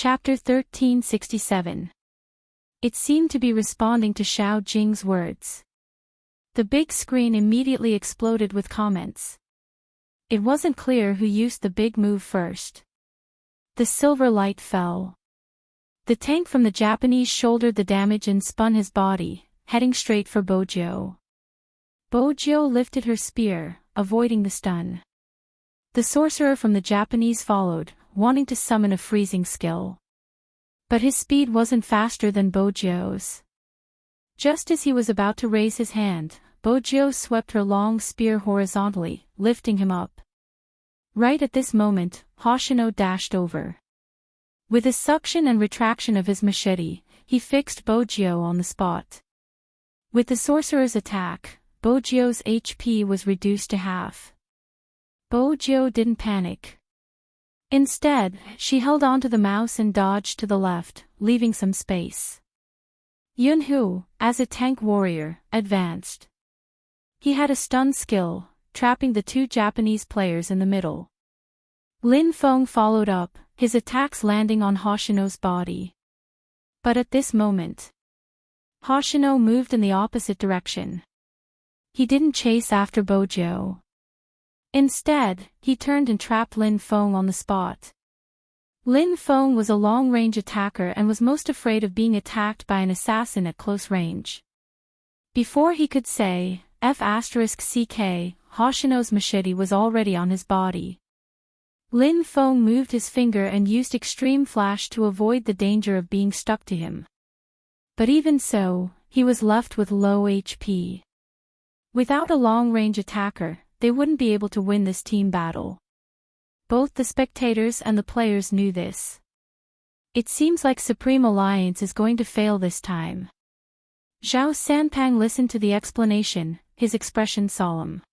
Chapter 1367. It seemed to be responding to Xiao Jing's words. The big screen immediately exploded with comments. It wasn't clear who used the big move first. The silver light fell. The tank from the Japanese shouldered the damage and spun his body, heading straight for Bojiu. Bojiu lifted her spear, avoiding the stun. The sorcerer from the Japanese followed, wanting to summon a freezing skill. But his speed wasn't faster than Bojiu's. Just as he was about to raise his hand, Bojiu swept her long spear horizontally, lifting him up. Right at this moment, Hoshino dashed over. With a suction and retraction of his machete, he fixed Bojiu on the spot. With the sorcerer's attack, Bojiu's HP was reduced to half. Bojiu didn't panic. Instead, she held onto the mouse and dodged to the left, leaving some space. Yunhu, as a tank warrior, advanced. He had a stun skill, trapping the two Japanese players in the middle. Lin Feng followed up, his attacks landing on Hoshino's body. But at this moment, Hoshino moved in the opposite direction. He didn't chase after Bojiu. Instead, he turned and trapped Lin Feng on the spot. Lin Feng was a long-range attacker and was most afraid of being attacked by an assassin at close range. Before he could say F***ck, Hoshino's machete was already on his body. Lin Feng moved his finger and used extreme flash to avoid the danger of being stuck to him. But even so, he was left with low HP. Without a long-range attacker, they wouldn't be able to win this team battle. Both the spectators and the players knew this. It seems like Supreme Alliance is going to fail this time. Zhao Sanpang listened to the explanation, his expression solemn.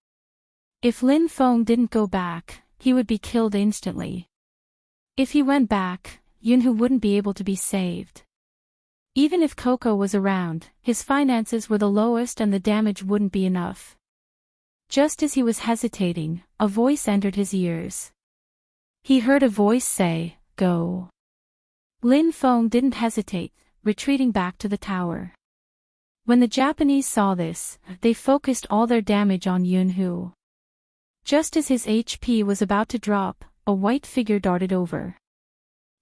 If Lin Feng didn't go back, he would be killed instantly. If he went back, Yunhu wouldn't be able to be saved. Even if Coco was around, his finances were the lowest and the damage wouldn't be enough. Just as he was hesitating, a voice entered his ears. He heard a voice say, "Go." Lin Feng didn't hesitate, retreating back to the tower. When the Japanese saw this, they focused all their damage on Yunhu. Just as his HP was about to drop, a white figure darted over.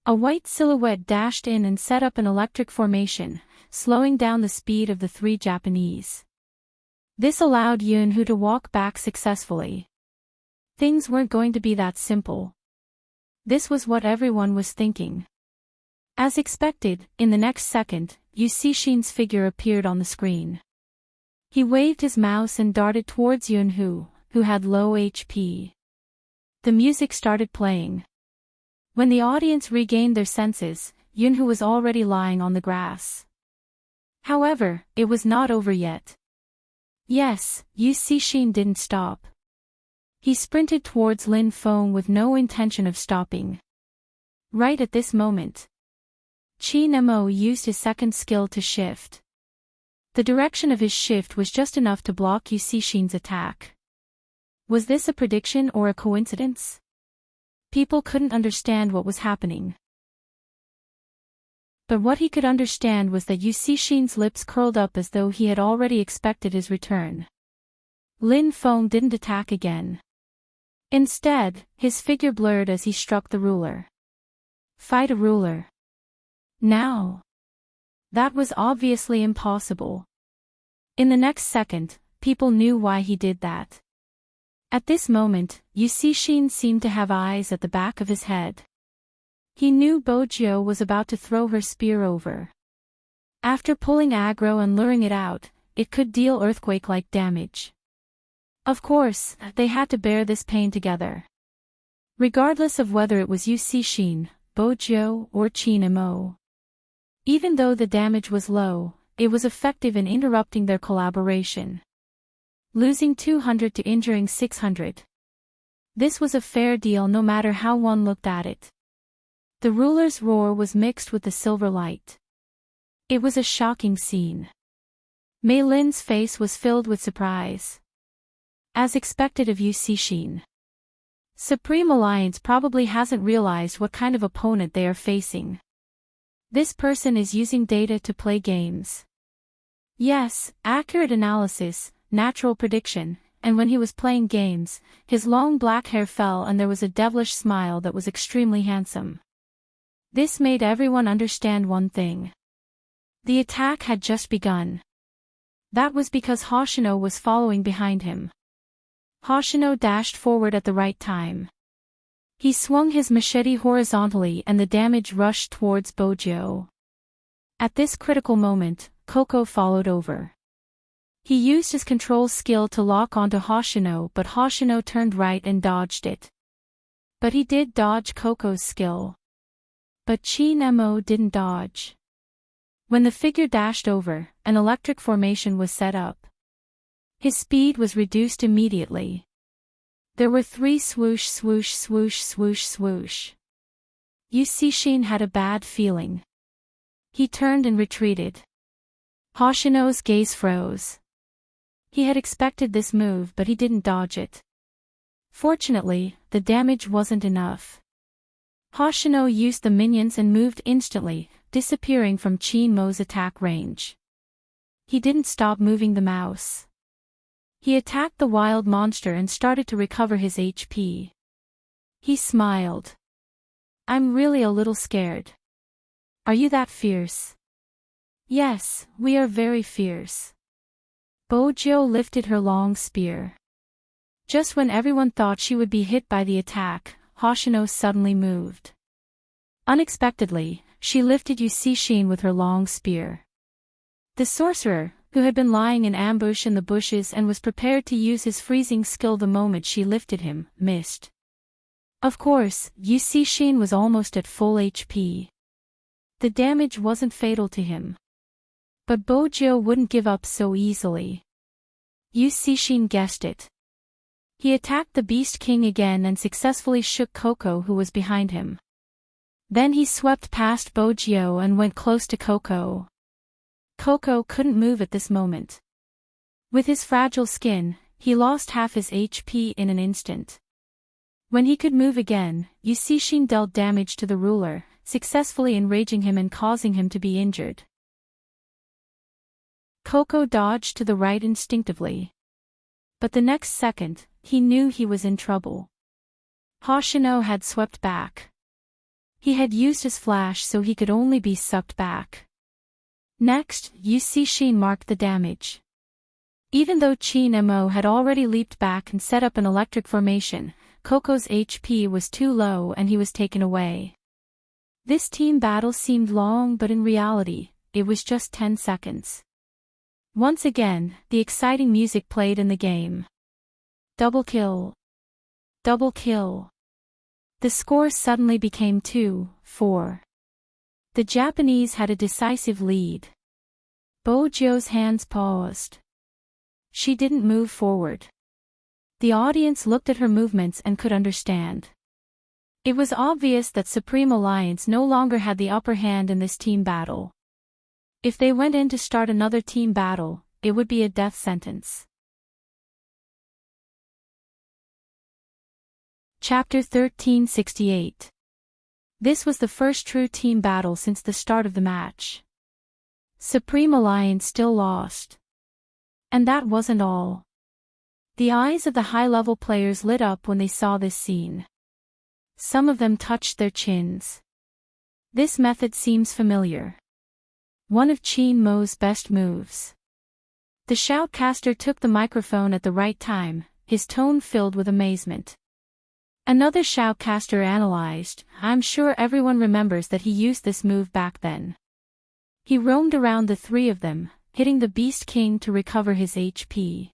A white silhouette dashed in and set up an electric formation, slowing down the speed of the three Japanese. This allowed Yunhu to walk back successfully. Things weren't going to be that simple. This was what everyone was thinking. As expected, in the next second, Yu Cixin's figure appeared on the screen. He waved his mouse and darted towards Yunhu, who had low HP. The music started playing. When the audience regained their senses, Yunhu was already lying on the grass. However, it was not over yet. Yes, Yu Cixin didn't stop. He sprinted towards Lin Feng with no intention of stopping. Right at this moment, Qin Mo used his second skill to shift. The direction of his shift was just enough to block Yu Cixin's attack. Was this a prediction or a coincidence? People couldn't understand what was happening. But what he could understand was that Yu Cixin's lips curled up as though he had already expected his return. Lin Feng didn't attack again. Instead, his figure blurred as he struck the ruler. Fight a ruler. Now. That was obviously impossible. In the next second, people knew why he did that. At this moment, Yu Cixin seemed to have eyes at the back of his head. He knew Bojiu was about to throw her spear over. After pulling aggro and luring it out, it could deal earthquake-like damage. Of course, they had to bear this pain together. Regardless of whether it was Yu Cixin, Bojiu, or Qin Mo. Even though the damage was low, it was effective in interrupting their collaboration. Losing 200 to injuring 600. This was a fair deal no matter how one looked at it. The ruler's roar was mixed with the silver light. It was a shocking scene. Mei Lin's face was filled with surprise. As expected of Yu Cixin. Supreme Alliance probably hasn't realized what kind of opponent they are facing. This person is using data to play games. Yes, accurate analysis, natural prediction, and when he was playing games, his long black hair fell and there was a devilish smile that was extremely handsome. This made everyone understand one thing. The attack had just begun. That was because Hoshino was following behind him. Hoshino dashed forward at the right time. He swung his machete horizontally and the damage rushed towards Bojo. At this critical moment, Coco followed over. He used his control skill to lock onto Hoshino, but Hoshino turned right and dodged it. But he did dodge Coco's skill. But Chin Mo didn't dodge. When the figure dashed over, an electric formation was set up. His speed was reduced immediately. There were 3 swoosh swoosh swoosh swoosh swoosh. Yusishin had a bad feeling. He turned and retreated. Hoshino's gaze froze. He had expected this move but he didn't dodge it. Fortunately, the damage wasn't enough. Hoshino used the minions and moved instantly, disappearing from Chin Mo's attack range. He didn't stop moving the mouse. He attacked the wild monster and started to recover his HP. He smiled. I'm really a little scared. Are you that fierce? Yes, we are very fierce. Bojo lifted her long spear. Just when everyone thought she would be hit by the attack, Hoshino suddenly moved. Unexpectedly, she lifted Yusishin with her long spear. The sorcerer, who had been lying in ambush in the bushes and was prepared to use his freezing skill the moment she lifted him, missed. Of course, Yusishin was almost at full HP. The damage wasn't fatal to him. But Bojo wouldn't give up so easily. Yusishin guessed it. He attacked the Beast King again and successfully shook Coco, who was behind him. Then he swept past Bojo and went close to Coco. Coco couldn't move at this moment. With his fragile skin, he lost half his HP in an instant. When he could move again, Yusishin dealt damage to the ruler, successfully enraging him and causing him to be injured. Coco dodged to the right instinctively. But the next second, he knew he was in trouble. Hoshino had swept back. He had used his flash so he could only be sucked back. Next, Yusishin marked the damage. Even though Chin Mo had already leaped back and set up an electric formation, Coco's HP was too low and he was taken away. This team battle seemed long, but in reality, it was just 10 seconds. Once again, the exciting music played in the game. Double kill. Double kill. The score suddenly became 2-4. The Japanese had a decisive lead. Bojo's hands paused. She didn't move forward. The audience looked at her movements and could understand. It was obvious that Supreme Alliance no longer had the upper hand in this team battle. If they went in to start another team battle, it would be a death sentence. Chapter 1368. This was the first true team battle since the start of the match. Supreme Alliance still lost. And that wasn't all. The eyes of the high-level players lit up when they saw this scene. Some of them touched their chins. This method seems familiar. One of Chin Mo's best moves. The shoutcaster took the microphone at the right time, his tone filled with amazement. Another shoutcaster analyzed, I'm sure everyone remembers that he used this move back then. He roamed around the 3 of them, hitting the Beast King to recover his HP.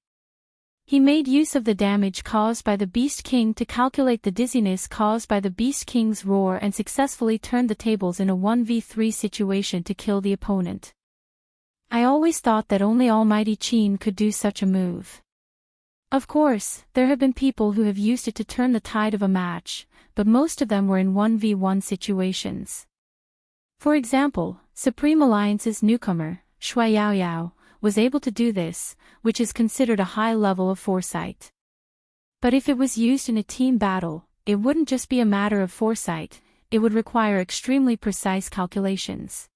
He made use of the damage caused by the Beast King to calculate the dizziness caused by the Beast King's roar and successfully turned the tables in a 1v3 situation to kill the opponent. I always thought that only Almighty Chin could do such a move. Of course, there have been people who have used it to turn the tide of a match, but most of them were in 1v1 situations. For example, Supreme Alliance's newcomer, Shui Yaoyao, was able to do this, which is considered a high level of foresight. But if it was used in a team battle, it wouldn't just be a matter of foresight, it would require extremely precise calculations.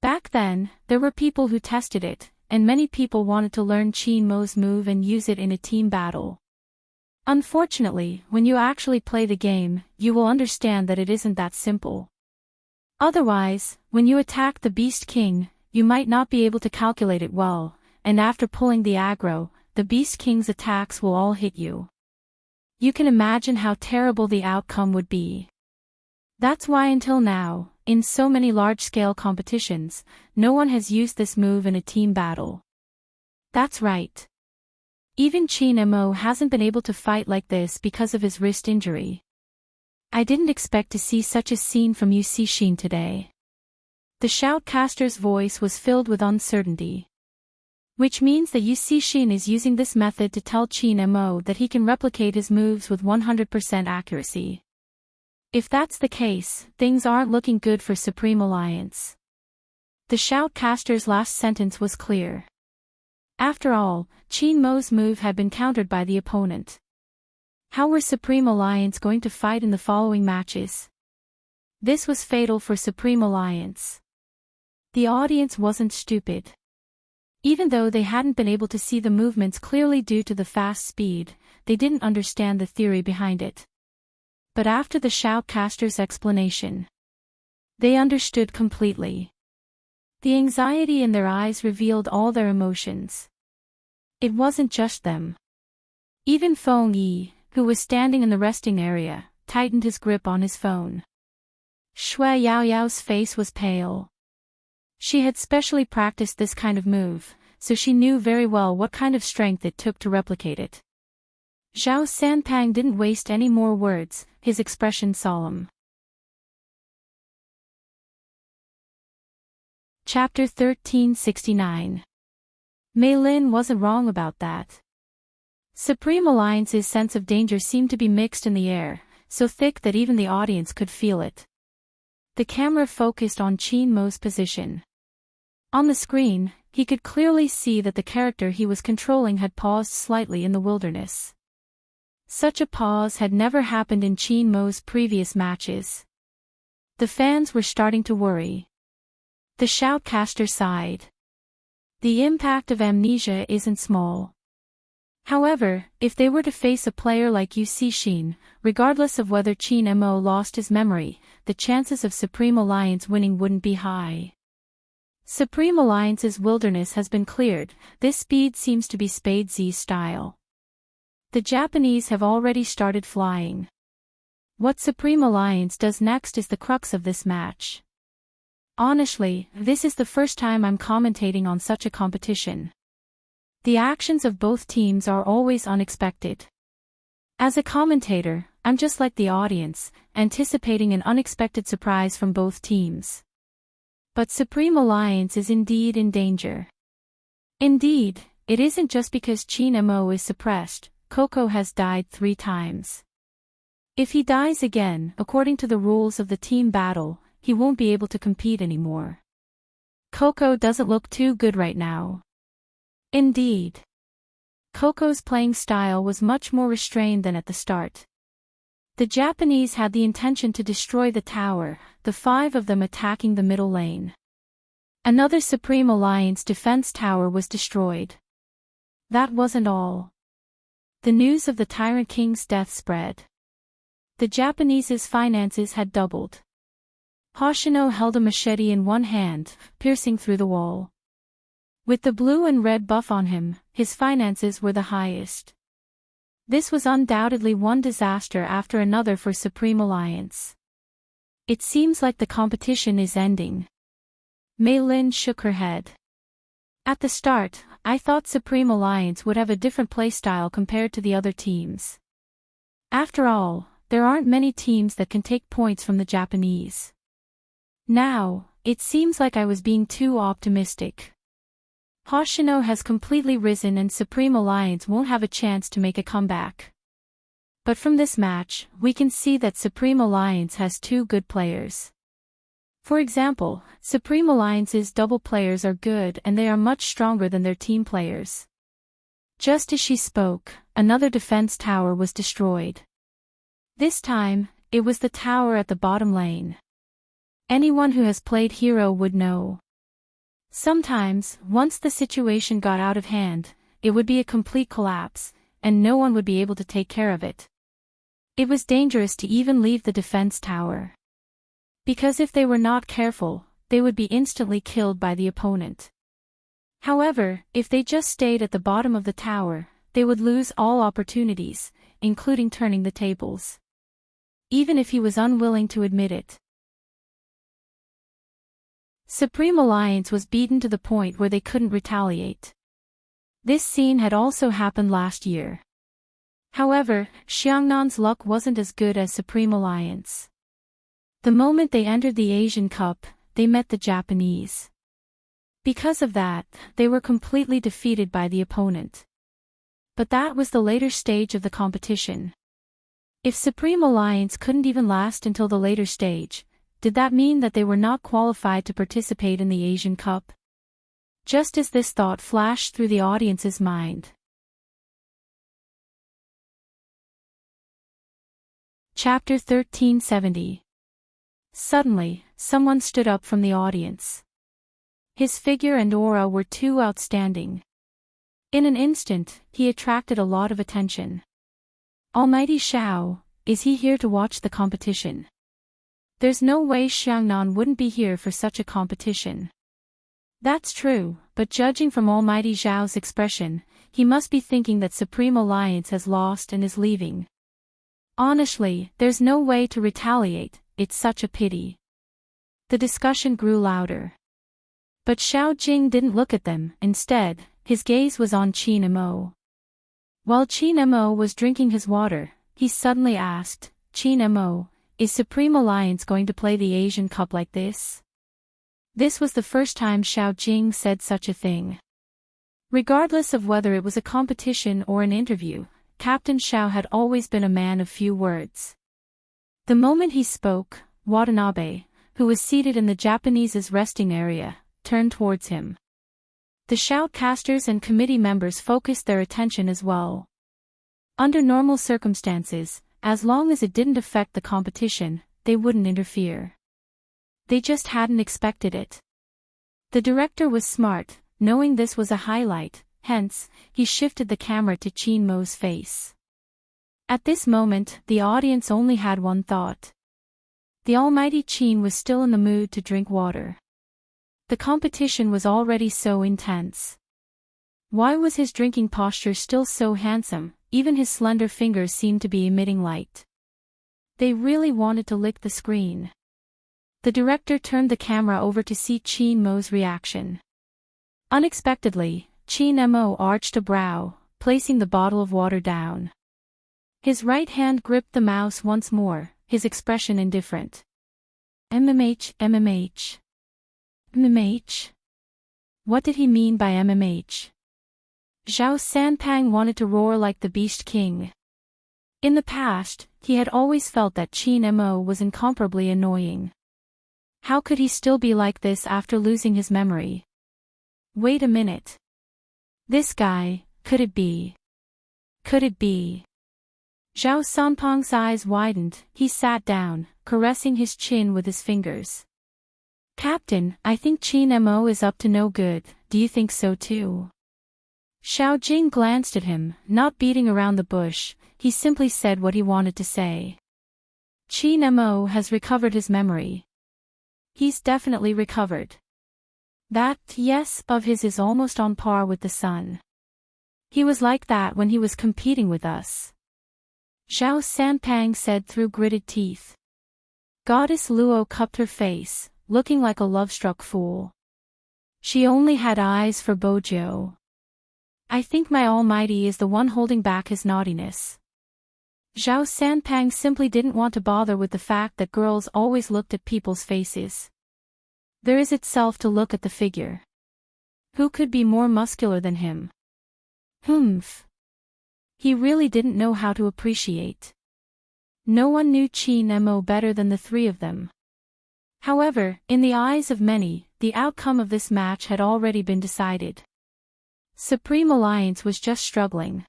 Back then, there were people who tested it, and many people wanted to learn Qin Mo's move and use it in a team battle. Unfortunately, when you actually play the game, you will understand that it isn't that simple. Otherwise, when you attack the Beast King, you might not be able to calculate it well, and after pulling the aggro, the Beast King's attacks will all hit you. You can imagine how terrible the outcome would be. That's why until now, in so many large-scale competitions, no one has used this move in a team battle. That's right. Even Qin Mo hasn't been able to fight like this because of his wrist injury. I didn't expect to see such a scene from Yu Cixin today. The shoutcaster's voice was filled with uncertainty. Which means that Yu Cixin is using this method to tell Qin Mo that he can replicate his moves with 100% accuracy. If that's the case, things aren't looking good for Supreme Alliance. The shoutcaster's last sentence was clear. After all, Qin Mo's move had been countered by the opponent. How were Supreme Alliance going to fight in the following matches? This was fatal for Supreme Alliance. The audience wasn't stupid. Even though they hadn't been able to see the movements clearly due to the fast speed, they didn't understand the theory behind it. But after the shoutcaster's explanation, they understood completely. The anxiety in their eyes revealed all their emotions. It wasn't just them. Even Feng Yi, who was standing in the resting area, tightened his grip on his phone. Shui Yaoyao's face was pale. She had specially practiced this kind of move, so she knew very well what kind of strength it took to replicate it. Zhao Sanpang didn't waste any more words, his expression solemn. Chapter 1369. Mei Lin wasn't wrong about that. Supreme Alliance's sense of danger seemed to be mixed in the air, so thick that even the audience could feel it. The camera focused on Qin Mo's position. On the screen, he could clearly see that the character he was controlling had paused slightly in the wilderness. Such a pause had never happened in Qin Mo's previous matches. The fans were starting to worry. The shoutcaster sighed. The impact of amnesia isn't small. However, if they were to face a player like Yu Cixin, regardless of whether Qin Mo lost his memory, the chances of Supreme Alliance winning wouldn't be high. Supreme Alliance's wilderness has been cleared, this speed seems to be Spade Z's style. The Japanese have already started flying. What Supreme Alliance does next is the crux of this match. Honestly, this is the first time I'm commentating on such a competition. The actions of both teams are always unexpected. As a commentator, I'm just like the audience, anticipating an unexpected surprise from both teams. But Supreme Alliance is indeed in danger. Indeed, it isn't just because Qin Mo is suppressed, Coco has died 3 times. If he dies again, according to the rules of the team battle, he won't be able to compete anymore. Coco doesn't look too good right now. Indeed. Coco's playing style was much more restrained than at the start. The Japanese had the intention to destroy the tower, the 5 of them attacking the middle lane. Another Supreme Alliance defense tower was destroyed. That wasn't all. The news of the Tyrant King's death spread. The Japanese's finances had doubled. Hoshino held a machete in one hand, piercing through the wall. With the blue and red buff on him, his finances were the highest. This was undoubtedly one disaster after another for Supreme Alliance. It seems like the competition is ending. Mei Lin shook her head. At the start, I thought Supreme Alliance would have a different playstyle compared to the other teams. After all, there aren't many teams that can take points from the Japanese. Now, it seems like I was being too optimistic. Hoshino has completely risen and Supreme Alliance won't have a chance to make a comeback. But from this match, we can see that Supreme Alliance has 2 good players. For example, Supreme Alliance's double players are good and they are much stronger than their team players. Just as she spoke, another defense tower was destroyed. This time, it was the tower at the bottom lane. Anyone who has played Hero would know. Sometimes, once the situation got out of hand, it would be a complete collapse, and no one would be able to take care of it. It was dangerous to even leave the defense tower. Because if they were not careful, they would be instantly killed by the opponent. However, if they just stayed at the bottom of the tower, they would lose all opportunities, including turning the tables. Even if he was unwilling to admit it. Supreme Alliance was beaten to the point where they couldn't retaliate. This scene had also happened last year. However, Xiangnan's luck wasn't as good as Supreme Alliance. The moment they entered the Asian Cup, they met the Japanese. Because of that, they were completely defeated by the opponent. But that was the later stage of the competition. If Supreme Alliance couldn't even last until the later stage, did that mean that they were not qualified to participate in the Asian Cup? Just as this thought flashed through the audience's mind. Chapter 1370. Suddenly, someone stood up from the audience. His figure and aura were too outstanding. In an instant, he attracted a lot of attention. Almighty Xiao, is he here to watch the competition? There's no way Xiangnan wouldn't be here for such a competition. That's true, but judging from Almighty Zhao's expression, he must be thinking that Supreme Alliance has lost and is leaving. Honestly, there's no way to retaliate, it's such a pity. The discussion grew louder. But Xiao Jing didn't look at them, instead, his gaze was on Qin Mo. While Qin Mo was drinking his water, he suddenly asked, Qin Mo, is Supreme Alliance going to play the Asian Cup like this? This was the first time Xiao Jing said such a thing. Regardless of whether it was a competition or an interview, Captain Xiao had always been a man of few words. The moment he spoke, Watanabe, who was seated in the Japanese's resting area, turned towards him. The shoutcasters and committee members focused their attention as well. Under normal circumstances, as long as it didn't affect the competition, they wouldn't interfere. They just hadn't expected it. The director was smart, knowing this was a highlight, hence, he shifted the camera to Qin Mo's face. At this moment, the audience only had one thought. The almighty Qin was still in the mood to drink water. The competition was already so intense. Why was his drinking posture still so handsome? Even his slender fingers seemed to be emitting light. They really wanted to lick the screen. The director turned the camera over to see Qin Mo's reaction. Unexpectedly, Qin Mo arched a brow, placing the bottle of water down. His right hand gripped the mouse once more, his expression indifferent. MMH. What did he mean by MMH? Zhao Sanpang wanted to roar like the Beast King. In the past, he had always felt that Qin Mo was incomparably annoying. How could he still be like this after losing his memory? Wait a minute. This guy, could it be? Could it be? Zhao Sanpang's eyes widened, he sat down, caressing his chin with his fingers. Captain, I think Qin Mo is up to no good, do you think so too? Xiao Jing glanced at him, not beating around the bush, he simply said what he wanted to say. Qin Mo has recovered his memory. He's definitely recovered. That, yes, of his is almost on par with the sun. He was like that when he was competing with us. Zhao Sanpang said through gritted teeth. Goddess Luo cupped her face, looking like a love-struck fool. She only had eyes for Bojo. I think my almighty is the one holding back his naughtiness. Zhao Sanpang simply didn't want to bother with the fact that girls always looked at people's faces. There is itself to look at the figure. Who could be more muscular than him? Humph. He really didn't know how to appreciate. No one knew Qin Mo better than the three of them. However, in the eyes of many, the outcome of this match had already been decided. Supreme Alliance was just struggling.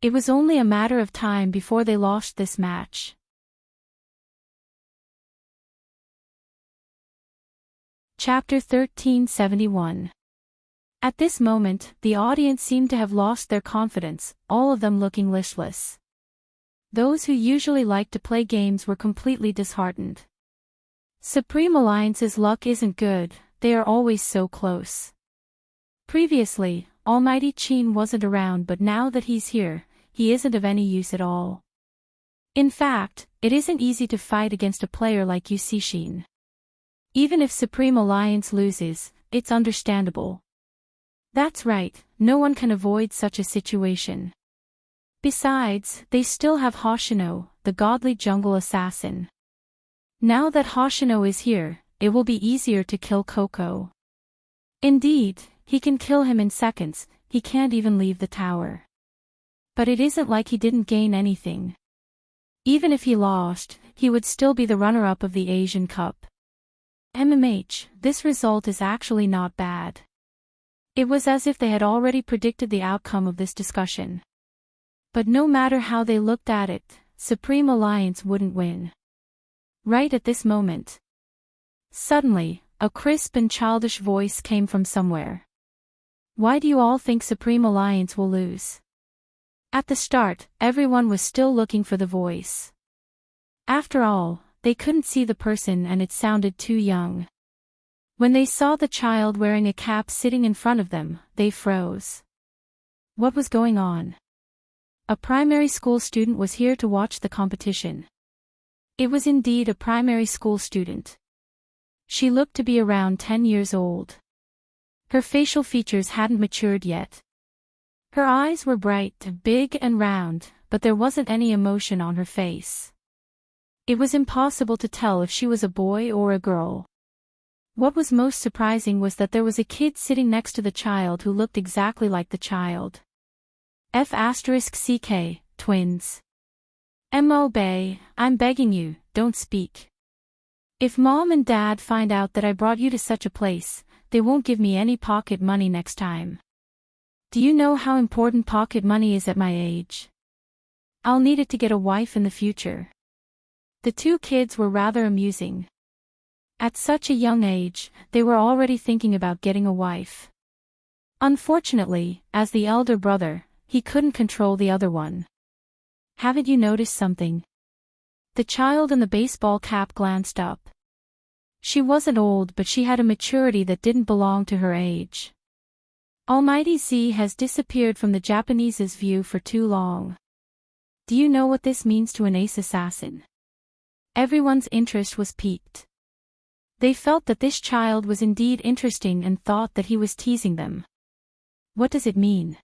It was only a matter of time before they lost this match. Chapter 1371. At this moment, the audience seemed to have lost their confidence, all of them looking listless. Those who usually liked to play games were completely disheartened. Supreme Alliance's luck isn't good, they are always so close. Previously, Almighty Qin wasn't around, but now that he's here, he isn't of any use at all. In fact, it isn't easy to fight against a player like Yu Cixin. Even if Supreme Alliance loses, it's understandable. That's right, no one can avoid such a situation. Besides, they still have Hoshino, the godly jungle assassin. Now that Hoshino is here, it will be easier to kill Coco. Indeed, he can kill him in seconds, he can't even leave the tower. But it isn't like he didn't gain anything. Even if he lost, he would still be the runner-up of the Asian Cup. This result is actually not bad. It was as if they had already predicted the outcome of this discussion. But no matter how they looked at it, Supreme Alliance wouldn't win. Right at this moment. Suddenly, a crisp and childish voice came from somewhere. Why do you all think Supreme Alliance will lose? At the start, everyone was still looking for the voice. After all, they couldn't see the person and it sounded too young. When they saw the child wearing a cap sitting in front of them, they froze. What was going on? A primary school student was here to watch the competition. It was indeed a primary school student. She looked to be around 10 years old. Her facial features hadn't matured yet. Her eyes were bright, big and round, but there wasn't any emotion on her face. It was impossible to tell if she was a boy or a girl. What was most surprising was that there was a kid sitting next to the child who looked exactly like the child. F***CK, twins. Mo Bay, I'm begging you, don't speak. If Mom and Dad find out that I brought you to such a place, they won't give me any pocket money next time. Do you know how important pocket money is at my age? I'll need it to get a wife in the future. The two kids were rather amusing. At such a young age, they were already thinking about getting a wife. Unfortunately, as the elder brother, he couldn't control the other one. Haven't you noticed something? The child in the baseball cap glanced up. She wasn't old, but she had a maturity that didn't belong to her age. Almighty Z has disappeared from the Japanese's view for too long. Do you know what this means to an ace assassin? Everyone's interest was piqued. They felt that this child was indeed interesting and thought that he was teasing them. What does it mean?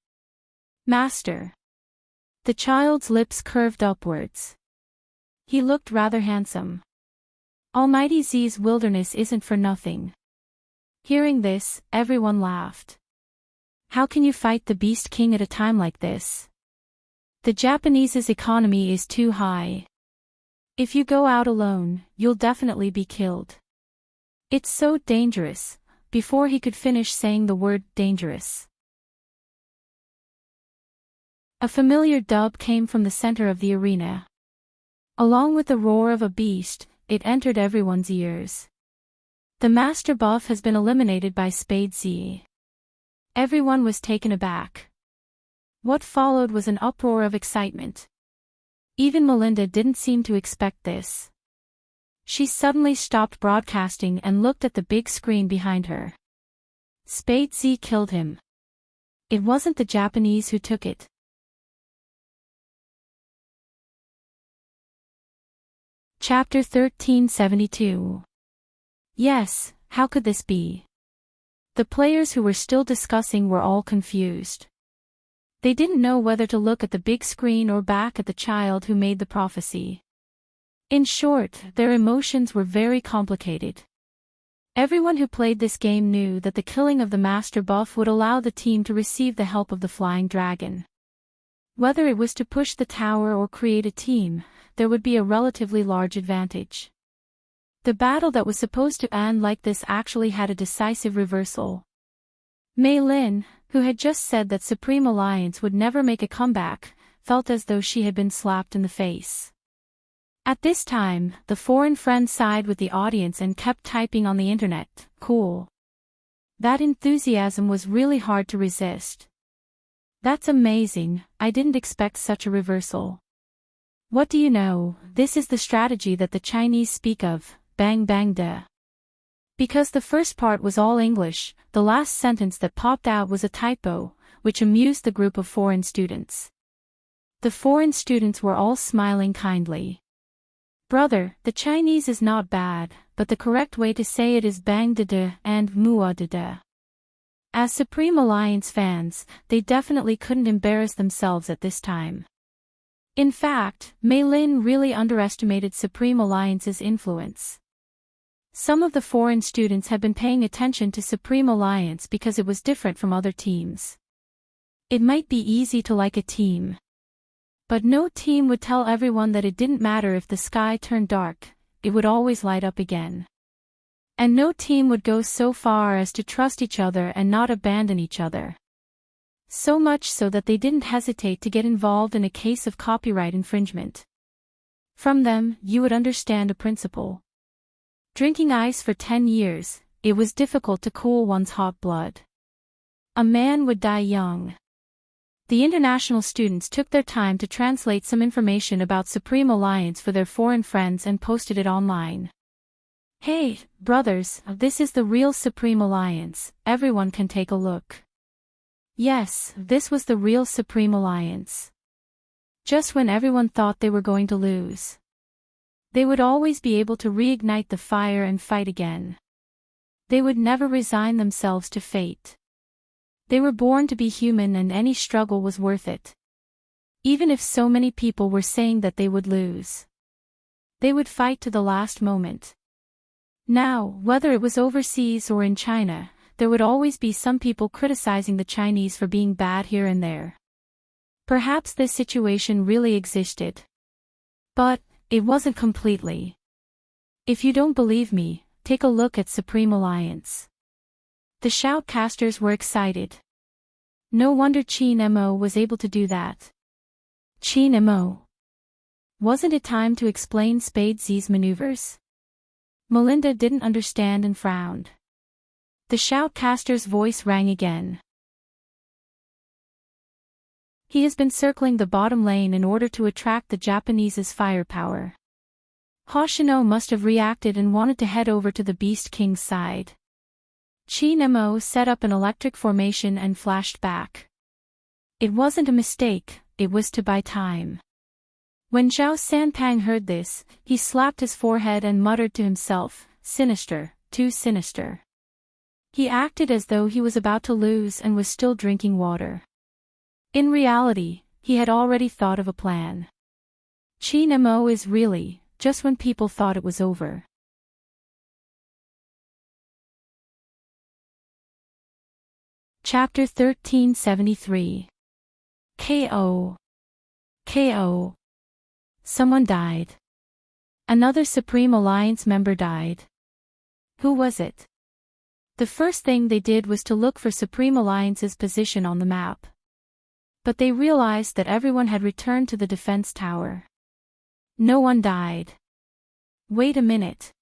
Master. The child's lips curved upwards. He looked rather handsome. Almighty Z's wilderness isn't for nothing. Hearing this, everyone laughed. How can you fight the Beast King at a time like this? The Japanese's economy is too high. If you go out alone, you'll definitely be killed. It's so dangerous. Before he could finish saying the word dangerous, a familiar dub came from the center of the arena. Along with the roar of a beast, it entered everyone's ears. The Master Buff has been eliminated by Spade Z. Everyone was taken aback. What followed was an uproar of excitement. Even Melinda didn't seem to expect this. She suddenly stopped broadcasting and looked at the big screen behind her. Spade Z killed him. It wasn't the Japanese who took it. Chapter 1372. Yes, how could this be? The players who were still discussing were all confused. They didn't know whether to look at the big screen or back at the child who made the prophecy. In short, their emotions were very complicated. Everyone who played this game knew that the killing of the Master Buff would allow the team to receive the help of the Flying Dragon. Whether it was to push the tower or create a team, there would be a relatively large advantage. The battle that was supposed to end like this actually had a decisive reversal. Mei Lin, who had just said that Supreme Alliance would never make a comeback, felt as though she had been slapped in the face. At this time, the foreign friend sighed with the audience and kept typing on the internet. Cool. That enthusiasm was really hard to resist. That's amazing, I didn't expect such a reversal. What do you know, this is the strategy that the Chinese speak of, bang bang de. Because the first part was all English, the last sentence that popped out was a typo, which amused the group of foreign students. The foreign students were all smiling kindly. Brother, the Chinese is not bad, but the correct way to say it is bang de de and mua de de. As Supreme Alliance fans, they definitely couldn't embarrass themselves at this time. In fact, Mei Lin really underestimated Supreme Alliance's influence. Some of the foreign students had been paying attention to Supreme Alliance because it was different from other teams. It might be easy to like a team. But no team would tell everyone that it didn't matter if the sky turned dark, it would always light up again. And no team would go so far as to trust each other and not abandon each other. So much so that they didn't hesitate to get involved in a case of copyright infringement. From them, you would understand a principle. Drinking ice for 10 years, it was difficult to cool one's hot blood. A man would die young. The international students took their time to translate some information about Supreme Alliance for their foreign friends and posted it online. Hey, brothers, this is the real Supreme Alliance, everyone can take a look. Yes, this was the real Supreme Alliance. Just when everyone thought they were going to lose, they would always be able to reignite the fire and fight again. They would never resign themselves to fate. They were born to be human and any struggle was worth it. Even if so many people were saying that they would lose, they would fight to the last moment. Now, whether it was overseas or in China, there would always be some people criticizing the Chinese for being bad here and there. Perhaps this situation really existed. But it wasn't completely. If you don't believe me, take a look at Supreme Alliance. The shoutcasters were excited. No wonder Qin Mo was able to do that. Qin Mo. Wasn't it time to explain Spade Z's maneuvers? Melinda didn't understand and frowned. The shoutcaster's voice rang again. He has been circling the bottom lane in order to attract the Japanese's firepower. Hoshino must have reacted and wanted to head over to the Beast King's side. Qin Mo set up an electric formation and flashed back. It wasn't a mistake, it was to buy time. When Zhao Sanpang heard this, he slapped his forehead and muttered to himself, "Sinister, too sinister." He acted as though he was about to lose and was still drinking water. In reality, he had already thought of a plan. Qin Mo is really, just when people thought it was over. Chapter 1373. KO. KO. Someone died. Another Supreme Alliance member died. Who was it? The first thing they did was to look for Supreme Alliance's position on the map. But they realized that everyone had returned to the defense tower. No one died. Wait a minute.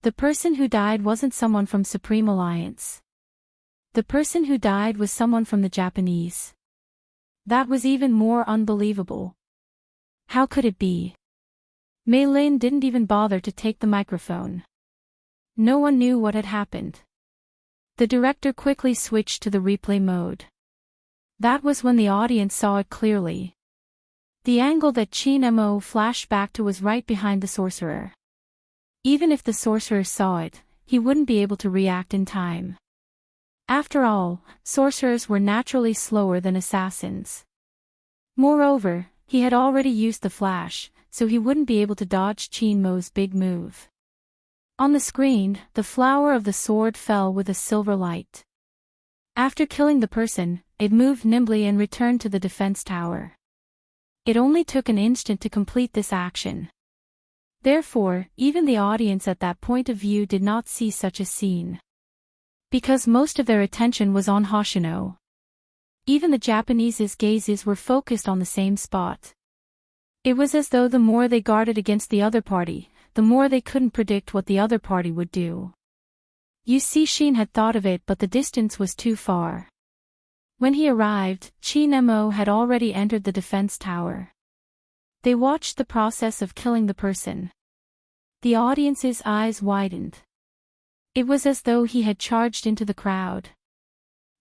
The person who died wasn't someone from Supreme Alliance. The person who died was someone from the Japanese. That was even more unbelievable. How could it be? Mei Lin didn't even bother to take the microphone. No one knew what had happened. The director quickly switched to the replay mode. That was when the audience saw it clearly. The angle that Qin Mo flashed back to was right behind the sorcerer. Even if the sorcerer saw it, he wouldn't be able to react in time. After all, sorcerers were naturally slower than assassins. Moreover, he had already used the flash, so he wouldn't be able to dodge Qin Mo's big move. On the screen, the flower of the sword fell with a silver light. After killing the person, it moved nimbly and returned to the defense tower. It only took an instant to complete this action. Therefore, even the audience at that point of view did not see such a scene. Because most of their attention was on Hoshino. Even the Japanese's gazes were focused on the same spot. It was as though the more they guarded against the other party, the more they couldn't predict what the other party would do. Shin had thought of it, but the distance was too far. When he arrived, Mo had already entered the defense tower. They watched the process of killing the person. The audience's eyes widened. It was as though he had charged into the crowd.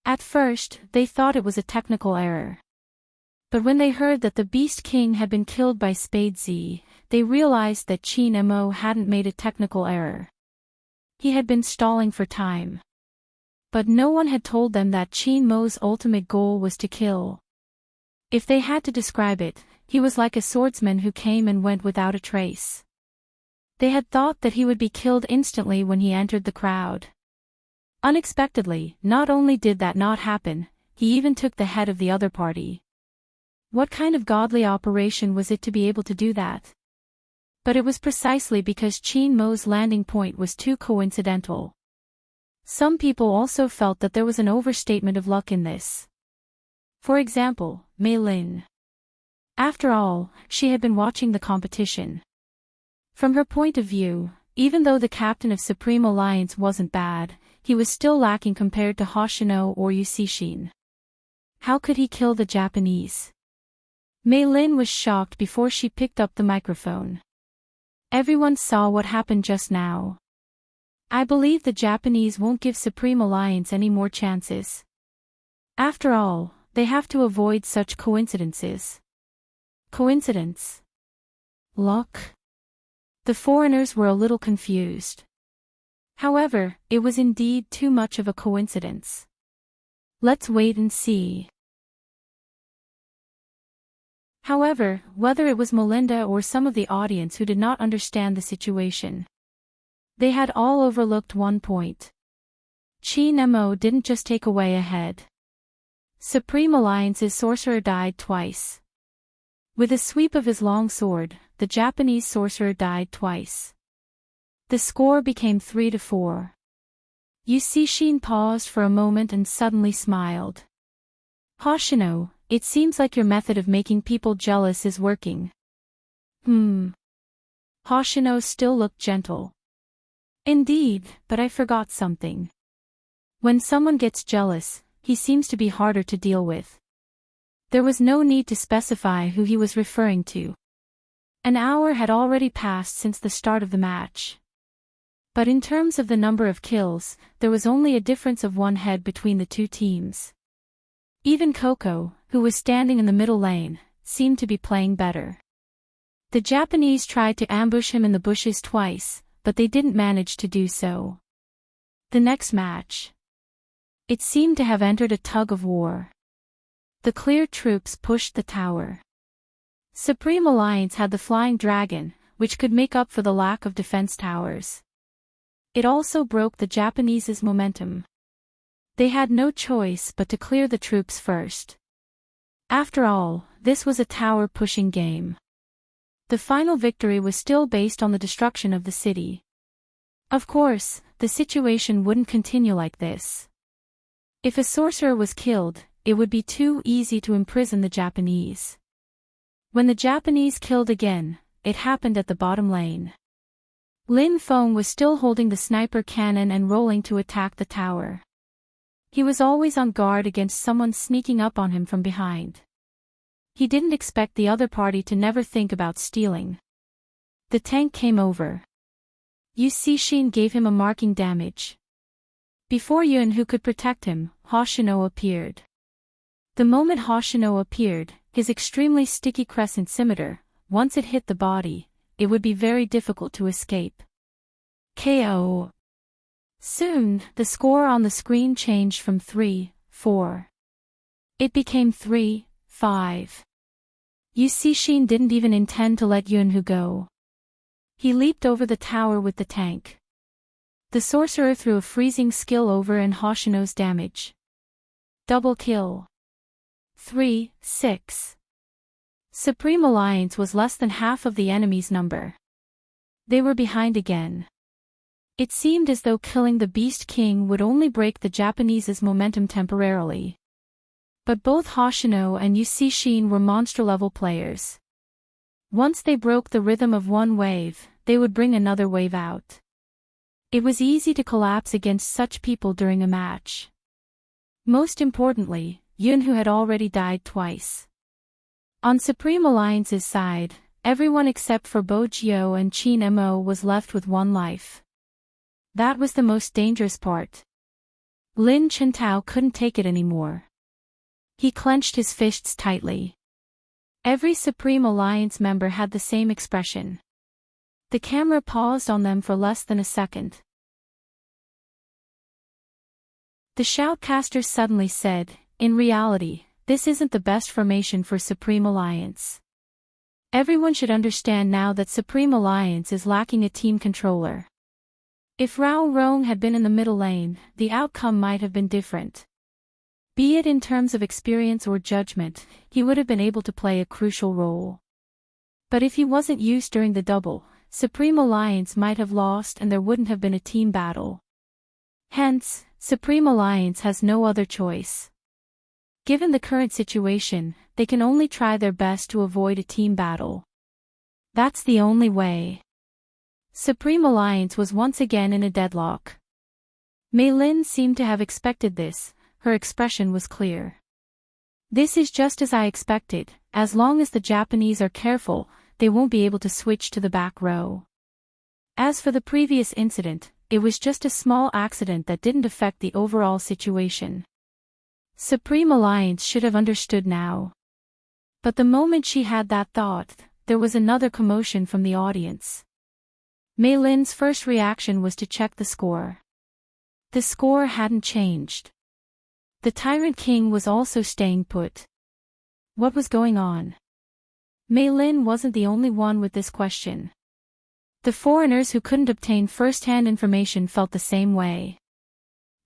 At first, they thought it was a technical error. But when they heard that the Beast King had been killed by Spade Z, they realized that Mo hadn't made a technical error. He had been stalling for time. But no one had told them that Mo's ultimate goal was to kill. If they had to describe it, he was like a swordsman who came and went without a trace. They had thought that he would be killed instantly when he entered the crowd. Unexpectedly, not only did that not happen, he even took the head of the other party. What kind of godly operation was it to be able to do that? But it was precisely because Mo's landing point was too coincidental. Some people also felt that there was an overstatement of luck in this. For example, Mei Lin. After all, she had been watching the competition. From her point of view, even though the captain of Supreme Alliance wasn't bad, he was still lacking compared to Hoshino or Shin. How could he kill the Japanese? Mei Lin was shocked before she picked up the microphone. Everyone saw what happened just now. I believe the Japanese won't give Supreme Alliance any more chances. After all, they have to avoid such coincidences. Coincidence? Luck? The foreigners were a little confused. However, it was indeed too much of a coincidence. Let's wait and see. However, whether it was Melinda or some of the audience who did not understand the situation, they had all overlooked one point. Mo didn't just take away a head. Supreme Alliance's sorcerer died twice. With a sweep of his long sword, the Japanese sorcerer died twice. The score became 3-4. Shin paused for a moment and suddenly smiled. Hoshino, it seems like your method of making people jealous is working. Hoshino still looked gentle. Indeed, but I forgot something. When someone gets jealous, he seems to be harder to deal with. There was no need to specify who he was referring to. An hour had already passed since the start of the match. But in terms of the number of kills, there was only a difference of one head between the two teams. Even Coco, who was standing in the middle lane, seemed to be playing better. The Japanese tried to ambush him in the bushes twice, but they didn't manage to do so. The next match. It seemed to have entered a tug of war. The clear troops pushed the tower. Supreme Alliance had the Flying Dragon, which could make up for the lack of defense towers. It also broke the Japanese's momentum. They had no choice but to clear the troops first. After all, this was a tower-pushing game. The final victory was still based on the destruction of the city. Of course, the situation wouldn't continue like this. If a sorcerer was killed, it would be too easy to imprison the Japanese. When the Japanese killed again, it happened at the bottom lane. Lin Feng was still holding the sniper cannon and rolling to attack the tower. He was always on guard against someone sneaking up on him from behind. He didn't expect the other party to never think about stealing. The tank came over. Shin gave him a marking damage. Before Yun could protect him, Hoshino appeared. The moment Hoshino appeared, his extremely sticky crescent scimitar, once it hit the body, it would be very difficult to escape. KO. Soon, the score on the screen changed from 3-4. It became 3-5. Shin didn't even intend to let Yun go. He leaped over the tower with the tank. The sorcerer threw a freezing skill over and Hoshino's damage. Double kill. 3-6. Supreme Alliance was less than half of the enemy's number. They were behind again. It seemed as though killing the Beast King would only break the Japanese's momentum temporarily. But both Hoshino and Shin were monster-level players. Once they broke the rhythm of one wave, they would bring another wave out. It was easy to collapse against such people during a match. Most importantly, Yun, who had already died twice. On Supreme Alliance's side, everyone except for Bo Jiao and Qin Mo was left with one life. That was the most dangerous part. Lin Chintao couldn't take it anymore. He clenched his fists tightly. Every Supreme Alliance member had the same expression. The camera paused on them for less than a second. The shoutcaster suddenly said, "In reality, this isn't the best formation for Supreme Alliance. Everyone should understand now that Supreme Alliance is lacking a team controller. If Rao Rong had been in the middle lane, the outcome might have been different. Be it in terms of experience or judgment, he would have been able to play a crucial role. But if he wasn't used during the double, Supreme Alliance might have lost and there wouldn't have been a team battle. Hence, Supreme Alliance has no other choice. Given the current situation, they can only try their best to avoid a team battle. That's the only way." Supreme Alliance was once again in a deadlock. Mei Lin seemed to have expected this. Her expression was clear. "This is just as I expected. As long as the Japanese are careful, they won't be able to switch to the back row. As for the previous incident, it was just a small accident that didn't affect the overall situation. Supreme Alliance should have understood now." But the moment she had that thought, there was another commotion from the audience. Mei Lin's first reaction was to check the score. The score hadn't changed. The Tyrant King was also staying put. What was going on? Mei Lin wasn't the only one with this question. The foreigners who couldn't obtain first-hand information felt the same way.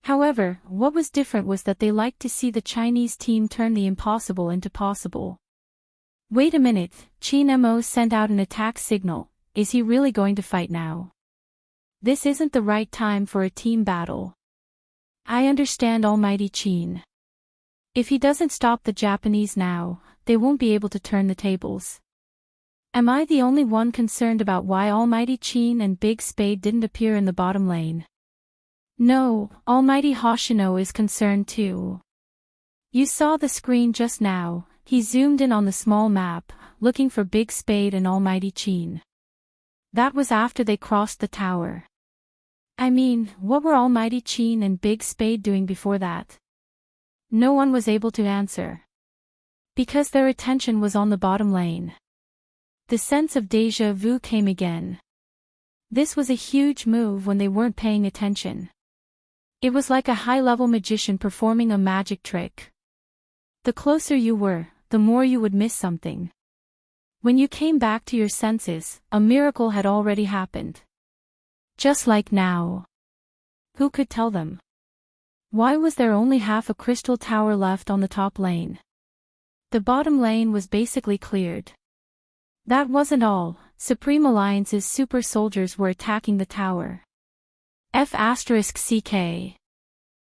However, what was different was that they liked to see the Chinese team turn the impossible into possible. "Wait a minute," Qin Mo sent out an attack signal. "Is he really going to fight now? This isn't the right time for a team battle. I understand Almighty Qin. If he doesn't stop the Japanese now, they won't be able to turn the tables. Am I the only one concerned about why Almighty Qin and Big Spade didn't appear in the bottom lane? No, Almighty Hoshino is concerned too. You saw the screen just now." He zoomed in on the small map, looking for Big Spade and Almighty Qin. That was after they crossed the tower. I mean, what were Almighty Qin and Big Spade doing before that? No one was able to answer. Because their attention was on the bottom lane. The sense of déjà vu came again. This was a huge move when they weren't paying attention. It was like a high-level magician performing a magic trick. The closer you were, the more you would miss something. When you came back to your senses, a miracle had already happened. Just like now. Who could tell them? Why was there only half a crystal tower left on the top lane? The bottom lane was basically cleared. That wasn't all. Supreme Alliance's super soldiers were attacking the tower. F***CK.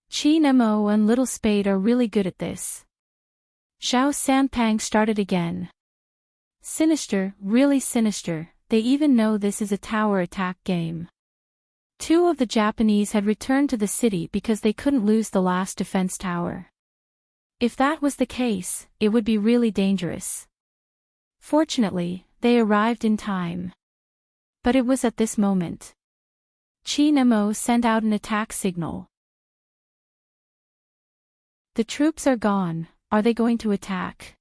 Qin Mo and Little Spade are really good at this. Xiao Sanpang started again. Sinister, really sinister, they even know this is a tower attack game. 2 of the Japanese had returned to the city because they couldn't lose the last defense tower. If that was the case, it would be really dangerous. Fortunately, they arrived in time. But it was at this moment. Qin Mo sent out an attack signal. The troops are gone. Are they going to attack?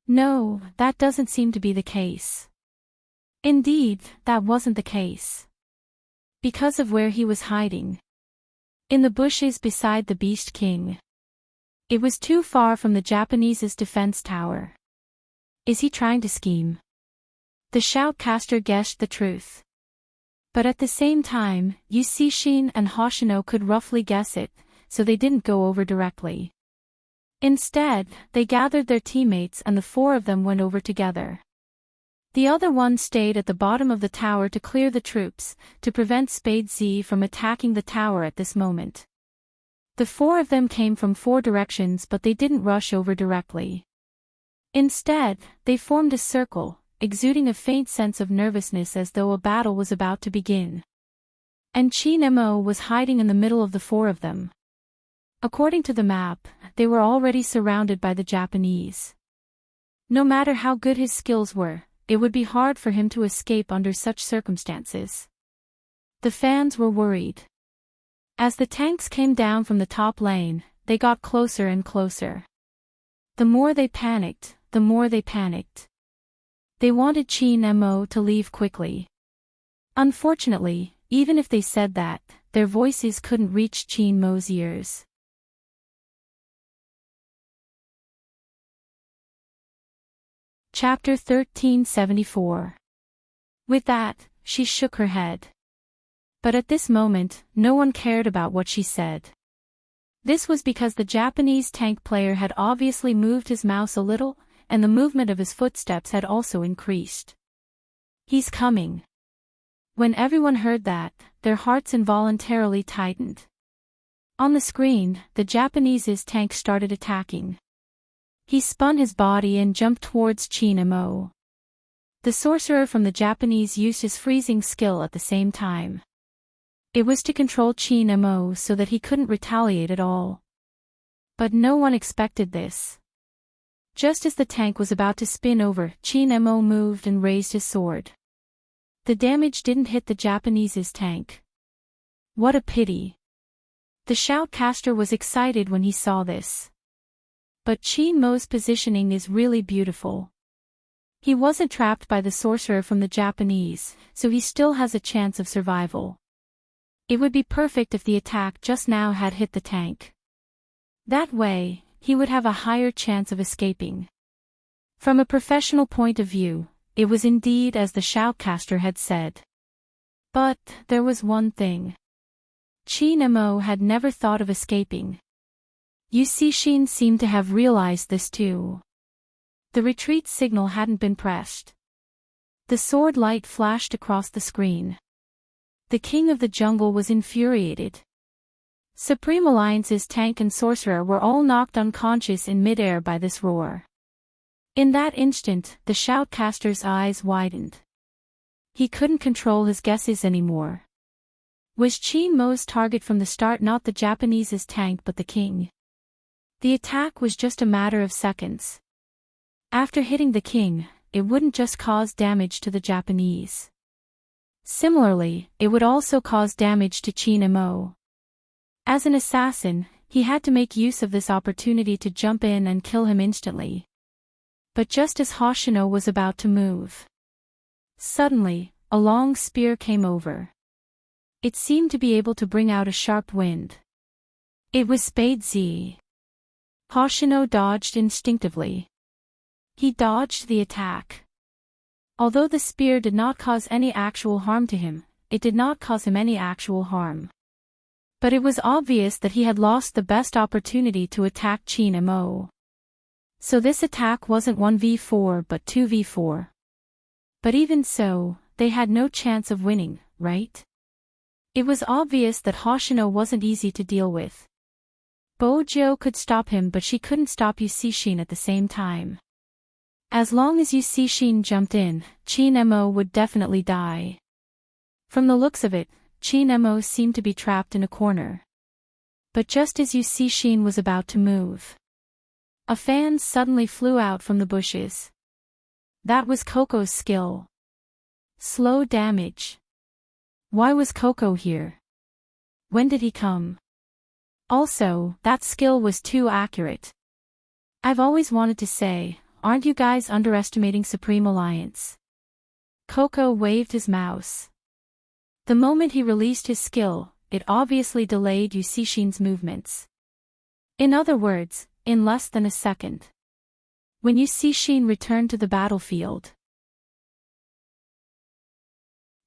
No, that doesn't seem to be the case. Indeed, that wasn't the case. Because of where he was hiding. In the bushes beside the Beast King. It was too far from the Japanese's defense tower. Is he trying to scheme? The shoutcaster guessed the truth. But at the same time, Yu Cixin and Hoshino could roughly guess it, so they didn't go over directly. Instead, they gathered their teammates and the 4 of them went over together. The other one stayed at the bottom of the tower to clear the troops, to prevent Spade Z from attacking the tower at this moment. The 4 of them came from 4 directions but they didn't rush over directly. Instead, they formed a circle, exuding a faint sense of nervousness as though a battle was about to begin. And Chin Mo was hiding in the middle of the four of them. According to the map, they were already surrounded by the Japanese. No matter how good his skills were, it would be hard for him to escape under such circumstances. The fans were worried. As the tanks came down from the top lane, they got closer and closer. The more they panicked, the more they panicked. They wanted Chin Mo to leave quickly. Unfortunately, even if they said that, their voices couldn't reach Chin Mo's ears. Chapter 1374. With that, she shook her head. But at this moment, no one cared about what she said. This was because the Japanese tank player had obviously moved his mouse a little, and the movement of his footsteps had also increased. He's coming. When everyone heard that, their hearts involuntarily tightened. On the screen, the Japanese's tank started attacking. He spun his body and jumped towards Chin Mo. The sorcerer from the Japanese used his freezing skill at the same time. It was to control Chin Mo so that he couldn't retaliate at all. But no one expected this. Just as the tank was about to spin over, Chin Mo moved and raised his sword. The damage didn't hit the Japanese's tank. What a pity. The shoutcaster was excited when he saw this. But Chin Mo's positioning is really beautiful. He wasn't trapped by the sorcerer from the Japanese, so he still has a chance of survival. It would be perfect if the attack just now had hit the tank. That way, he would have a higher chance of escaping. From a professional point of view, it was indeed as the shoutcaster had said. But there was one thing. Chin Mo had never thought of escaping. Yu Cixin seemed to have realized this too. The retreat signal hadn't been pressed. The sword light flashed across the screen. The king of the jungle was infuriated. Supreme Alliance's tank and sorcerer were all knocked unconscious in midair by this roar. In that instant, the shoutcaster's eyes widened. He couldn't control his guesses anymore. Was Chin Mo's target from the start not the Japanese's tank but the king? The attack was just a matter of seconds. After hitting the king, it wouldn't just cause damage to the Japanese. Similarly, it would also cause damage to Chin Mo. As an assassin, he had to make use of this opportunity to jump in and kill him instantly. But just as Hoshino was about to move, suddenly, a long spear came over. It seemed to be able to bring out a sharp wind. It was Spade Z. Hoshino dodged instinctively. He dodged the attack. Although the spear did not cause any actual harm to him, it did not cause him any actual harm. But it was obvious that he had lost the best opportunity to attack Chin Mo. So this attack wasn't 1v4 but 2v4. But even so, they had no chance of winning, right? It was obvious that Hoshino wasn't easy to deal with. Bojo could stop him but she couldn't stop Yu Cixin at the same time. As long as Yu Cixin jumped in, Chin Mo would definitely die. From the looks of it, Chin Mo seemed to be trapped in a corner. But just as Yu Cixin was about to move, a fan suddenly flew out from the bushes. That was Coco's skill. Slow damage. Why was Coco here? When did he come? Also, that skill was too accurate. I've always wanted to say, aren't you guys underestimating Supreme Alliance? Coco waved his mouse. The moment he released his skill, it obviously delayed Yu Cixin's movements. In other words, in less than a second. When Yu Cixin returned to the battlefield,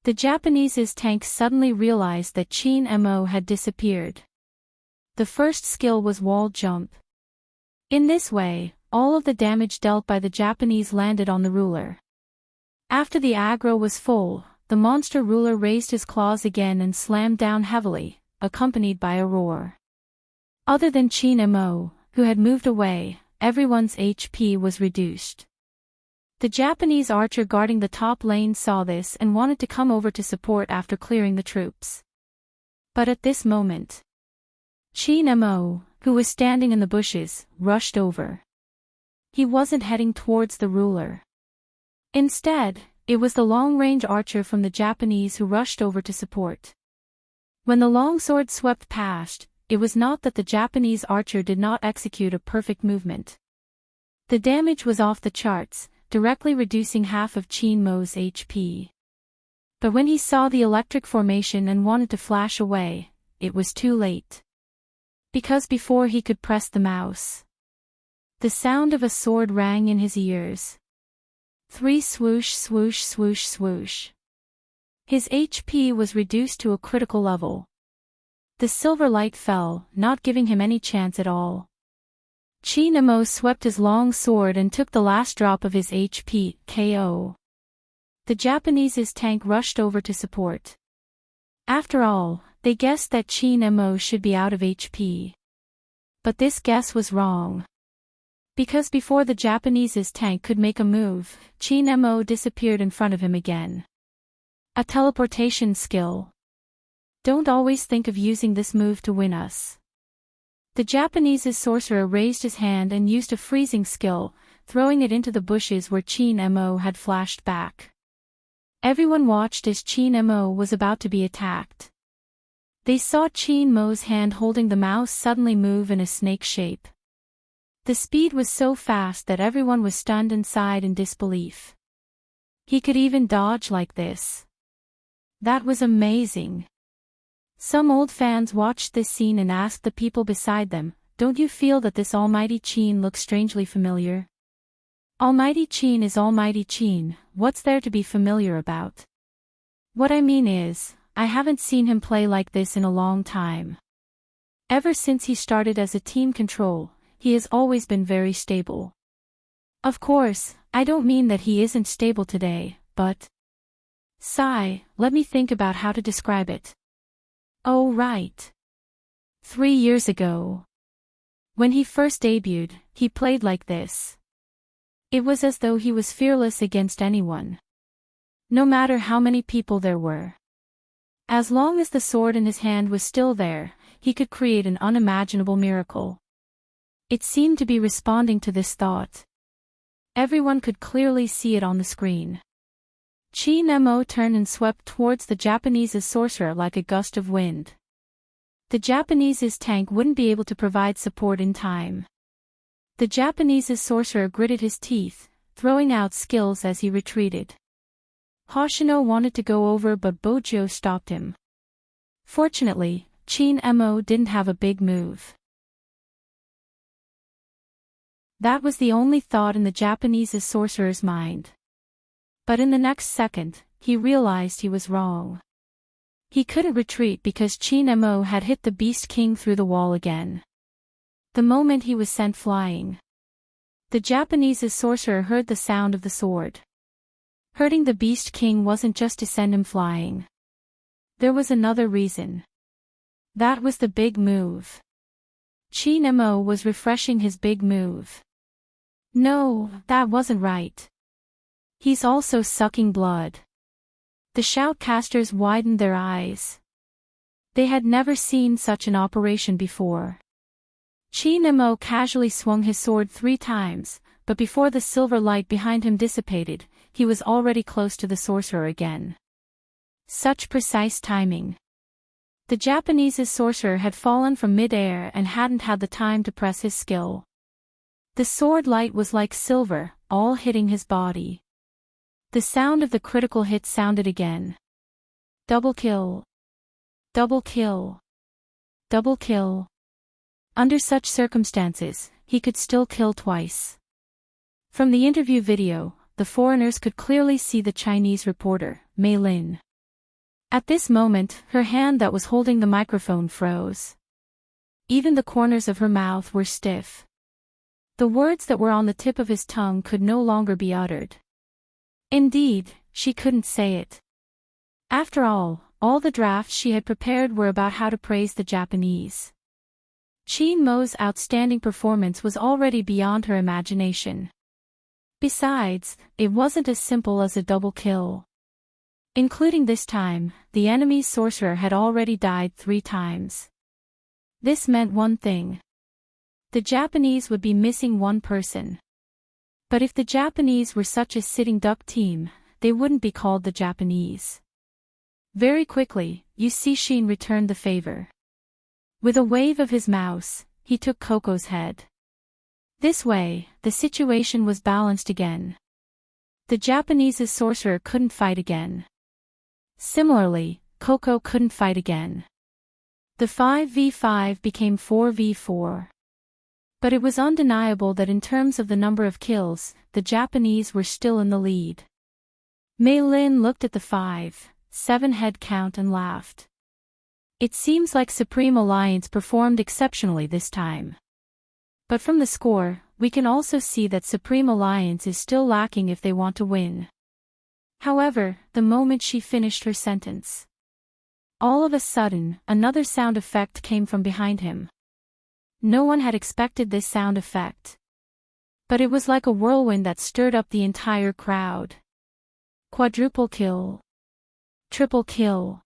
the Japanese's tank suddenly realized that Chin Mo had disappeared. The first skill was wall jump. In this way, all of the damage dealt by the Japanese landed on the ruler. After the aggro was full, the monster ruler raised his claws again and slammed down heavily, accompanied by a roar. Other than Chin Mo, who had moved away, everyone's HP was reduced. The Japanese archer guarding the top lane saw this and wanted to come over to support after clearing the troops. But at this moment, Chin Mo, who was standing in the bushes, rushed over. He wasn't heading towards the ruler. Instead, it was the long-range archer from the Japanese who rushed over to support. When the longsword swept past, it was not that the Japanese archer did not execute a perfect movement. The damage was off the charts, directly reducing half of Chin Mo's HP. But when he saw the electric formation and wanted to flash away, it was too late. Because before he could press the mouse, the sound of a sword rang in his ears. 3 swoosh swoosh swoosh swoosh. His HP was reduced to a critical level. The silver light fell, not giving him any chance at all. Chin Mo swept his long sword and took the last drop of his HP, KO. The Japanese's tank rushed over to support. After all, they guessed that Chin Mo should be out of HP. But this guess was wrong. Because before the Japanese's tank could make a move, Chin Mo disappeared in front of him again. A teleportation skill. Don't always think of using this move to win us. The Japanese's sorcerer raised his hand and used a freezing skill, throwing it into the bushes where Chin Mo had flashed back. Everyone watched as Chin Mo was about to be attacked. They saw Chin Mo's hand holding the mouse suddenly move in a snake shape. The speed was so fast that everyone was stunned and sighed in disbelief. He could even dodge like this. That was amazing. Some old fans watched this scene and asked the people beside them, "Don't you feel that this Almighty Chin looks strangely familiar?" Almighty Chin is Almighty Chin, what's there to be familiar about? What I mean is, I haven't seen him play like this in a long time. Ever since he started as a team control, he has always been very stable. Of course, I don't mean that he isn't stable today, but... Sigh, let me think about how to describe it. Oh right. 3 years ago. When he first debuted, he played like this. It was as though he was fearless against anyone. No matter how many people there were. As long as the sword in his hand was still there, he could create an unimaginable miracle. It seemed to be responding to this thought. Everyone could clearly see it on the screen. Chin Mo turned and swept towards the Japanese's sorcerer like a gust of wind. The Japanese's tank wouldn't be able to provide support in time. The Japanese's sorcerer gritted his teeth, throwing out skills as he retreated. Hoshino wanted to go over but Bojo stopped him. Fortunately, Chin Mo didn't have a big move. That was the only thought in the Japanese's sorcerer's mind. But in the next second, he realized he was wrong. He couldn't retreat because Chin Mo had hit the Beast King through the wall again. The moment he was sent flying, the Japanese's sorcerer heard the sound of the sword. Hurting the Beast King wasn't just to send him flying. There was another reason. That was the big move. Chin Mo was refreshing his big move. No, that wasn't right. He's also sucking blood. The shoutcasters widened their eyes. They had never seen such an operation before. Chin Mo casually swung his sword 3 times, but before the silver light behind him dissipated, he was already close to the sorcerer again. Such precise timing. The Japanese's sorcerer had fallen from mid-air and hadn't had the time to press his skill. The sword light was like silver, all hitting his body. The sound of the critical hit sounded again. Double kill. Double kill. Double kill. Under such circumstances, he could still kill twice. From the interview video, the foreigners could clearly see the Chinese reporter, Mei Lin. At this moment, her hand that was holding the microphone froze. Even the corners of her mouth were stiff. The words that were on the tip of his tongue could no longer be uttered. Indeed, she couldn't say it. After all the drafts she had prepared were about how to praise the Japanese. Chin Mo's outstanding performance was already beyond her imagination. Besides, it wasn't as simple as a double kill. Including this time, the enemy's sorcerer had already died 3 times. This meant one thing. The Japanese would be missing one person. But if the Japanese were such a sitting duck team, they wouldn't be called the Japanese. Very quickly, Yusishin returned the favor. With a wave of his mouse, he took Coco's head. This way, the situation was balanced again. The Japanese's sorcerer couldn't fight again. Similarly, Coco couldn't fight again. The 5v5 became 4v4. But it was undeniable that in terms of the number of kills, the Japanese were still in the lead. Mei Lin looked at the 5-7 head count and laughed. It seems like Supreme Alliance performed exceptionally this time. But from the score, we can also see that Supreme Alliance is still lacking if they want to win. However, the moment she finished her sentence, all of a sudden, another sound effect came from behind him. No one had expected this sound effect. But it was like a whirlwind that stirred up the entire crowd. Quadruple kill. Triple kill.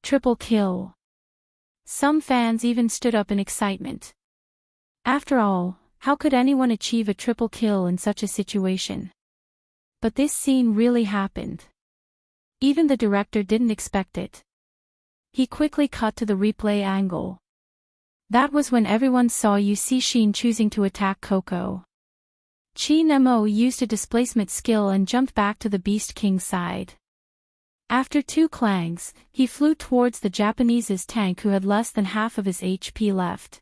Triple kill. Some fans even stood up in excitement. After all, how could anyone achieve a triple kill in such a situation? But this scene really happened. Even the director didn't expect it. He quickly cut to the replay angle. That was when everyone saw Yusishin choosing to attack Coco. Qin Mo used a displacement skill and jumped back to the Beast King's side. After 2 clangs, he flew towards the Japanese's tank who had less than half of his HP left.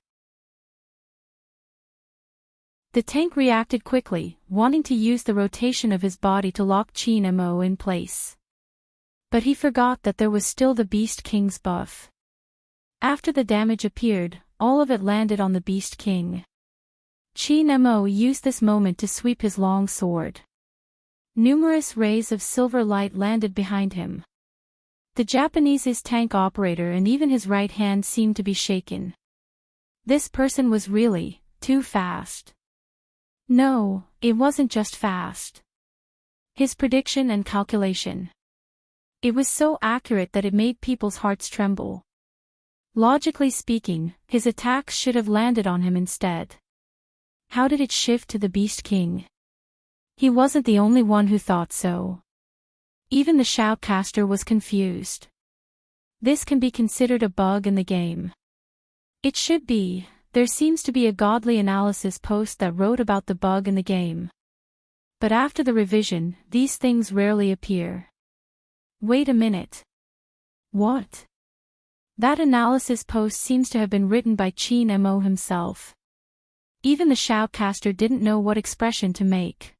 The tank reacted quickly, wanting to use the rotation of his body to lock Qin Mo in place. But he forgot that there was still the Beast King's buff. After the damage appeared, all of it landed on the Beast King. Qin Mo used this moment to sweep his long sword. Numerous rays of silver light landed behind him. The Japanese's tank operator and even his right hand seemed to be shaken. This person was really too fast. No, it wasn't just fast. His prediction and calculation. It was so accurate that it made people's hearts tremble. Logically speaking, his attacks should have landed on him instead. How did it shift to the Beast King? He wasn't the only one who thought so. Even the shoutcaster was confused. This can be considered a bug in the game. It should be. There seems to be a godly analysis post that wrote about the bug in the game. But after the revision, these things rarely appear. Wait a minute. What? That analysis post seems to have been written by Qin Mo himself. Even the shoutcaster didn't know what expression to make.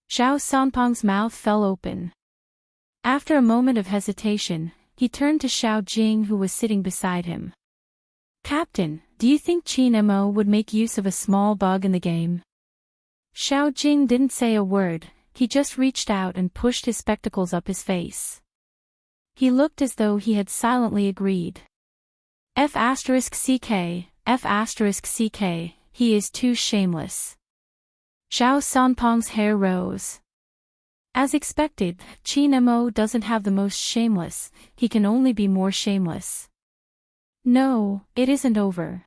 Zhao Sanpeng's mouth fell open. After a moment of hesitation, he turned to Xiao Jing who was sitting beside him. Captain, do you think Qin Mo would make use of a small bug in the game? Xiao Jing didn't say a word, he just reached out and pushed his spectacles up his face. He looked as though he had silently agreed. F***ck, F***ck, he is too shameless. Zhao Sanpeng's hair rose. As expected, Qin Mo doesn't have the most shameless, he can only be more shameless. No, it isn't over.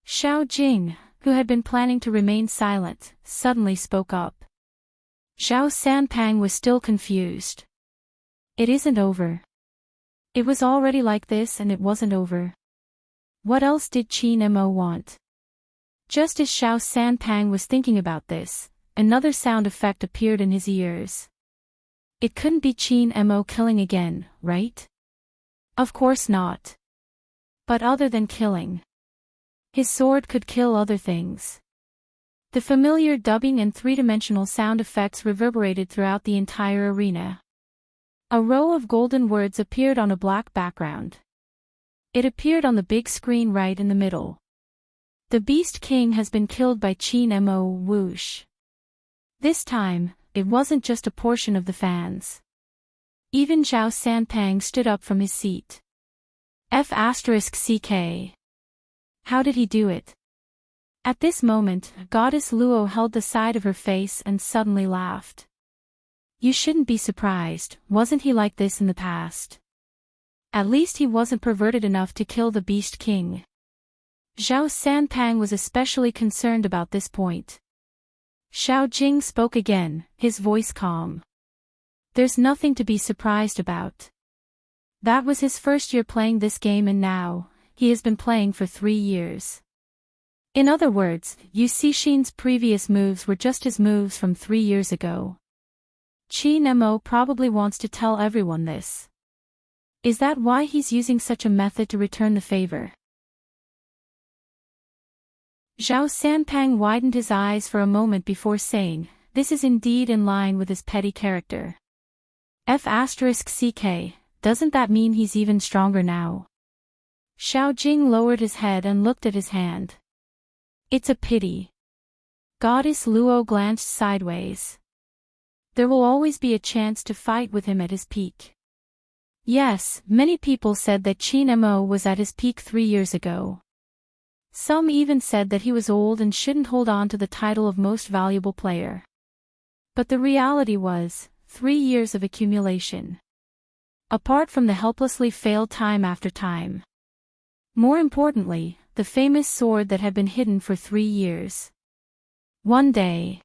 Xiao Jing, who had been planning to remain silent, suddenly spoke up. Zhao Sanpeng was still confused. It isn't over. It was already like this and it wasn't over. What else did Qin Mo want? Just as Xiao Sanpeng was thinking about this, another sound effect appeared in his ears. It couldn't be Qin Mo killing again, right? Of course not. But other than killing. His sword could kill other things. The familiar dubbing and three-dimensional sound effects reverberated throughout the entire arena. A row of golden words appeared on a black background. It appeared on the big screen right in the middle. The Beast King has been killed by Qin Mo whoosh. This time, it wasn't just a portion of the fans. Even Zhao Sanpeng stood up from his seat. F***ck. How did he do it? At this moment, Goddess Luo held the side of her face and suddenly laughed. You shouldn't be surprised, wasn't he like this in the past? At least he wasn't perverted enough to kill the Beast King. Zhao Sanpang was especially concerned about this point. Xiao Jing spoke again, his voice calm. There's nothing to be surprised about. That was his first year playing this game and now, he has been playing for 3 years. In other words, Yu Cixin's previous moves were just his moves from 3 years ago. Qin Mo probably wants to tell everyone this. Is that why he's using such a method to return the favor? Zhao Sanpang widened his eyes for a moment before saying, this is indeed in line with his petty character. F***CK, doesn't that mean he's even stronger now? Xiao Jing lowered his head and looked at his hand. It's a pity. Goddess Luo glanced sideways. There will always be a chance to fight with him at his peak. Yes, many people said that Qin Mo was at his peak 3 years ago. Some even said that he was old and shouldn't hold on to the title of most valuable player. But the reality was, 3 years of accumulation. Apart from the helplessly failed time after time. More importantly, the famous sword that had been hidden for 3 years. One day,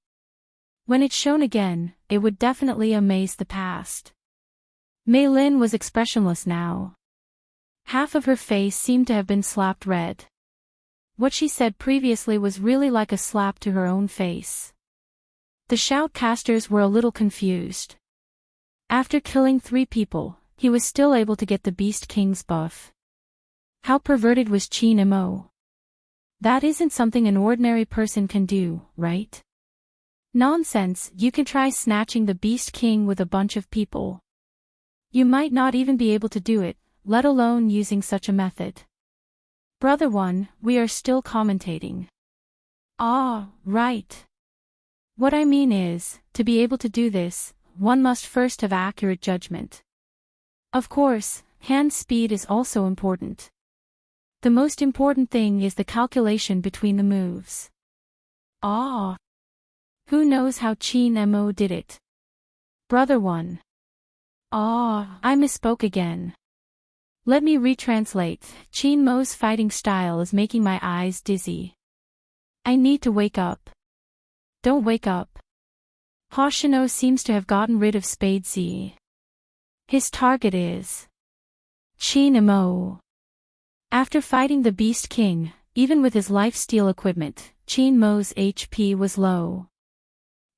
when it shone again, it would definitely amaze the past. Mei Lin was expressionless now. Half of her face seemed to have been slapped red. What she said previously was really like a slap to her own face. The shoutcasters were a little confused. After killing 3 people, he was still able to get the Beast King's buff. How perverted was Qin Mo? That isn't something an ordinary person can do, right? Nonsense, you can try snatching the Beast King with a bunch of people. You might not even be able to do it, let alone using such a method. Brother One, we are still commentating. Ah, right. What I mean is, to be able to do this, one must first have accurate judgment. Of course, hand speed is also important. The most important thing is the calculation between the moves. Ah. Who knows how Qin Mo did it? Brother One. Ah, I misspoke again. Let me retranslate, Qin Mo's fighting style is making my eyes dizzy. I need to wake up. Don't wake up. Hoshino seems to have gotten rid of Spade Z. His target is Qin Mo. After fighting the Beast King, even with his lifesteal equipment, Qin Mo's HP was low.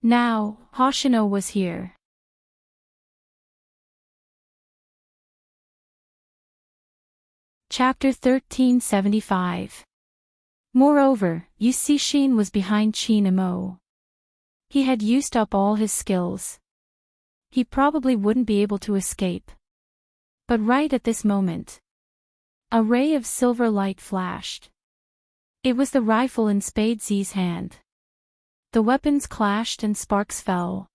Now, Hoshino was here. Chapter 1375. Moreover, Yu Cixin was behind Qin Mo. He had used up all his skills. He probably wouldn't be able to escape. But right at this moment, a ray of silver light flashed. It was the rifle in Spade Z's hand. The weapons clashed and sparks fell.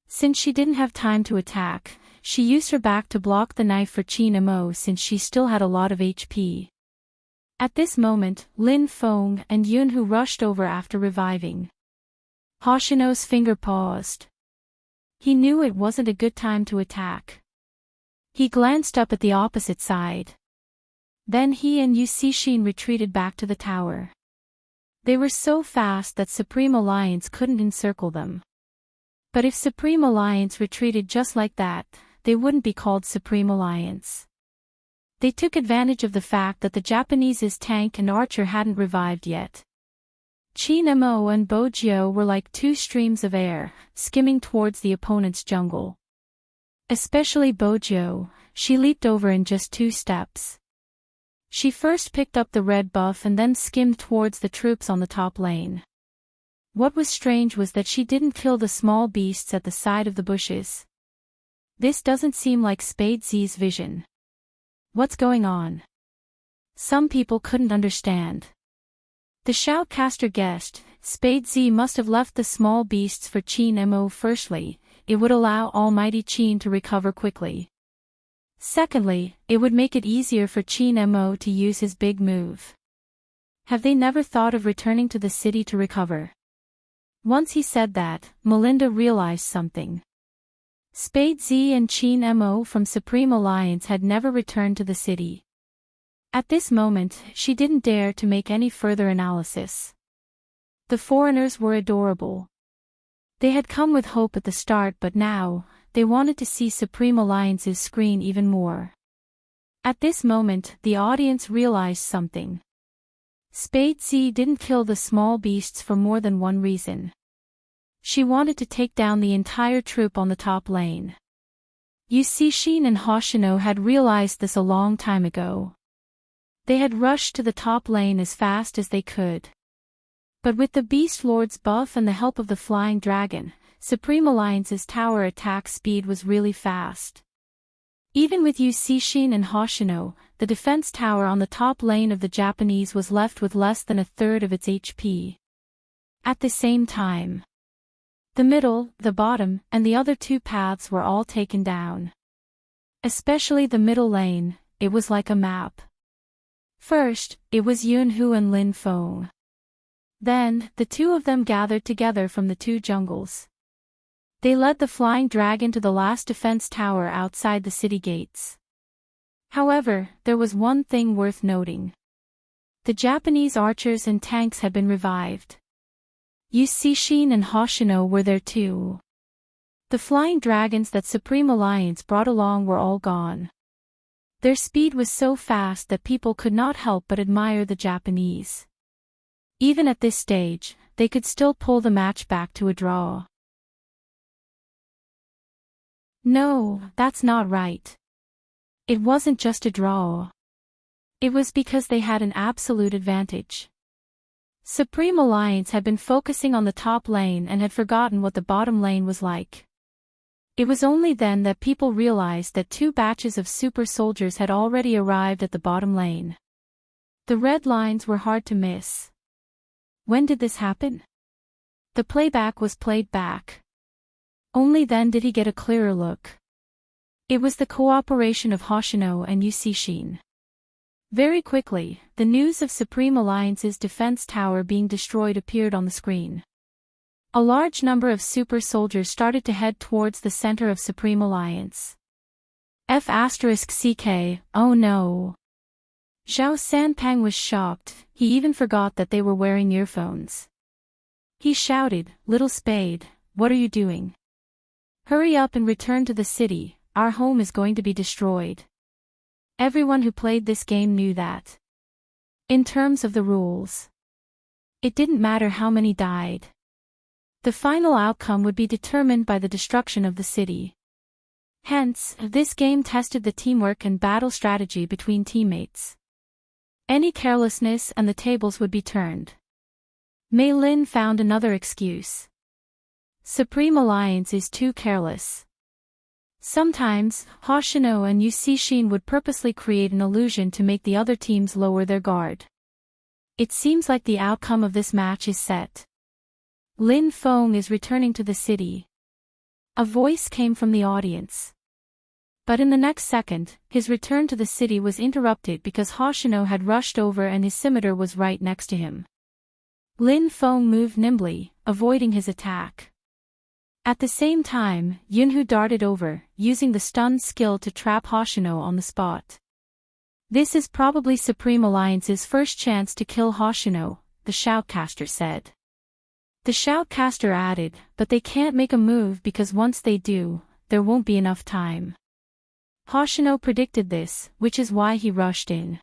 Since she didn't have time to attack, she used her back to block the knife for Qin Mo since she still had a lot of HP. At this moment, Lin Feng and Yunhu rushed over after reviving. Hoshino's finger paused. He knew it wasn't a good time to attack. He glanced up at the opposite side. Then he and Yu Cixin retreated back to the tower. They were so fast that Supreme Alliance couldn't encircle them. But if Supreme Alliance retreated just like that, they wouldn't be called Supreme Alliance. They took advantage of the fact that the Japanese's tank and archer hadn't revived yet. Qin Mo and Bojiu were like 2 streams of air, skimming towards the opponent's jungle. Especially Bojiu, she leaped over in just 2 steps. She first picked up the red buff and then skimmed towards the troops on the top lane. What was strange was that she didn't kill the small beasts at the side of the bushes. This doesn't seem like Spade Z's vision. What's going on? Some people couldn't understand. The shoutcaster guessed, Spade Z must have left the small beasts for Qin Mo firstly, it would allow Almighty Qin to recover quickly. Secondly, it would make it easier for Qin Mo to use his big move. Have they never thought of returning to the city to recover? Once he said that, Melinda realized something. Spade Z and Chin Mo from Supreme Alliance had never returned to the city. At this moment, she didn't dare to make any further analysis. The foreigners were adorable. They had come with hope at the start, but now, they wanted to see Supreme Alliance's screen even more. At this moment, the audience realized something. Spade Z didn't kill the small beasts for more than one reason. She wanted to take down the entire troop on the top lane. Yusishin and Hoshino had realized this a long time ago. They had rushed to the top lane as fast as they could. But with the Beast Lord's buff and the help of the Flying Dragon, Supreme Alliance's tower attack speed was really fast. Even with Yusishin and Hoshino, the defense tower on the top lane of the Japanese was left with less than a third of its HP. At the same time, the middle, the bottom, and the other two paths were all taken down. Especially the middle lane, it was like a map. First, it was Yunhu and Lin Feng. Then, the two of them gathered together from the two jungles. They led the Flying Dragon to the last defense tower outside the city gates. However, there was one thing worth noting. The Japanese archers and tanks had been revived. Yusishin and Hoshino were there too. The Flying Dragons that Supreme Alliance brought along were all gone. Their speed was so fast that people could not help but admire the Japanese. Even at this stage, they could still pull the match back to a draw. No, that's not right. It wasn't just a draw. It was because they had an absolute advantage. Supreme Alliance had been focusing on the top lane and had forgotten what the bottom lane was like. It was only then that people realized that two batches of super soldiers had already arrived at the bottom lane. The red lines were hard to miss. When did this happen? The playback was played back. Only then did he get a clearer look. It was the cooperation of Hoshino and Yusishin. Very quickly, the news of Supreme Alliance's defense tower being destroyed appeared on the screen. A large number of super soldiers started to head towards the center of Supreme Alliance. F***CK, oh no. Zhao Sanpang was shocked, he even forgot that they were wearing earphones. He shouted, "Little Spade, what are you doing? Hurry up and return to the city, our home is going to be destroyed." Everyone who played this game knew that. In terms of the rules, it didn't matter how many died. The final outcome would be determined by the destruction of the city. Hence, this game tested the teamwork and battle strategy between teammates. Any carelessness and the tables would be turned. Mei Lin found another excuse. Supreme Alliance is too careless. Sometimes, Hoshino and Yusishin would purposely create an illusion to make the other teams lower their guard. It seems like the outcome of this match is set. Lin Feng is returning to the city. A voice came from the audience. But in the next second, his return to the city was interrupted because Hoshino had rushed over and his scimitar was right next to him. Lin Feng moved nimbly, avoiding his attack. At the same time, Yunhu darted over, using the stun skill to trap Hoshino on the spot. This is probably Supreme Alliance's first chance to kill Hoshino, the shoutcaster said. The shoutcaster added, but they can't make a move because once they do, there won't be enough time. Hoshino predicted this, which is why he rushed in.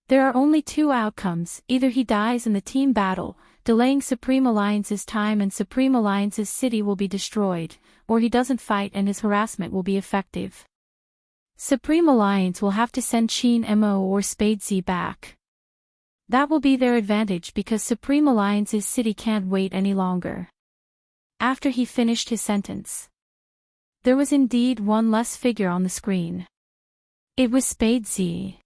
There are only two outcomes, either he dies in the team battle, delaying Supreme Alliance's time and Supreme Alliance's city will be destroyed, or he doesn't fight and his harassment will be effective. Supreme Alliance will have to send Chin Mo or Spade Z back. That will be their advantage because Supreme Alliance's city can't wait any longer. After he finished his sentence, there was indeed one less figure on the screen. It was Spade Z.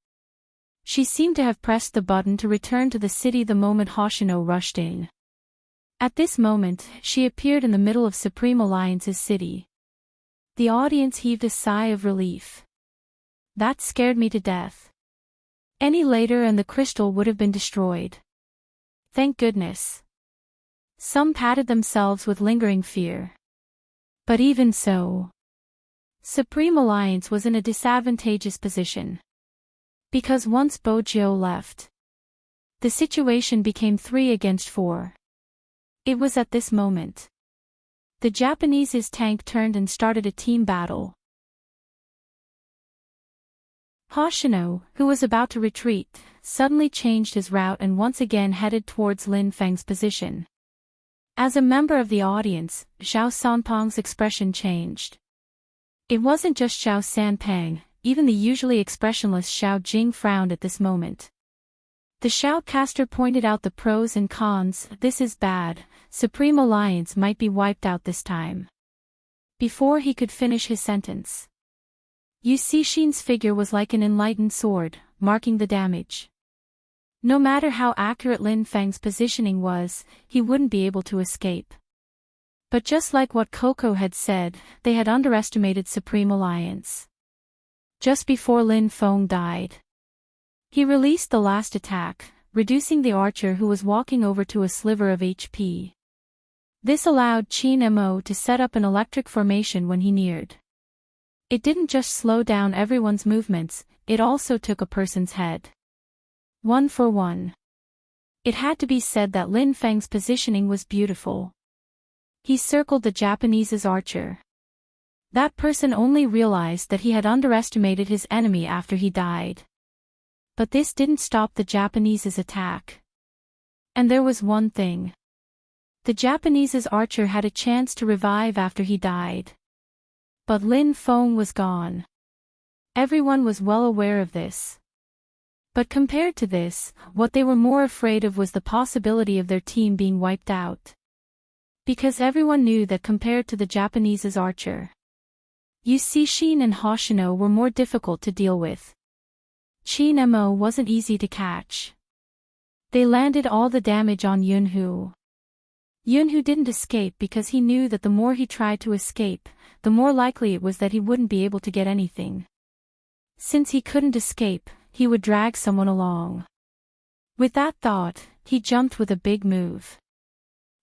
She seemed to have pressed the button to return to the city the moment Hoshino rushed in. At this moment, she appeared in the middle of Supreme Alliance's city. The audience heaved a sigh of relief. That scared me to death. Any later and the crystal would have been destroyed. Thank goodness. Some patted themselves with lingering fear. But even so, Supreme Alliance was in a disadvantageous position. Because once Bojo left, the situation became 3 against 4. It was at this moment the Japanese's tank turned and started a team battle. Hoshino, who was about to retreat, suddenly changed his route and once again headed towards Lin Feng's position. As a member of the audience, Xiao Sanpeng's expression changed. It wasn't just Xiao Sanpeng, even the usually expressionless Xiao Jing frowned at this moment. The shoutcaster pointed out the pros and cons. This is bad, Supreme Alliance might be wiped out this time. Before he could finish his sentence, Yu Cixin's figure was like an enlightened sword, marking the damage. No matter how accurate Lin Feng's positioning was, he wouldn't be able to escape. But just like what Coco had said, they had underestimated Supreme Alliance. Just before Lin Feng died, he released the last attack, reducing the archer who was walking over to a sliver of HP. This allowed Qin Mo to set up an electric formation when he neared. It didn't just slow down everyone's movements, it also took a person's head. 1 for 1. It had to be said that Lin Feng's positioning was beautiful. He circled the Japanese's archer. That person only realized that he had underestimated his enemy after he died. But this didn't stop the Japanese's attack. And there was one thing. The Japanese's archer had a chance to revive after he died. But Lin Feng was gone. Everyone was well aware of this. But compared to this, what they were more afraid of was the possibility of their team being wiped out. Because everyone knew that compared to the Japanese's archer, Yu Cixin and Hoshino were more difficult to deal with. Qin Mo wasn't easy to catch. They landed all the damage on Yunhu. Yunhu didn't escape because he knew that the more he tried to escape, the more likely it was that he wouldn't be able to get anything. Since he couldn't escape, he would drag someone along. With that thought, he jumped with a big move.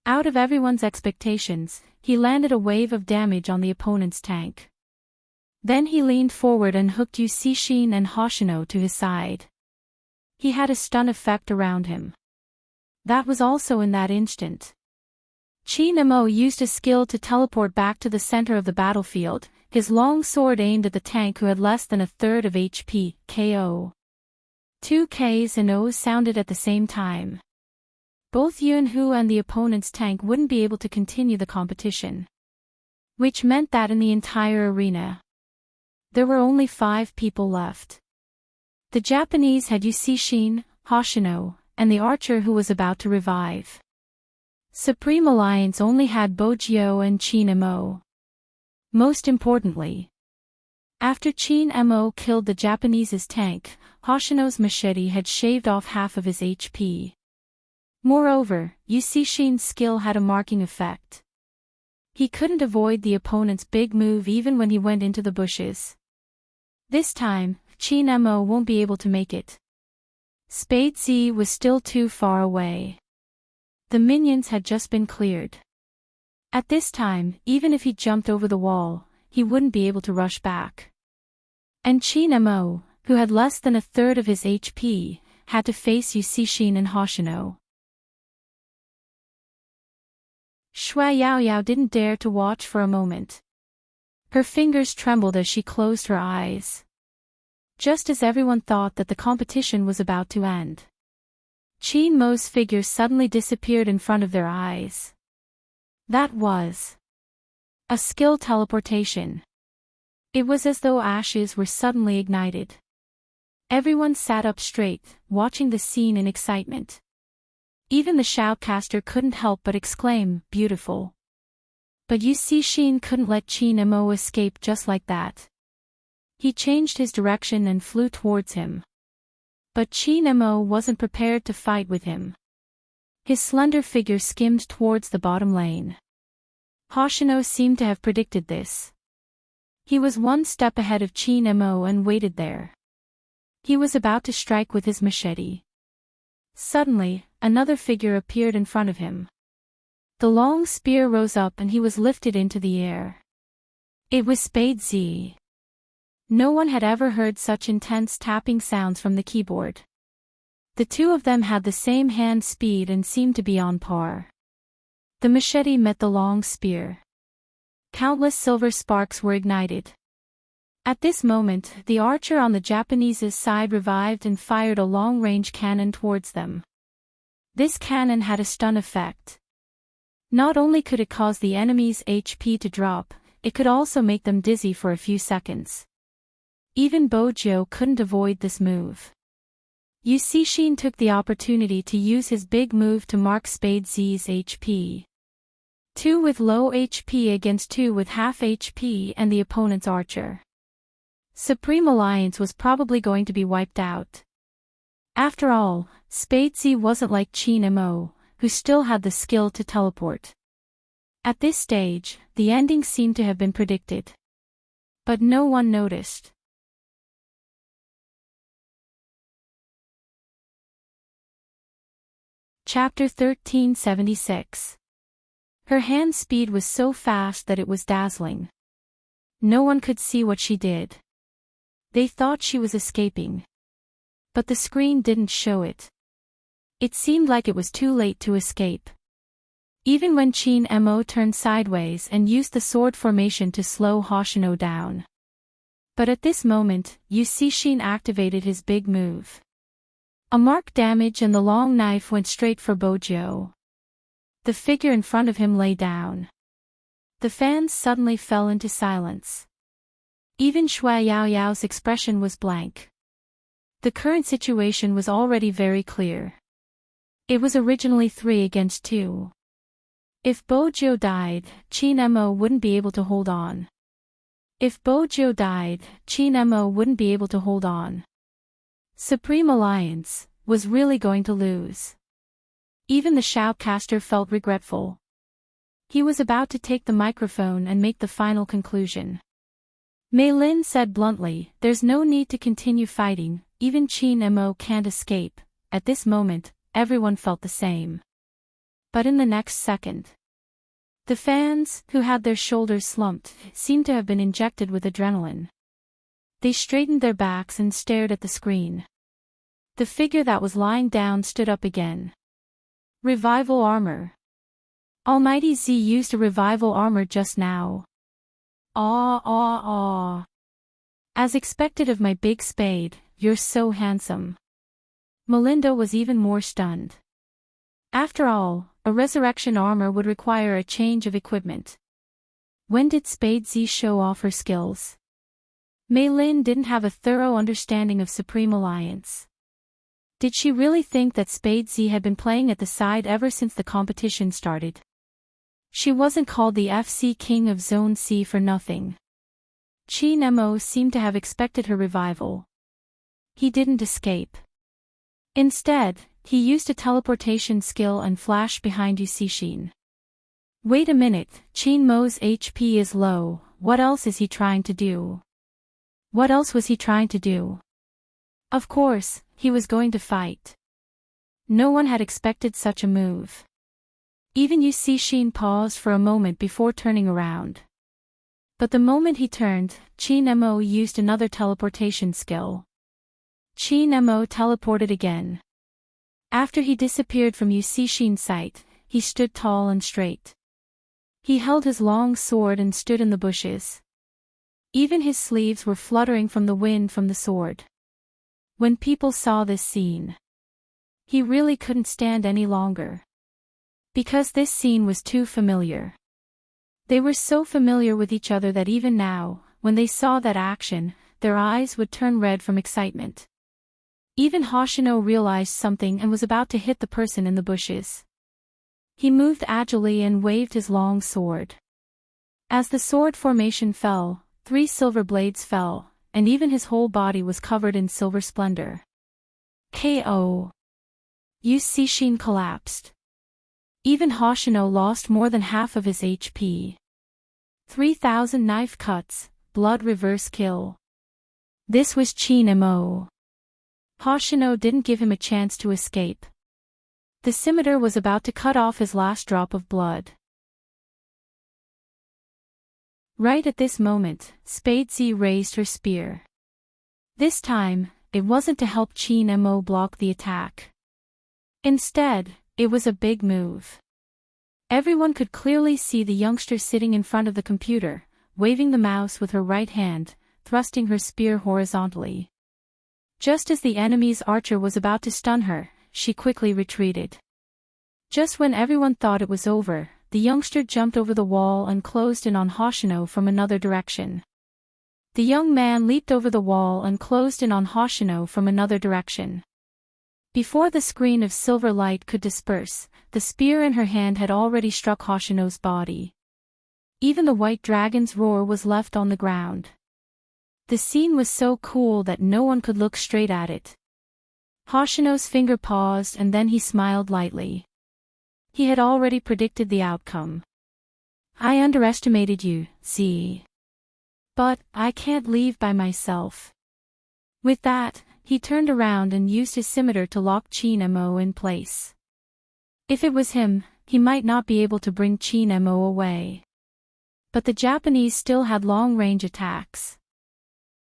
Out of everyone's expectations, he landed a wave of damage on the opponent's tank. Then he leaned forward and hooked Yu Cixin and Hoshino to his side. He had a stun effect around him. That was also in that instant. Qin Mo used a skill to teleport back to the center of the battlefield, his long sword aimed at the tank who had less than a third of HP, KO. 2 Ks and Os sounded at the same time. Both Yunhu and the opponent's tank wouldn't be able to continue the competition. Which meant that in the entire arena, there were only 5 people left. The Japanese had Yu Cixin, Hoshino, and the archer who was about to revive. Supreme Alliance only had Bojo and Qin Mo. Most importantly, after Qin Mo killed the Japanese's tank, Hoshino's machete had shaved off half of his HP. Moreover, Yu Cixin's skill had a marking effect. He couldn't avoid the opponent's big move even when he went into the bushes. This time, Qin Mo won't be able to make it. Spade Z was still too far away. The minions had just been cleared. At this time, even if he jumped over the wall, he wouldn't be able to rush back. And Qin Mo, who had less than a third of his HP, had to face Yu Cixin and Hoshino. Shui Yaoyao didn't dare to watch for a moment. Her fingers trembled as she closed her eyes. Just as everyone thought that the competition was about to end, Qin Mo's figure suddenly disappeared in front of their eyes. That was a skill teleportation. It was as though ashes were suddenly ignited. Everyone sat up straight, watching the scene in excitement. Even the shoutcaster couldn't help but exclaim, "Beautiful." But Yu Cixin couldn't let Qin Mo escape just like that. He changed his direction and flew towards him. But Qin Mo wasn't prepared to fight with him. His slender figure skimmed towards the bottom lane. Hoshino seemed to have predicted this. He was one step ahead of Qin Mo and waited there. He was about to strike with his machete. Suddenly, another figure appeared in front of him. The long spear rose up and he was lifted into the air. It was Spade Z. No one had ever heard such intense tapping sounds from the keyboard. The two of them had the same hand speed and seemed to be on par. The machete met the long spear. Countless silver sparks were ignited. At this moment, the archer on the Japanese's side revived and fired a long-range cannon towards them. This cannon had a stun effect. Not only could it cause the enemy's HP to drop, it could also make them dizzy for a few seconds. Even Bojo couldn't avoid this move. Yusishin took the opportunity to use his big move to mark Spade Z's HP. 2 with low HP against 2 with half HP and the opponent's archer. Supreme Alliance was probably going to be wiped out. After all, Spade Z wasn't like Chin Mo, who still had the skill to teleport. At this stage, the ending seemed to have been predicted. But no one noticed. Chapter 1376. Her hand speed was so fast that it was dazzling. No one could see what she did. They thought she was escaping. But the screen didn't show it. It seemed like it was too late to escape. Even when Chin Mo turned sideways and used the sword formation to slow Hoshino down. But at this moment, Yusishin activated his big move. A marked damage and the long knife went straight for Bojo. The figure in front of him lay down. The fans suddenly fell into silence. Even Shui Yaoyao's expression was blank. The current situation was already very clear. It was originally 3 against 2. If Bojo died, Chin Mo wouldn't be able to hold on. If Bojo died, Chin Mo wouldn't be able to hold on. Supreme Alliance was really going to lose. Even the shoutcaster felt regretful. He was about to take the microphone and make the final conclusion. Mei Lin said bluntly, "There's no need to continue fighting, even Chin Mo can't escape." At this moment, everyone felt the same. But in the next second, the fans, who had their shoulders slumped, seemed to have been injected with adrenaline. They straightened their backs and stared at the screen. The figure that was lying down stood up again. Revival armor. Almighty Z used a revival armor just now. As expected of my big spade, you're so handsome. Melinda was even more stunned. After all, a resurrection armor would require a change of equipment. When did Spade Z show off her skills? Mei Lin didn't have a thorough understanding of Supreme Alliance. Did she really think that Spade Z had been playing at the side ever since the competition started? She wasn't called the FC King of Zone C for nothing. Chin Mo seemed to have expected her revival. He didn't escape. Instead, he used a teleportation skill and flashed behind Yusishin. Wait a minute, Chin Mo's HP is low, what else is he trying to do? What else was he trying to do? Of course, he was going to fight. No one had expected such a move. Even Yusishin paused for a moment before turning around. But the moment he turned, Chin Mo used another teleportation skill. Chin Mo teleported again. After he disappeared from Yusishin's sight, he stood tall and straight. He held his long sword and stood in the bushes. Even his sleeves were fluttering from the wind from the sword. When people saw this scene, he really couldn't stand any longer. Because this scene was too familiar. They were so familiar with each other that even now, when they saw that action, their eyes would turn red from excitement. Even Hoshino realized something and was about to hit the person in the bushes. He moved agilely and waved his long sword. As the sword formation fell, 3 silver blades fell, and even his whole body was covered in silver splendor. KO. Yusishin collapsed. Even Hoshino lost more than half of his HP. 3,000 knife cuts, blood reverse kill. This was Chin Mo. Hoshino didn't give him a chance to escape. The scimitar was about to cut off his last drop of blood. Right at this moment, Spadesy raised her spear. This time, it wasn't to help Chin Mo block the attack. Instead, it was a big move. Everyone could clearly see the youngster sitting in front of the computer, waving the mouse with her right hand, thrusting her spear horizontally. Just as the enemy's archer was about to stun her, she quickly retreated. Just when everyone thought it was over, the youngster jumped over the wall and closed in on Hoshino from another direction. The young man leaped over the wall and closed in on Hoshino from another direction. Before the screen of silver light could disperse, the spear in her hand had already struck Hoshino's body. Even the white dragon's roar was left on the ground. The scene was so cool that no one could look straight at it. Hoshino's finger paused and then he smiled lightly. He had already predicted the outcome. I underestimated you, Z. But, I can't leave by myself. With that, he turned around and used his scimitar to lock Chin Mo in place. If it was him, he might not be able to bring Chin Mo away. But the Japanese still had long-range attacks.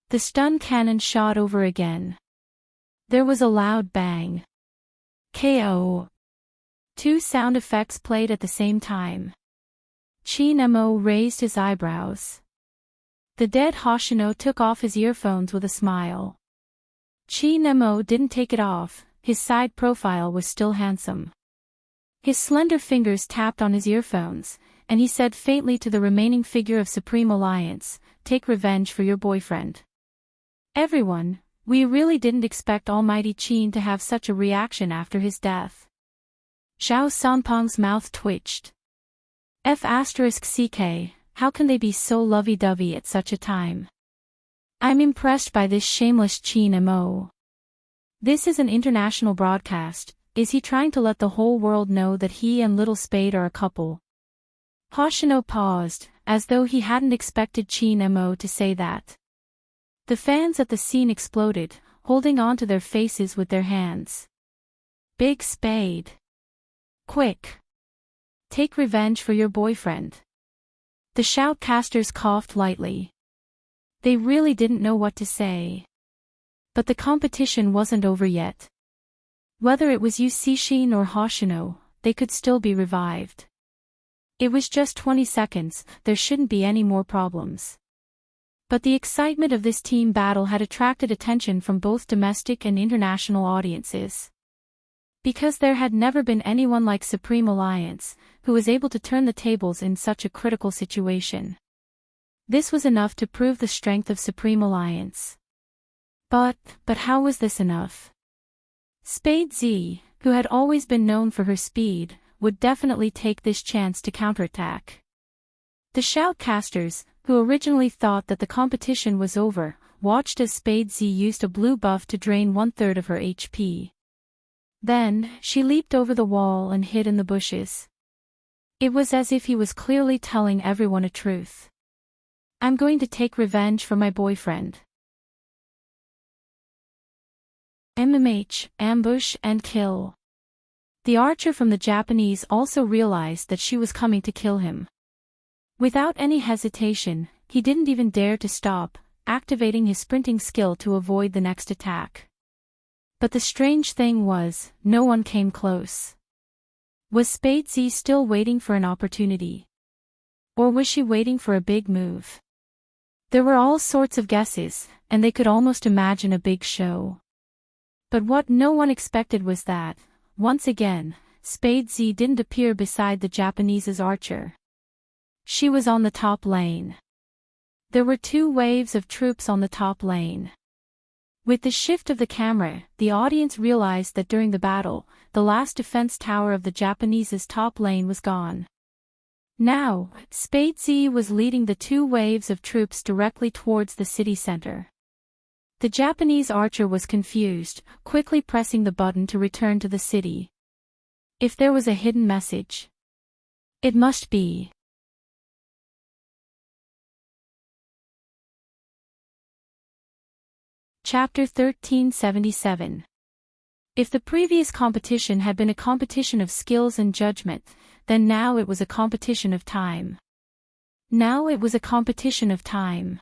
The stun cannon shot over again. There was a loud bang. KO. Two sound effects played at the same time. Chin Mo raised his eyebrows. The dead Hoshino took off his earphones with a smile. Chin Mo didn't take it off, his side profile was still handsome. His slender fingers tapped on his earphones, and he said faintly to the remaining figure of Supreme Alliance, "Take revenge for your boyfriend." Everyone, we really didn't expect Almighty Chin to have such a reaction after his death. Zhao Sanpeng's mouth twitched. F***ck, how can they be so lovey-dovey at such a time? I'm impressed by this shameless Chin Mo. This is an international broadcast, is he trying to let the whole world know that he and Little Spade are a couple? Hoshino paused, as though he hadn't expected Chin Mo to say that. The fans at the scene exploded, holding on to their faces with their hands. Big Spade. Quick. Take revenge for your boyfriend. The shoutcasters coughed lightly. They really didn't know what to say. But the competition wasn't over yet. Whether it was Yu Cixin or Hoshino, they could still be revived. It was just 20 seconds, there shouldn't be any more problems. But the excitement of this team battle had attracted attention from both domestic and international audiences. Because there had never been anyone like Supreme Alliance, who was able to turn the tables in such a critical situation. This was enough to prove the strength of Supreme Alliance. But how was this enough? Spadesy, who had always been known for her speed, would definitely take this chance to counterattack. The shoutcasters, who originally thought that the competition was over, watched as Spadesy used a blue buff to drain 1/3 of her HP. Then, she leaped over the wall and hid in the bushes. It was as if he was clearly telling everyone a truth. I'm going to take revenge for my boyfriend. MMH, ambush and kill. The archer from the Japanese also realized that she was coming to kill him. Without any hesitation, he didn't even dare to stop, activating his sprinting skill to avoid the next attack. But the strange thing was, no one came close. Was Spadesy still waiting for an opportunity? Or was she waiting for a big move? There were all sorts of guesses, and they could almost imagine a big show. But what no one expected was that, once again, Spadesy didn't appear beside the Japanese's archer. She was on the top lane. There were 2 waves of troops on the top lane. With the shift of the camera, the audience realized that during the battle, the last defense tower of the Japanese's top lane was gone. Now, Spadesy was leading the 2 waves of troops directly towards the city center. The Japanese archer was confused, quickly pressing the button to return to the city. If there was a hidden message, it must be. Chapter 1377. If the previous competition had been a competition of skills and judgment, then now it was a competition of time. Now it was a competition of time.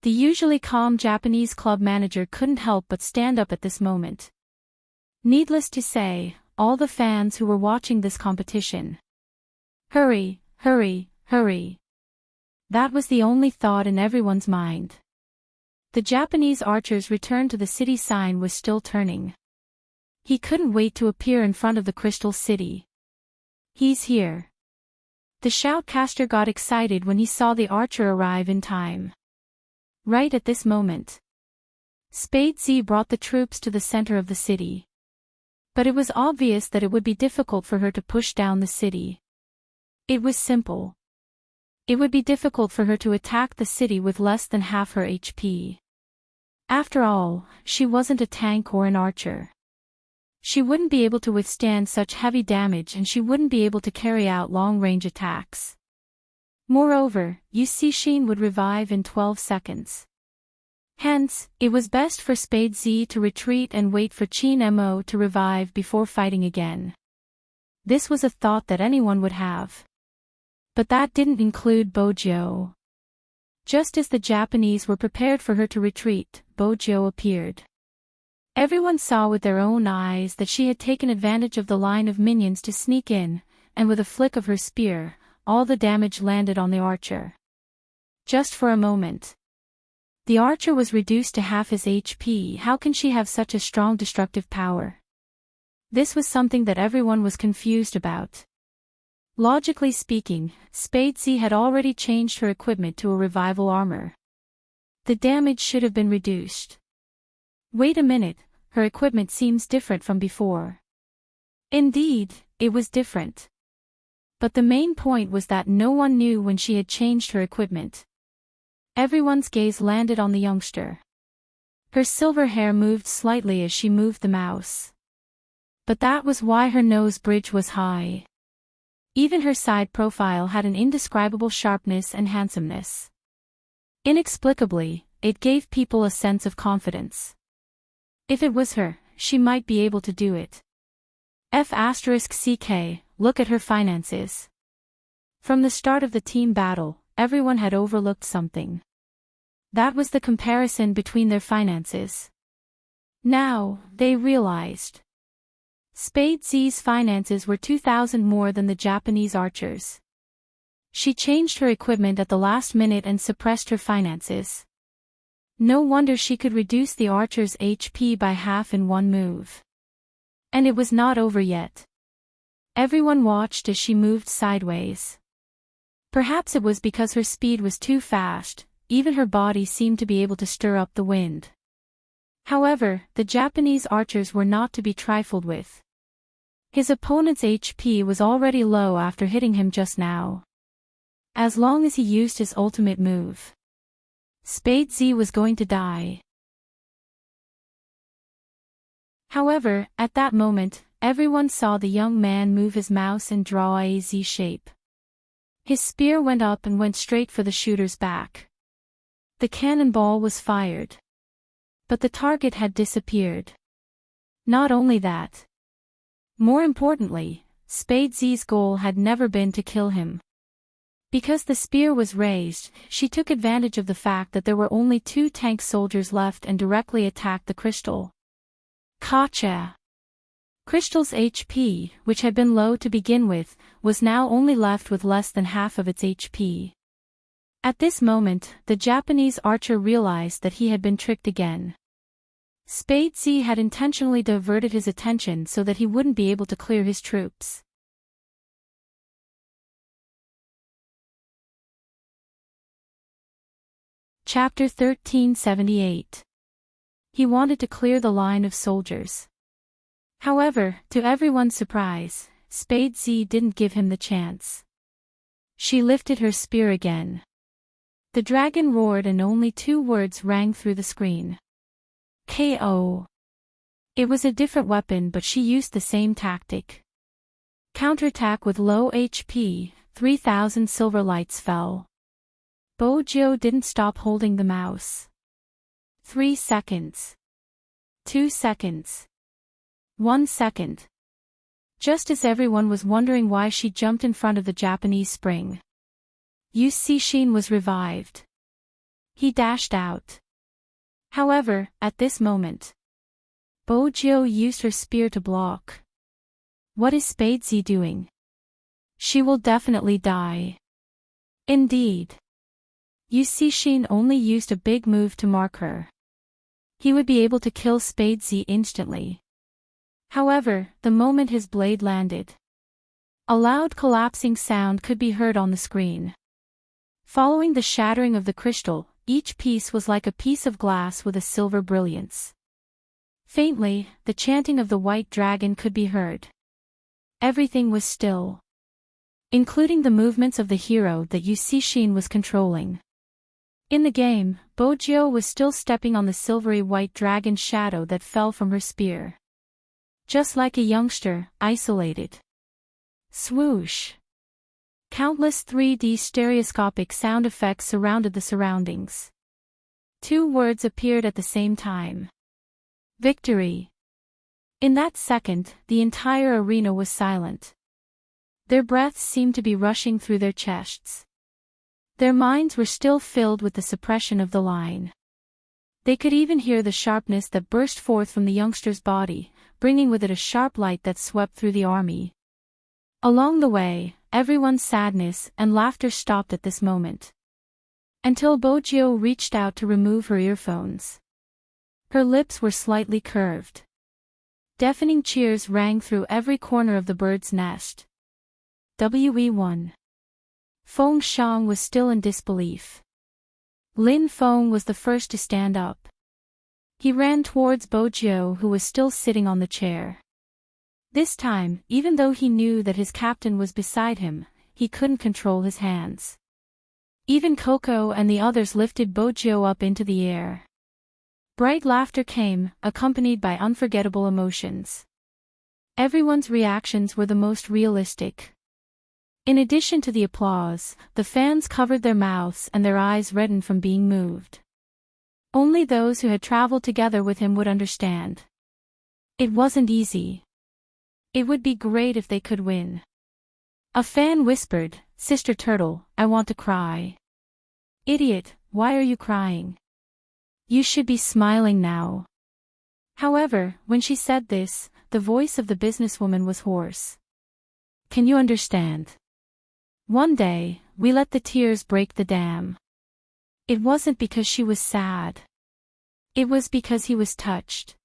The usually calm Japanese club manager couldn't help but stand up at this moment. Needless to say, all the fans who were watching this competition. Hurry, hurry, hurry. That was the only thought in everyone's mind. The Japanese archer's return to the city sign was still turning. He couldn't wait to appear in front of the Crystal City. He's here. The shoutcaster got excited when he saw the archer arrive in time. Right at this moment, Spade Z brought the troops to the center of the city. But it was obvious that it would be difficult for her to push down the city. It was simple. It would be difficult for her to attack the city with less than half her HP. After all, she wasn't a tank or an archer. She wouldn't be able to withstand such heavy damage and she wouldn't be able to carry out long-range attacks. Moreover, Sheen would revive in 12 seconds. Hence, it was best for Spade Z to retreat and wait for Chin Mo to revive before fighting again. This was a thought that anyone would have. But that didn't include Bojo. Just as the Japanese were prepared for her to retreat, Bojo appeared. Everyone saw with their own eyes that she had taken advantage of the line of minions to sneak in, and with a flick of her spear, all the damage landed on the archer. Just for a moment. The archer was reduced to half his HP. How can she have such a strong destructive power? This was something that everyone was confused about. Logically speaking, Spade Z had already changed her equipment to a revival armor. The damage should have been reduced. Wait a minute, her equipment seems different from before. Indeed, it was different. But the main point was that no one knew when she had changed her equipment. Everyone's gaze landed on the youngster. Her silver hair moved slightly as she moved the mouse. But that was why her nose bridge was high. Even her side profile had an indescribable sharpness and handsomeness. Inexplicably, it gave people a sense of confidence. If it was her, she might be able to do it. F***CK, look at her finances. From the start of the team battle, everyone had overlooked something. That was the comparison between their finances. Now, they realized. Spade Z's finances were 2,000 more than the Japanese archers. She changed her equipment at the last minute and suppressed her finances. No wonder she could reduce the archer's HP by half in one move. And it was not over yet. Everyone watched as she moved sideways. Perhaps it was because her speed was too fast, even her body seemed to be able to stir up the wind. However, the Japanese archers were not to be trifled with. His opponent's HP was already low after hitting him just now. As long as he used his ultimate move, Spade Z was going to die. However, at that moment, everyone saw the young man move his mouse and draw a Z shape. His spear went up and went straight for the shooter's back. The cannonball was fired. But the target had disappeared. Not only that. More importantly, Spade Z's goal had never been to kill him. Because the spear was raised, she took advantage of the fact that there were only 2 tank soldiers left and directly attacked the crystal. Gotcha! Crystal's HP, which had been low to begin with, was now only left with less than half of its HP. At this moment, the Japanese archer realized that he had been tricked again. Spade Z had intentionally diverted his attention so that he wouldn't be able to clear his troops. Chapter 1378. He wanted to clear the line of soldiers. However, to everyone's surprise, Spade Z didn't give him the chance. She lifted her spear again. The dragon roared and only 2 words rang through the screen. KO. It was a different weapon but she used the same tactic. Counterattack with low HP, 3,000 silver lights fell. Bojo didn't stop holding the mouse. 3 seconds. 2 seconds. 1 second. Just as everyone was wondering why she jumped in front of the Japanese spring, Yu Cixin was revived. He dashed out. However, at this moment, Bo Jiu used her spear to block. What is Spadesy doing? She will definitely die. Indeed. Yu Cixin only used a big move to mark her. He would be able to kill Spadesy instantly. However, the moment his blade landed, a loud collapsing sound could be heard on the screen. Following the shattering of the crystal, each piece was like a piece of glass with a silver brilliance. Faintly, the chanting of the white dragon could be heard. Everything was still, including the movements of the hero that Yu Cixin was controlling. In the game, Bo Jiu was still stepping on the silvery white dragon shadow that fell from her spear. Just like a youngster, isolated. Swoosh. Countless 3D stereoscopic sound effects surrounded the surroundings. 2 words appeared at the same time. Victory. In that second, the entire arena was silent. Their breaths seemed to be rushing through their chests. Their minds were still filled with the suppression of the line. They could even hear the sharpness that burst forth from the youngster's body, bringing with it a sharp light that swept through the army. Along the way, everyone's sadness and laughter stopped at this moment. Until Bo Jiu reached out to remove her earphones. Her lips were slightly curved. Deafening cheers rang through every corner of the bird's nest. WE1. Feng Xiang was still in disbelief. Lin Feng was the first to stand up. He ran towards Bo Jiu, who was still sitting on the chair. This time, even though he knew that his captain was beside him, he couldn't control his hands. Even Coco and the others lifted Bo Jiu up into the air. Bright laughter came, accompanied by unforgettable emotions. Everyone's reactions were the most realistic. In addition to the applause, the fans covered their mouths and their eyes reddened from being moved. Only those who had traveled together with him would understand. It wasn't easy. It would be great if they could win. A fan whispered, "Sister Turtle, I want to cry." "Idiot, why are you crying? You should be smiling now." However, when she said this, the voice of the businesswoman was hoarse. "Can you understand? One day, we let the tears break the dam." It wasn't because she was sad. It was because he was touched.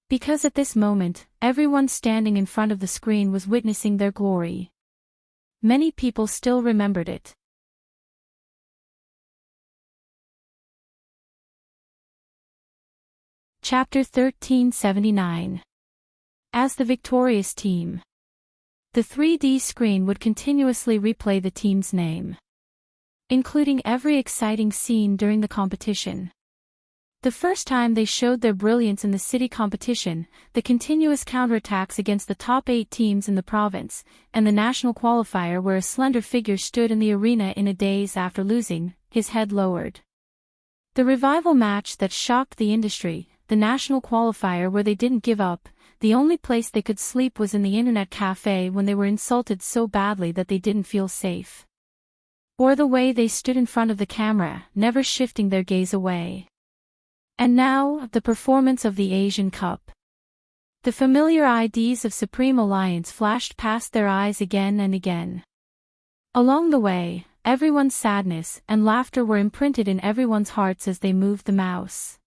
Because at this moment, everyone standing in front of the screen was witnessing their glory. Many people still remembered it. Chapter 1379. As the victorious team. The 3D screen would continuously replay the team's name, including every exciting scene during the competition. The first time they showed their brilliance in the city competition, the continuous counterattacks against the top 8 teams in the province, and the national qualifier where a slender figure stood in the arena in a daze after losing, his head lowered. The revival match that shocked the industry, the national qualifier where they didn't give up, the only place they could sleep was in the internet cafe when they were insulted so badly that they didn't feel safe. Or the way they stood in front of the camera, never shifting their gaze away. And now, the performance of the Asian Cup. The familiar IDs of Supreme Alliance flashed past their eyes again and again. Along the way, everyone's sadness and laughter were imprinted in everyone's hearts as they moved the mouse.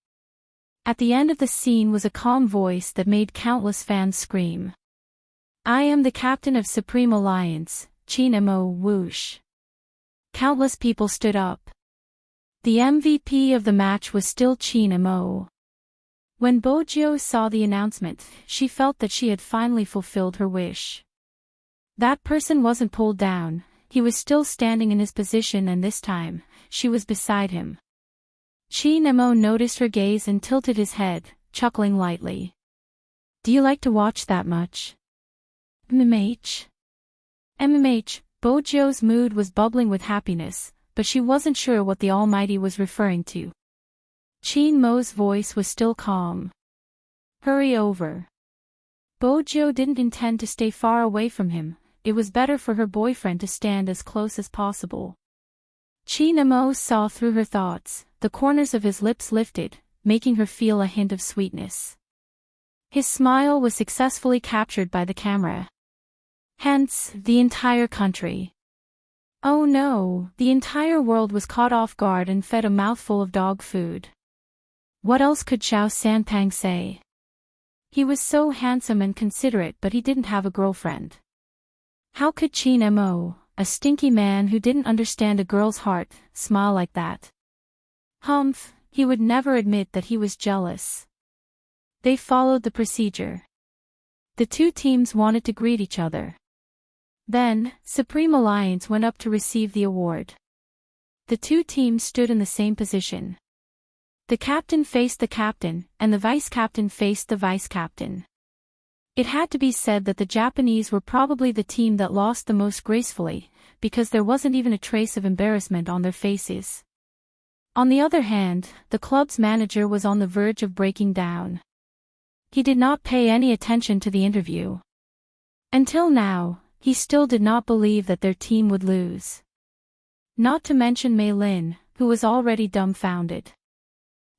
At the end of the scene was a calm voice that made countless fans scream. "I am the captain of Supreme Alliance, Qin Mo Whoosh." Countless people stood up. The MVP of the match was still Qin Mo. When Bo Jiu saw the announcement, she felt that she had finally fulfilled her wish. That person wasn't pulled down, he was still standing in his position, and this time, she was beside him. Qin Mo noticed her gaze and tilted his head, chuckling lightly. "Do you like to watch that much?" MMH, Bo Jiu's mood was bubbling with happiness, but she wasn't sure what the Almighty was referring to. Qin Mo's voice was still calm. "Hurry over. Bojo didn't intend to stay far away from him, it was better for her boyfriend to stand as close as possible. Chin-mo saw through her thoughts, the corners of his lips lifted, making her feel a hint of sweetness. His smile was successfully captured by the camera. Hence, the entire country. Oh no, the entire world was caught off guard and fed a mouthful of dog food. What else could Xiao Sanpang say? He was so handsome and considerate, but he didn't have a girlfriend. How could Chin-mo, a stinky man who didn't understand a girl's heart, smile like that? Humph, he would never admit that he was jealous. They followed the procedure. The two teams wanted to greet each other. Then, Supreme Alliance went up to receive the award. The two teams stood in the same position. The captain faced the captain, and the vice-captain faced the vice-captain. It had to be said that the Japanese were probably the team that lost the most gracefully, because there wasn't even a trace of embarrassment on their faces. On the other hand, the club's manager was on the verge of breaking down. He did not pay any attention to the interview. Until now, he still did not believe that their team would lose. Not to mention Mei Lin, who was already dumbfounded.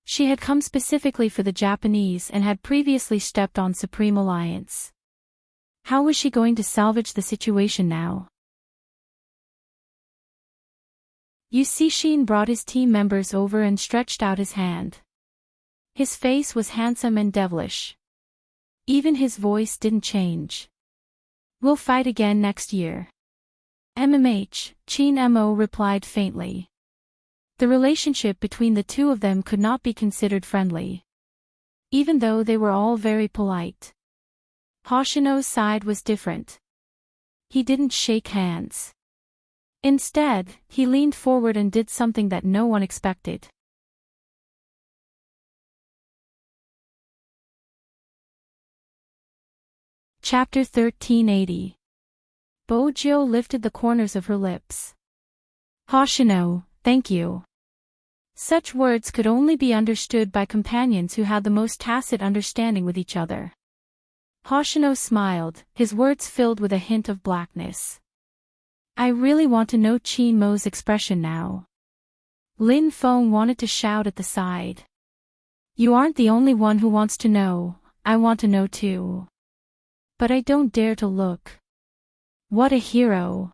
She had come specifically for the Japanese and had previously stepped on Supreme Alliance. How was she going to salvage the situation now? Yu Cixin brought his team members over and stretched out his hand. His face was handsome and devilish. Even his voice didn't change. We'll fight again next year. MMH, Chin-mo replied faintly. The relationship between the two of them could not be considered friendly. Even though they were all very polite. Hoshino's side was different. He didn't shake hands. Instead, he leaned forward and did something that no one expected. Chapter 1380. Bojo lifted the corners of her lips. Hoshino, thank you. Such words could only be understood by companions who had the most tacit understanding with each other. Hoshino smiled, his words filled with a hint of blackness. I really want to know Chin-mo's expression now. Lin Feng wanted to shout at the side. You aren't the only one who wants to know, I want to know too. But I don't dare to look. What a hero.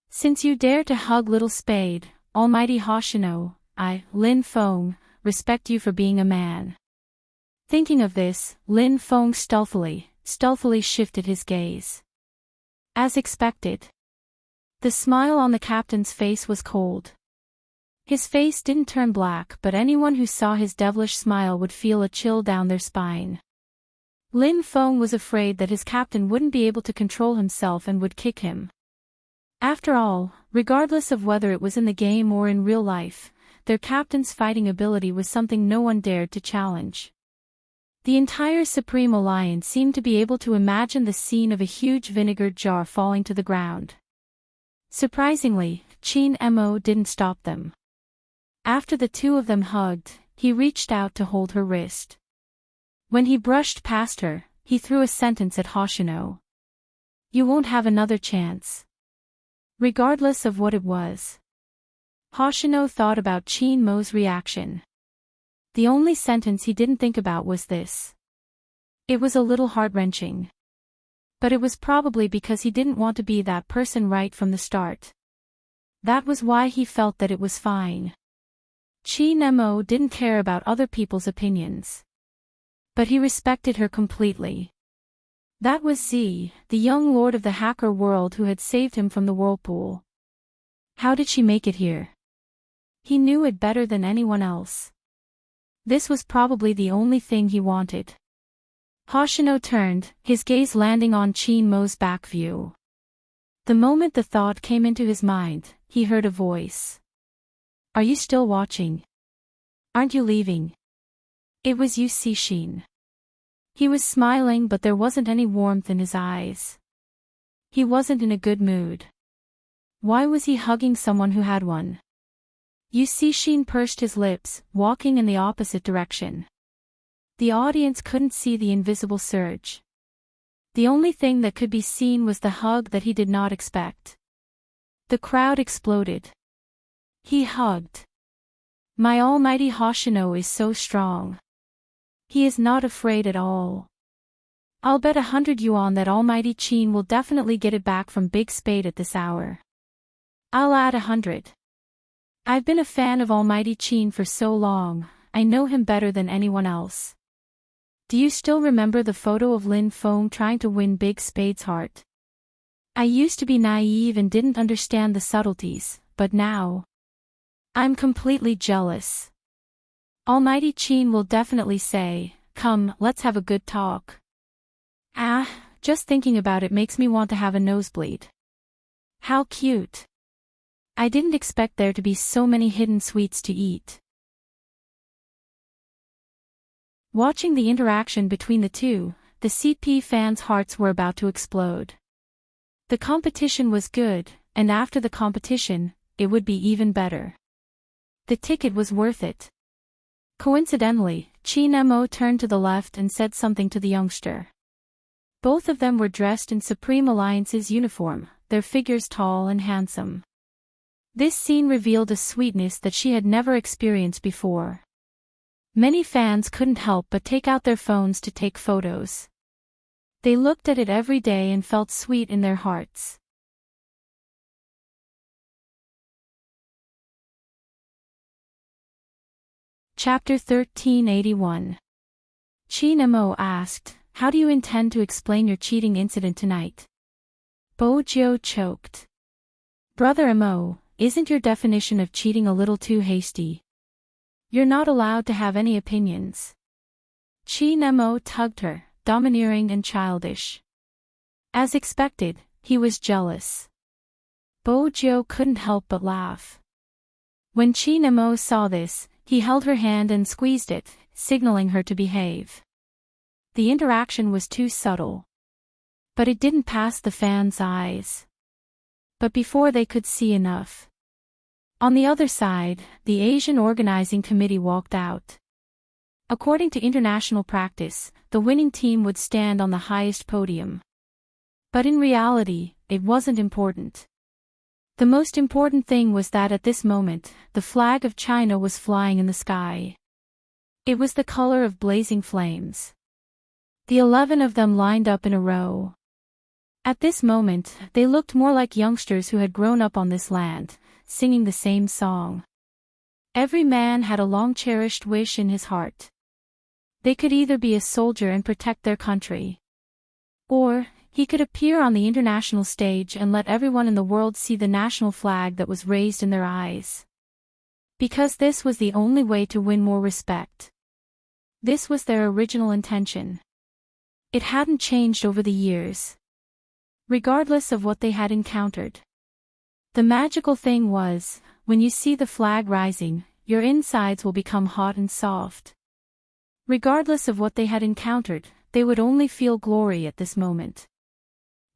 Since you dare to hug little Spade, Almighty Hoshino, I, Lin Feng, respect you for being a man. Thinking of this, Lin Feng stealthily shifted his gaze. As expected. The smile on the captain's face was cold. His face didn't turn black, but anyone who saw his devilish smile would feel a chill down their spine. Lin Feng was afraid that his captain wouldn't be able to control himself and would kick him. After all, regardless of whether it was in the game or in real life, their captain's fighting ability was something no one dared to challenge. The entire Supreme Alliance seemed to be able to imagine the scene of a huge vinegar jar falling to the ground. Surprisingly, Chin-mo didn't stop them. After the two of them hugged, he reached out to hold her wrist. When he brushed past her, he threw a sentence at Hoshino. You won't have another chance. Regardless of what it was. Hoshino thought about Chin-mo's reaction. The only sentence he didn't think about was this. It was a little heart-wrenching. But it was probably because he didn't want to be that person right from the start. That was why he felt that it was fine. Chin-mo didn't care about other people's opinions. But he respected her completely. That was Z, the young lord of the hacker world who had saved him from the whirlpool. How did she make it here? He knew it better than anyone else. This was probably the only thing he wanted. Hoshino turned, his gaze landing on Chin-mo's back view. The moment the thought came into his mind, he heard a voice. Are you still watching? Aren't you leaving? It was Yu Cixin. He was smiling, but there wasn't any warmth in his eyes. He wasn't in a good mood. Why was he hugging someone who had one? Yu Cixin pursed his lips, walking in the opposite direction. The audience couldn't see the invisible surge. The only thing that could be seen was the hug that he did not expect. The crowd exploded. He hugged. My almighty Hoshino is so strong. He is not afraid at all. I'll bet 100 yuan that almighty Qin will definitely get it back from Big Spade at this hour. I'll add 100. I've been a fan of almighty Qin for so long, I know him better than anyone else. Do you still remember the photo of Lin Feng trying to win Big Spade's heart? I used to be naive and didn't understand the subtleties, but now I'm completely jealous. Almighty Qin will definitely say, come, let's have a good talk. Just thinking about it makes me want to have a nosebleed. How cute. I didn't expect there to be so many hidden sweets to eat. Watching the interaction between the two, the CP fans' hearts were about to explode. The competition was good, and after the competition, it would be even better. The ticket was worth it. Coincidentally, Qin Mo turned to the left and said something to the youngster. Both of them were dressed in Supreme Alliance's uniform, their figures tall and handsome. This scene revealed a sweetness that she had never experienced before. Many fans couldn't help but take out their phones to take photos. They looked at it every day and felt sweet in their hearts. Chapter 1381. Qin Mo asked, how do you intend to explain your cheating incident tonight? Bo Jiu choked. Brother Mo, isn't your definition of cheating a little too hasty? You're not allowed to have any opinions. Qin Mo tugged her, domineering and childish. As expected, he was jealous. Bo Jiu couldn't help but laugh. When Qin Mo saw this, he held her hand and squeezed it, signaling her to behave. The interaction was too subtle. But it didn't pass the fans' eyes. But before they could see enough. On the other side, the Asian Organizing Committee walked out. According to international practice, the winning team would stand on the highest podium. But in reality, it wasn't important. The most important thing was that at this moment, the flag of China was flying in the sky. It was the color of blazing flames. The 11 of them lined up in a row. At this moment, they looked more like youngsters who had grown up on this land, singing the same song. Every man had a long-cherished wish in his heart. They could either be a soldier and protect their country, or he could appear on the international stage and let everyone in the world see the national flag that was raised in their eyes. Because this was the only way to win more respect. This was their original intention. It hadn't changed over the years. Regardless of what they had encountered. The magical thing was, when you see the flag rising, your insides will become hot and soft. Regardless of what they had encountered, they would only feel glory at this moment.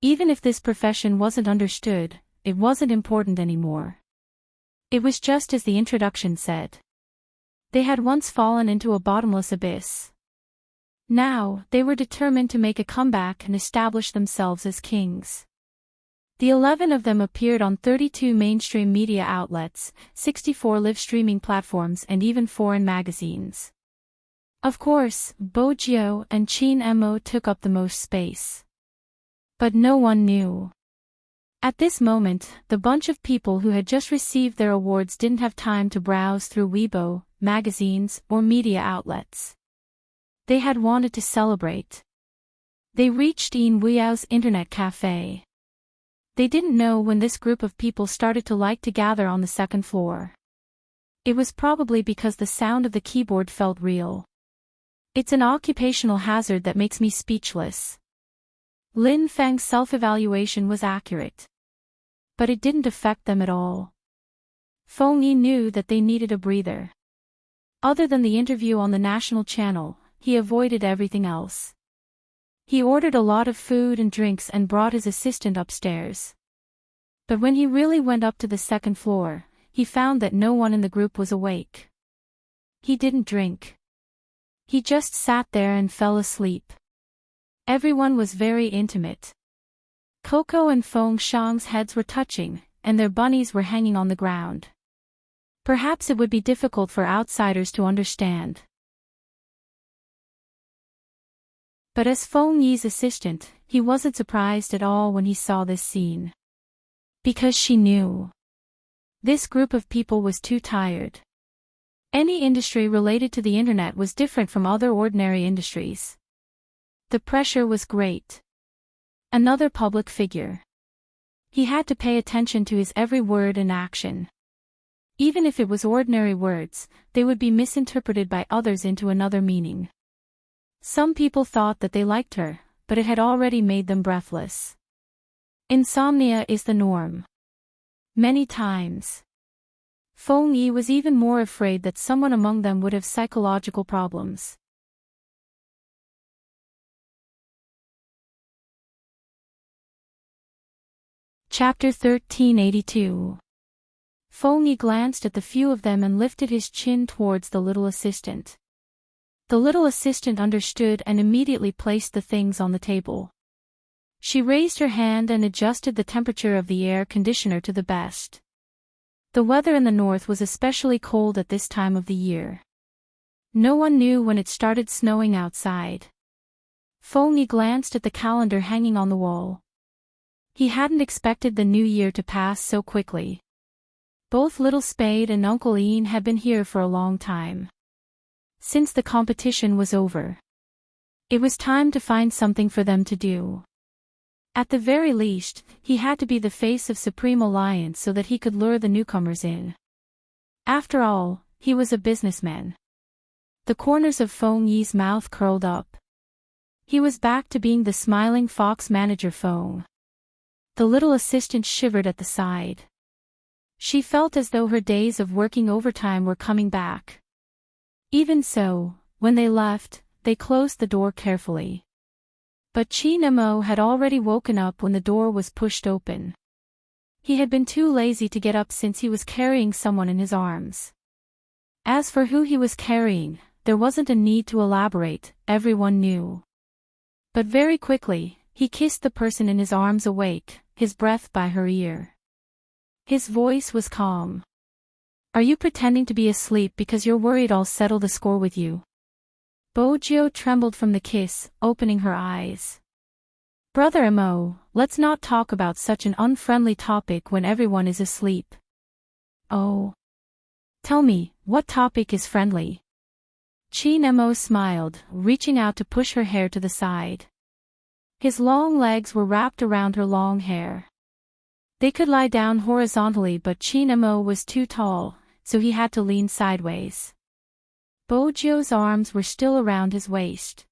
Even if this profession wasn't understood, it wasn't important anymore. It was just as the introduction said. They had once fallen into a bottomless abyss. Now, they were determined to make a comeback and establish themselves as kings. The 11 of them appeared on 32 mainstream media outlets, 64 live streaming platforms and even foreign magazines. Of course, Bo Jiu and Qin Mo took up the most space. But no one knew. At this moment, the bunch of people who had just received their awards didn't have time to browse through Weibo, magazines, or media outlets. They had wanted to celebrate. They reached Yin Wuyao's internet cafe. They didn't know when this group of people started to like to gather on the second floor. It was probably because the sound of the keyboard felt real. It's an occupational hazard that makes me speechless. Lin Feng's self-evaluation was accurate. But it didn't affect them at all. Feng Yi knew that they needed a breather. Other than the interview on the national channel, he avoided everything else. He ordered a lot of food and drinks and brought his assistant upstairs. But when he really went up to the second floor, he found that no one in the group was awake. He didn't drink. He just sat there and fell asleep. Everyone was very intimate. Coco and Feng Shang's heads were touching, and their bunnies were hanging on the ground. Perhaps it would be difficult for outsiders to understand. But as Feng Yi's assistant, he wasn't surprised at all when he saw this scene. Because she knew. This group of people was too tired. Any industry related to the internet was different from other ordinary industries. The pressure was great. Another public figure. He had to pay attention to his every word and action. Even if it was ordinary words, they would be misinterpreted by others into another meaning. Some people thought that they liked her, but it had already made them breathless. Insomnia is the norm. Many times. Feng Yi was even more afraid that someone among them would have psychological problems. Chapter 1382. Feng Yi glanced at the few of them and lifted his chin towards the little assistant. The little assistant understood and immediately placed the things on the table. She raised her hand and adjusted the temperature of the air conditioner to the best. The weather in the north was especially cold at this time of the year. No one knew when it started snowing outside. Feng Yi glanced at the calendar hanging on the wall. He hadn't expected the new year to pass so quickly. Both Little Spade and Uncle Ian had been here for a long time. Since the competition was over. It was time to find something for them to do. At the very least, he had to be the face of Supreme Alliance so that he could lure the newcomers in. After all, he was a businessman. The corners of Feng Yi's mouth curled up. He was back to being the smiling fox manager Feng. The little assistant shivered at the side. She felt as though her days of working overtime were coming back. Even so, when they left, they closed the door carefully. But Qin Mo had already woken up when the door was pushed open. He had been too lazy to get up since he was carrying someone in his arms. As for who he was carrying, there wasn't a need to elaborate, everyone knew. But very quickly, he kissed the person in his arms awake, his breath by her ear. His voice was calm. "Are you pretending to be asleep because you're worried I'll settle the score with you?" Bojo trembled from the kiss, opening her eyes. "Brother Mo, let's not talk about such an unfriendly topic when everyone is asleep." "Oh. Tell me, what topic is friendly?" Qin Mo smiled, reaching out to push her hair to the side. His long legs were wrapped around her long hair. They could lie down horizontally but Qin Mo was too tall, so he had to lean sideways. Bojo's arms were still around his waist.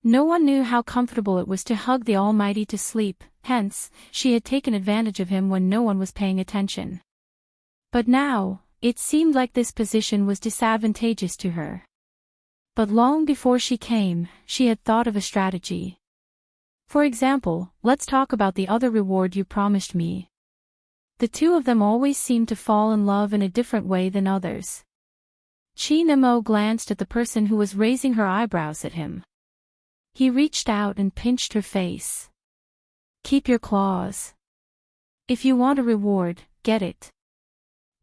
No one knew how comfortable it was to hug the Almighty to sleep, hence, she had taken advantage of him when no one was paying attention. But now, it seemed like this position was disadvantageous to her. But long before she came, she had thought of a strategy. "For example, let's talk about the other reward you promised me." The two of them always seemed to fall in love in a different way than others. Qin Mo glanced at the person who was raising her eyebrows at him. He reached out and pinched her face. "Keep your claws. If you want a reward, get it.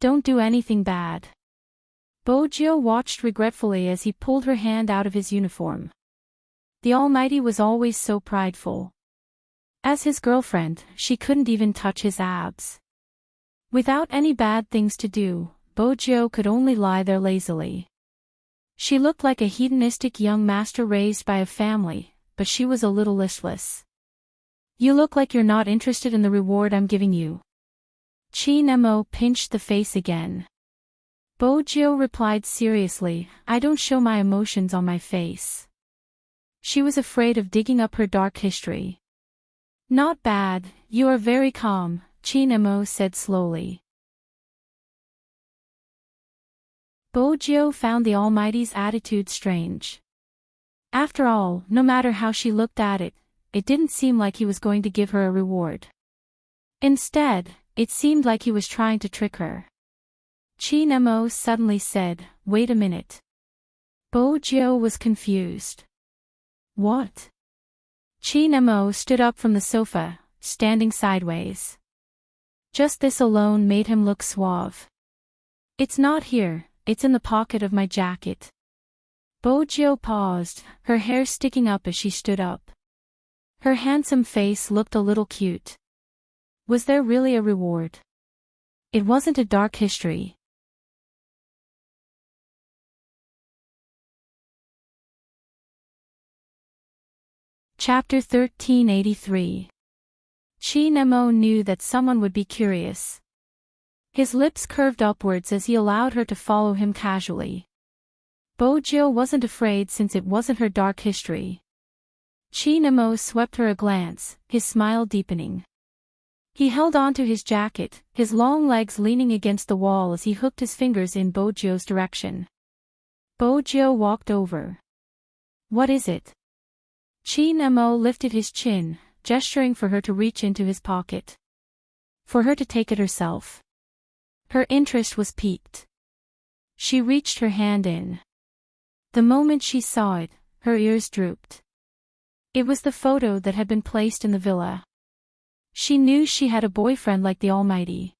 Don't do anything bad." Bojo watched regretfully as he pulled her hand out of his uniform. The Almighty was always so prideful. As his girlfriend, she couldn't even touch his abs. Without any bad things to do, Bojo could only lie there lazily. She looked like a hedonistic young master raised by a family, but she was a little listless. "You look like you're not interested in the reward I'm giving you." Qin Mo pinched the face again. Bojo replied seriously, "I don't show my emotions on my face." She was afraid of digging up her dark history. "Not bad, you are very calm," Qin Mo said slowly. Bojo found the Almighty's attitude strange. After all, no matter how she looked at it, it didn't seem like he was going to give her a reward. Instead, it seemed like he was trying to trick her. Qin Mo suddenly said, "Wait a minute." Bojo was confused. "What?" Chi Nemo stood up from the sofa, standing sideways. Just this alone made him look suave. It's not here, it's in the pocket of my jacket. Bojo paused, her hair sticking up as she stood up. Her handsome face looked a little cute. Was there really a reward? It wasn't a dark history. Chapter 1383. Chi Nemo knew that someone would be curious. His lips curved upwards as he allowed her to follow him casually. Bojo wasn't afraid since it wasn't her dark history. Chi Nemo swept her a glance, his smile deepening. He held onto his jacket, his long legs leaning against the wall as he hooked his fingers in Bojo's direction. Bojo walked over. What is it? Chi Nemo lifted his chin, gesturing for her to reach into his pocket. For her to take it herself. Her interest was piqued. She reached her hand in. The moment she saw it, her ears drooped. It was the photo that had been placed in the villa. She knew she had a boyfriend like the Almighty.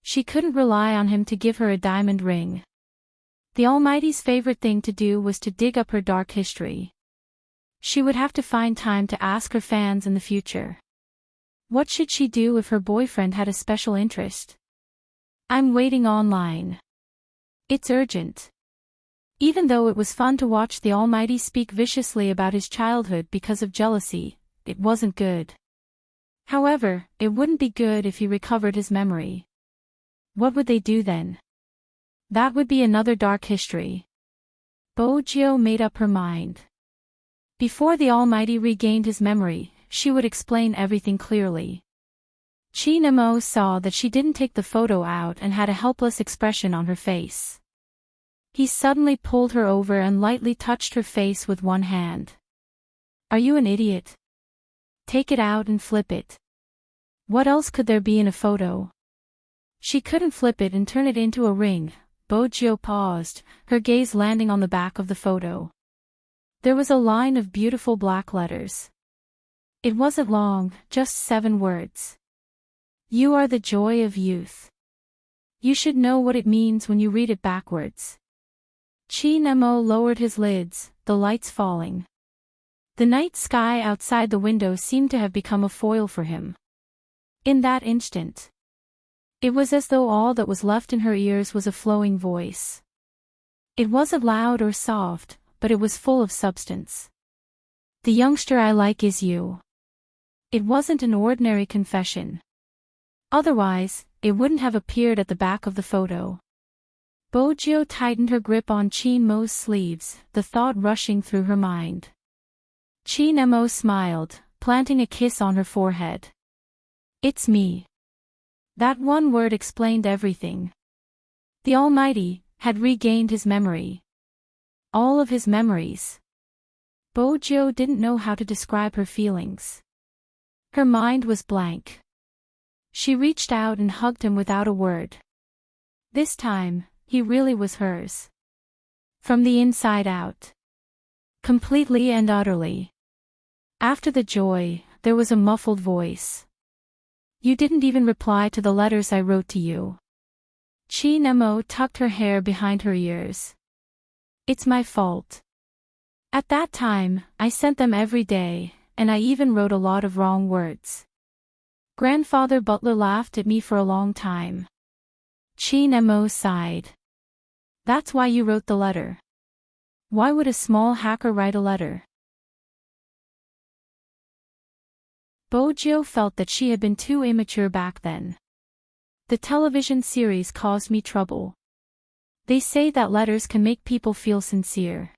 She couldn't rely on him to give her a diamond ring. The Almighty's favorite thing to do was to dig up her dark history. She would have to find time to ask her fans in the future. What should she do if her boyfriend had a special interest? I'm waiting online. It's urgent. Even though it was fun to watch the Almighty speak viciously about his childhood because of jealousy, it wasn't good. However, it wouldn't be good if he recovered his memory. What would they do then? That would be another dark history. Bojo made up her mind. Before the Almighty regained his memory, she would explain everything clearly. Chi Nemo saw that she didn't take the photo out and had a helpless expression on her face. He suddenly pulled her over and lightly touched her face with one hand. Are you an idiot? Take it out and flip it. What else could there be in a photo? She couldn't flip it and turn it into a ring. Bojo paused, her gaze landing on the back of the photo. There was a line of beautiful black letters. It wasn't long, just 7 words. You are the joy of youth. You should know what it means when you read it backwards. Chi Nemo lowered his lids, the lights falling. The night sky outside the window seemed to have become a foil for him. In that instant, it was as though all that was left in her ears was a flowing voice. It wasn't loud or soft, but it was full of substance. The youngster I like is you. It wasn't an ordinary confession. Otherwise, it wouldn't have appeared at the back of the photo. Bojo tightened her grip on Chi Nemo's sleeves, the thought rushing through her mind. Chi Nemo smiled, planting a kiss on her forehead. It's me. That one word explained everything. The Almighty had regained his memory. All of his memories. Bojo didn't know how to describe her feelings. Her mind was blank. She reached out and hugged him without a word. This time, he really was hers. From the inside out. Completely and utterly. After the joy, there was a muffled voice. You didn't even reply to the letters I wrote to you. Chi Nemo tucked her hair behind her ears. It's my fault. At that time, I sent them every day, and I even wrote a lot of wrong words. Grandfather Butler laughed at me for a long time. Chi Nemo sighed. That's why you wrote the letter. Why would a small hacker write a letter? Bojo felt that she had been too immature back then. The television series caused me trouble. They say that letters can make people feel sincere.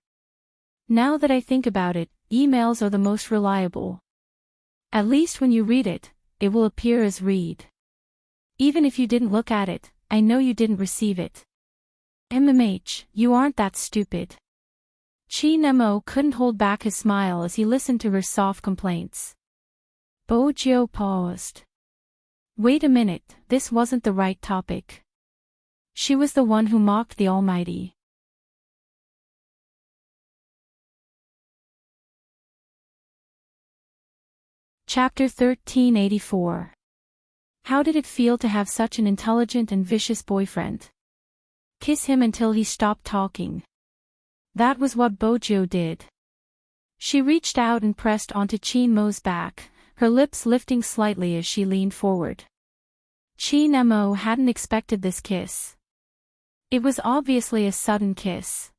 Now that I think about it, emails are the most reliable. At least when you read it, it will appear as read. Even if you didn't look at it, I know you didn't receive it. MMH, you aren't that stupid. Chi Nemo couldn't hold back his smile as he listened to her soft complaints. Bojo paused. Wait a minute, this wasn't the right topic. She was the one who mocked the Almighty. Chapter 1384. How did it feel to have such an intelligent and vicious boyfriend? Kiss him until he stopped talking. That was what Bojo did. She reached out and pressed onto Chin Mo's back, her lips lifting slightly as she leaned forward. Chin Mo hadn't expected this kiss. It was obviously a sudden kiss.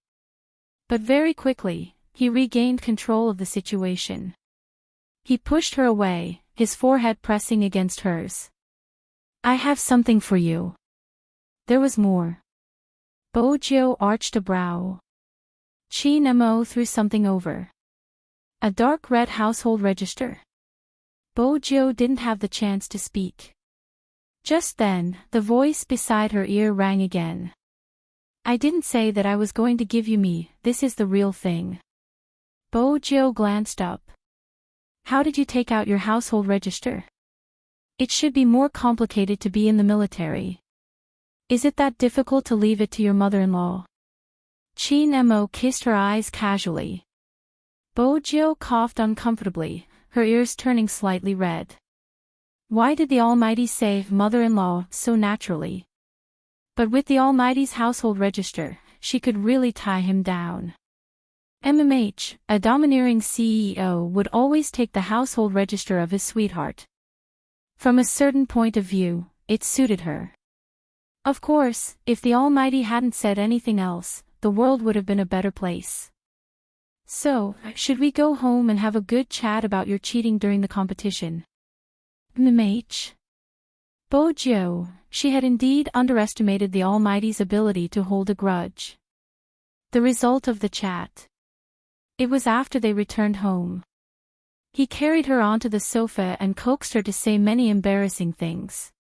But very quickly, he regained control of the situation. He pushed her away, his forehead pressing against hers. I have something for you. There was more. Bojo arched a brow. Chin Mo threw something over. A dark red household register. Bojo didn't have the chance to speak. Just then, the voice beside her ear rang again. I didn't say that I was going to give you me, this is the real thing. Bojo glanced up. How did you take out your household register? It should be more complicated to be in the military. Is it that difficult to leave it to your mother-in-law? Chin Mo kissed her eyes casually. Bojo coughed uncomfortably, her ears turning slightly red. Why did the Almighty say mother-in-law so naturally? But with the Almighty's household register, she could really tie him down. MMH, a domineering CEO, would always take the household register of his sweetheart. From a certain point of view, it suited her. Of course, if the Almighty hadn't said anything else, the world would have been a better place. So, should we go home and have a good chat about your cheating during the competition? MMH. Bojo, she had indeed underestimated the Almighty's ability to hold a grudge. The result of the chat. It was after they returned home. He carried her onto the sofa and coaxed her to say many embarrassing things.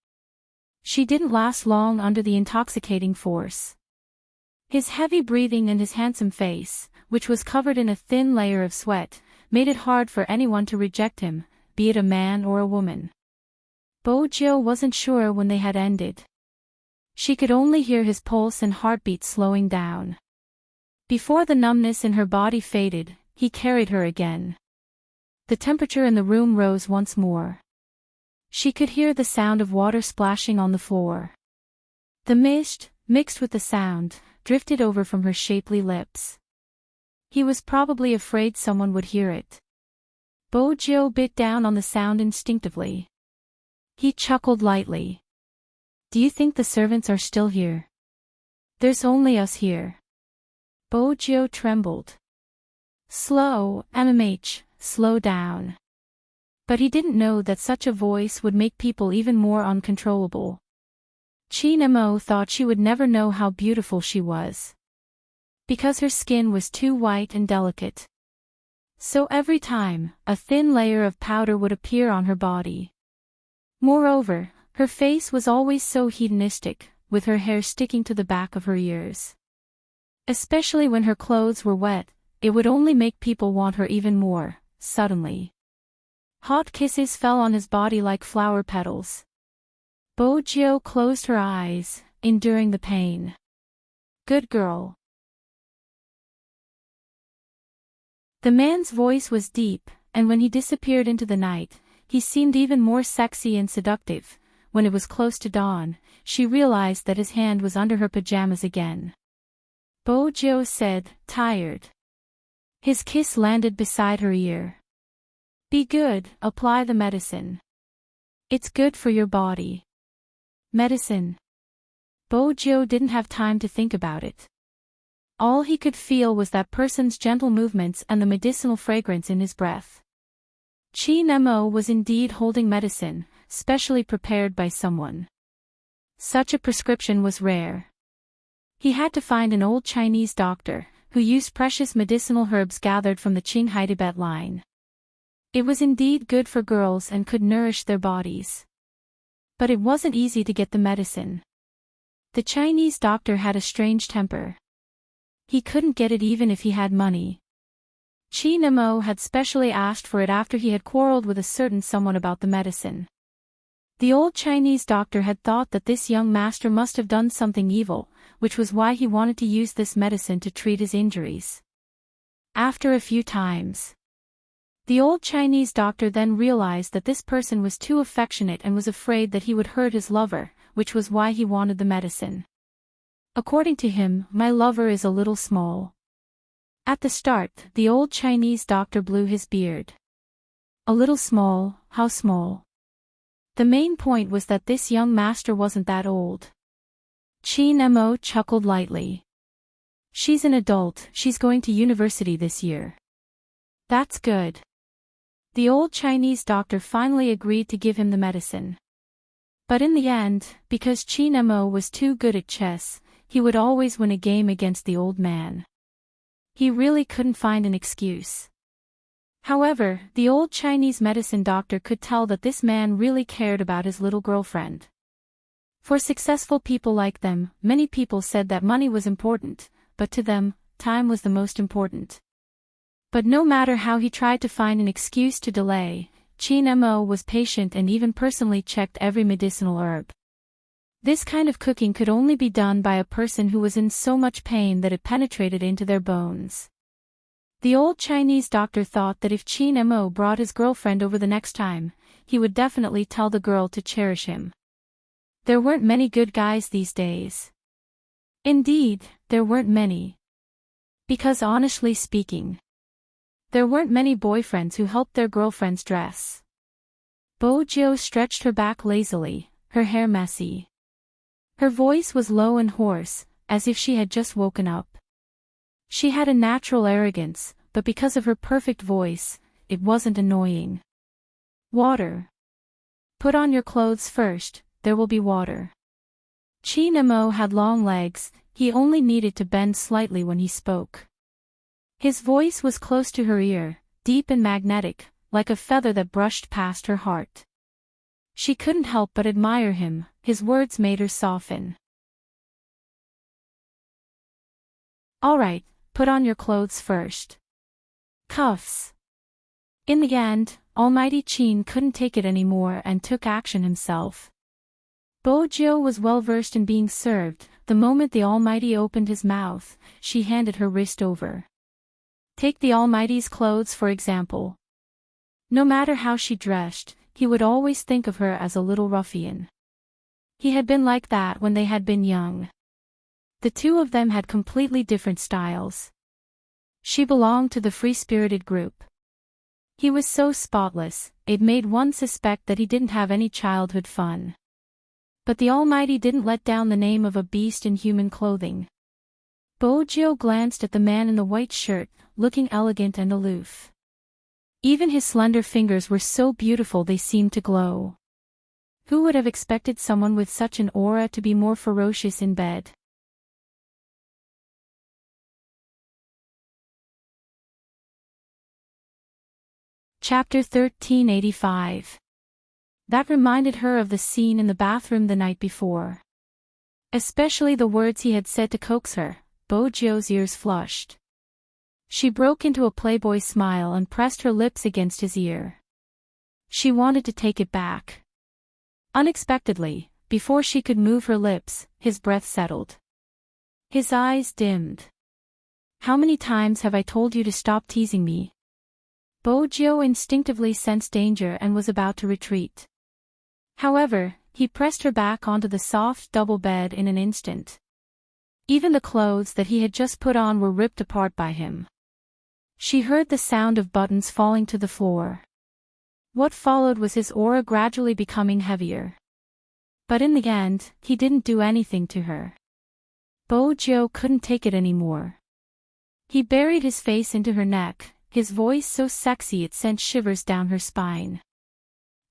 She didn't last long under the intoxicating force. His heavy breathing and his handsome face, which was covered in a thin layer of sweat, made it hard for anyone to reject him, be it a man or a woman. Bojo wasn't sure when they had ended. She could only hear his pulse and heartbeat slowing down. Before the numbness in her body faded, he carried her again. The temperature in the room rose once more. She could hear the sound of water splashing on the floor. The mist, mixed with the sound, drifted over from her shapely lips. He was probably afraid someone would hear it. Bojo bit down on the sound instinctively. He chuckled lightly. Do you think the servants are still here? There's only us here. Bojo trembled. Slow, MMH, slow down. But he didn't know that such a voice would make people even more uncontrollable. Chin Mo thought she would never know how beautiful she was. Because her skin was too white and delicate. So every time, a thin layer of powder would appear on her body. Moreover, her face was always so hedonistic, with her hair sticking to the back of her ears. Especially when her clothes were wet, it would only make people want her even more, suddenly. Hot kisses fell on his body like flower petals. Bojo closed her eyes, enduring the pain. Good girl. The man's voice was deep, and when he disappeared into the night, he seemed even more sexy and seductive. When it was close to dawn, she realized that his hand was under her pajamas again. Bojo said, tired. His kiss landed beside her ear. Be good, apply the medicine. It's good for your body. Medicine. Bojo didn't have time to think about it. All he could feel was that person's gentle movements and the medicinal fragrance in his breath. Chin Mo was indeed holding medicine, specially prepared by someone. Such a prescription was rare. He had to find an old Chinese doctor, who used precious medicinal herbs gathered from the Qinghai Tibet line. It was indeed good for girls and could nourish their bodies. But it wasn't easy to get the medicine. The Chinese doctor had a strange temper. He couldn't get it even if he had money. Chin Mo had specially asked for it after he had quarreled with a certain someone about the medicine. The old Chinese doctor had thought that this young master must have done something evil, which was why he wanted to use this medicine to treat his injuries. After a few times, The old Chinese doctor then realized that this person was too affectionate and was afraid that he would hurt his lover, which was why he wanted the medicine. According to him, my lover is a little small. At the start, the old Chinese doctor blew his beard. A little small, how small? The main point was that this young master wasn't that old. Qin Mo chuckled lightly. She's an adult, she's going to university this year. That's good. The old Chinese doctor finally agreed to give him the medicine. But in the end, because Qin Mo was too good at chess, he would always win a game against the old man. He really couldn't find an excuse. However, the old Chinese medicine doctor could tell that this man really cared about his little girlfriend. For successful people like them, many people said that money was important, but to them, time was the most important. But no matter how he tried to find an excuse to delay, Qin Mo was patient and even personally checked every medicinal herb. This kind of cooking could only be done by a person who was in so much pain that it penetrated into their bones. The old Chinese doctor thought that if Qin Mo brought his girlfriend over the next time, he would definitely tell the girl to cherish him. There weren't many good guys these days. Indeed, there weren't many. Because honestly speaking, there weren't many boyfriends who helped their girlfriends dress. Bojo stretched her back lazily, her hair messy. Her voice was low and hoarse, as if she had just woken up. She had a natural arrogance, but because of her perfect voice, it wasn't annoying. Water. Put on your clothes first, there will be water. Qin Mo had long legs, he only needed to bend slightly when he spoke. His voice was close to her ear, deep and magnetic, like a feather that brushed past her heart. She couldn't help but admire him, his words made her soften. All right, put on your clothes first. Cuffs. In the end, Almighty Qin couldn't take it anymore and took action himself. Bojo was well versed in being served. The moment the Almighty opened his mouth, she handed her wrist over. Take the Almighty's clothes for example. No matter how she dressed, he would always think of her as a little ruffian. He had been like that when they had been young. The two of them had completely different styles. She belonged to the free-spirited group. He was so spotless, it made one suspect that he didn't have any childhood fun. But the Almighty didn't let down the name of a beast in human clothing. Bojo glanced at the man in the white shirt, looking elegant and aloof. Even his slender fingers were so beautiful they seemed to glow. Who would have expected someone with such an aura to be more ferocious in bed? Chapter 1385. That reminded her of the scene in the bathroom the night before. Especially the words he had said to coax her. Bojo's ears flushed. She broke into a playboy smile and pressed her lips against his ear. She wanted to take it back. Unexpectedly, before she could move her lips, his breath settled. His eyes dimmed. How many times have I told you to stop teasing me? Bojo instinctively sensed danger and was about to retreat. However, he pressed her back onto the soft double bed in an instant. Even the clothes that he had just put on were ripped apart by him. She heard the sound of buttons falling to the floor. What followed was his aura gradually becoming heavier. But in the end, he didn't do anything to her. Bojo couldn't take it anymore. He buried his face into her neck, his voice so sexy it sent shivers down her spine.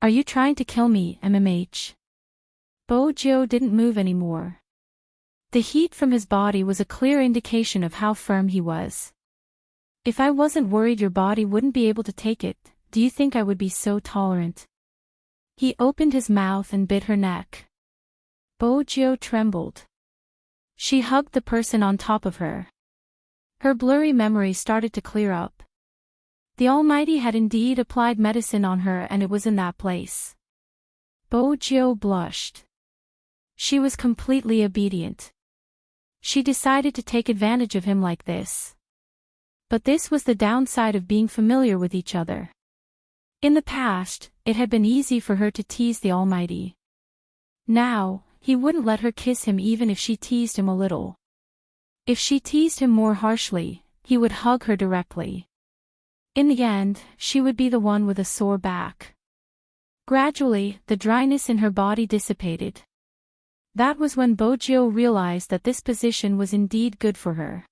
Are you trying to kill me, MMH? Bojo didn't move anymore. The heat from his body was a clear indication of how firm he was. If I wasn't worried your body wouldn't be able to take it, do you think I would be so tolerant? He opened his mouth and bit her neck. Bojo trembled. She hugged the person on top of her. Her blurry memory started to clear up. The Almighty had indeed applied medicine on her and it was in that place. Bojo blushed. She was completely obedient. She decided to take advantage of him like this. But this was the downside of being familiar with each other. In the past, it had been easy for her to tease the Almighty. Now, he wouldn't let her kiss him even if she teased him a little. If she teased him more harshly, he would hug her directly. In the end, she would be the one with a sore back. Gradually, the dryness in her body dissipated. That was when Bojio realized that this position was indeed good for her.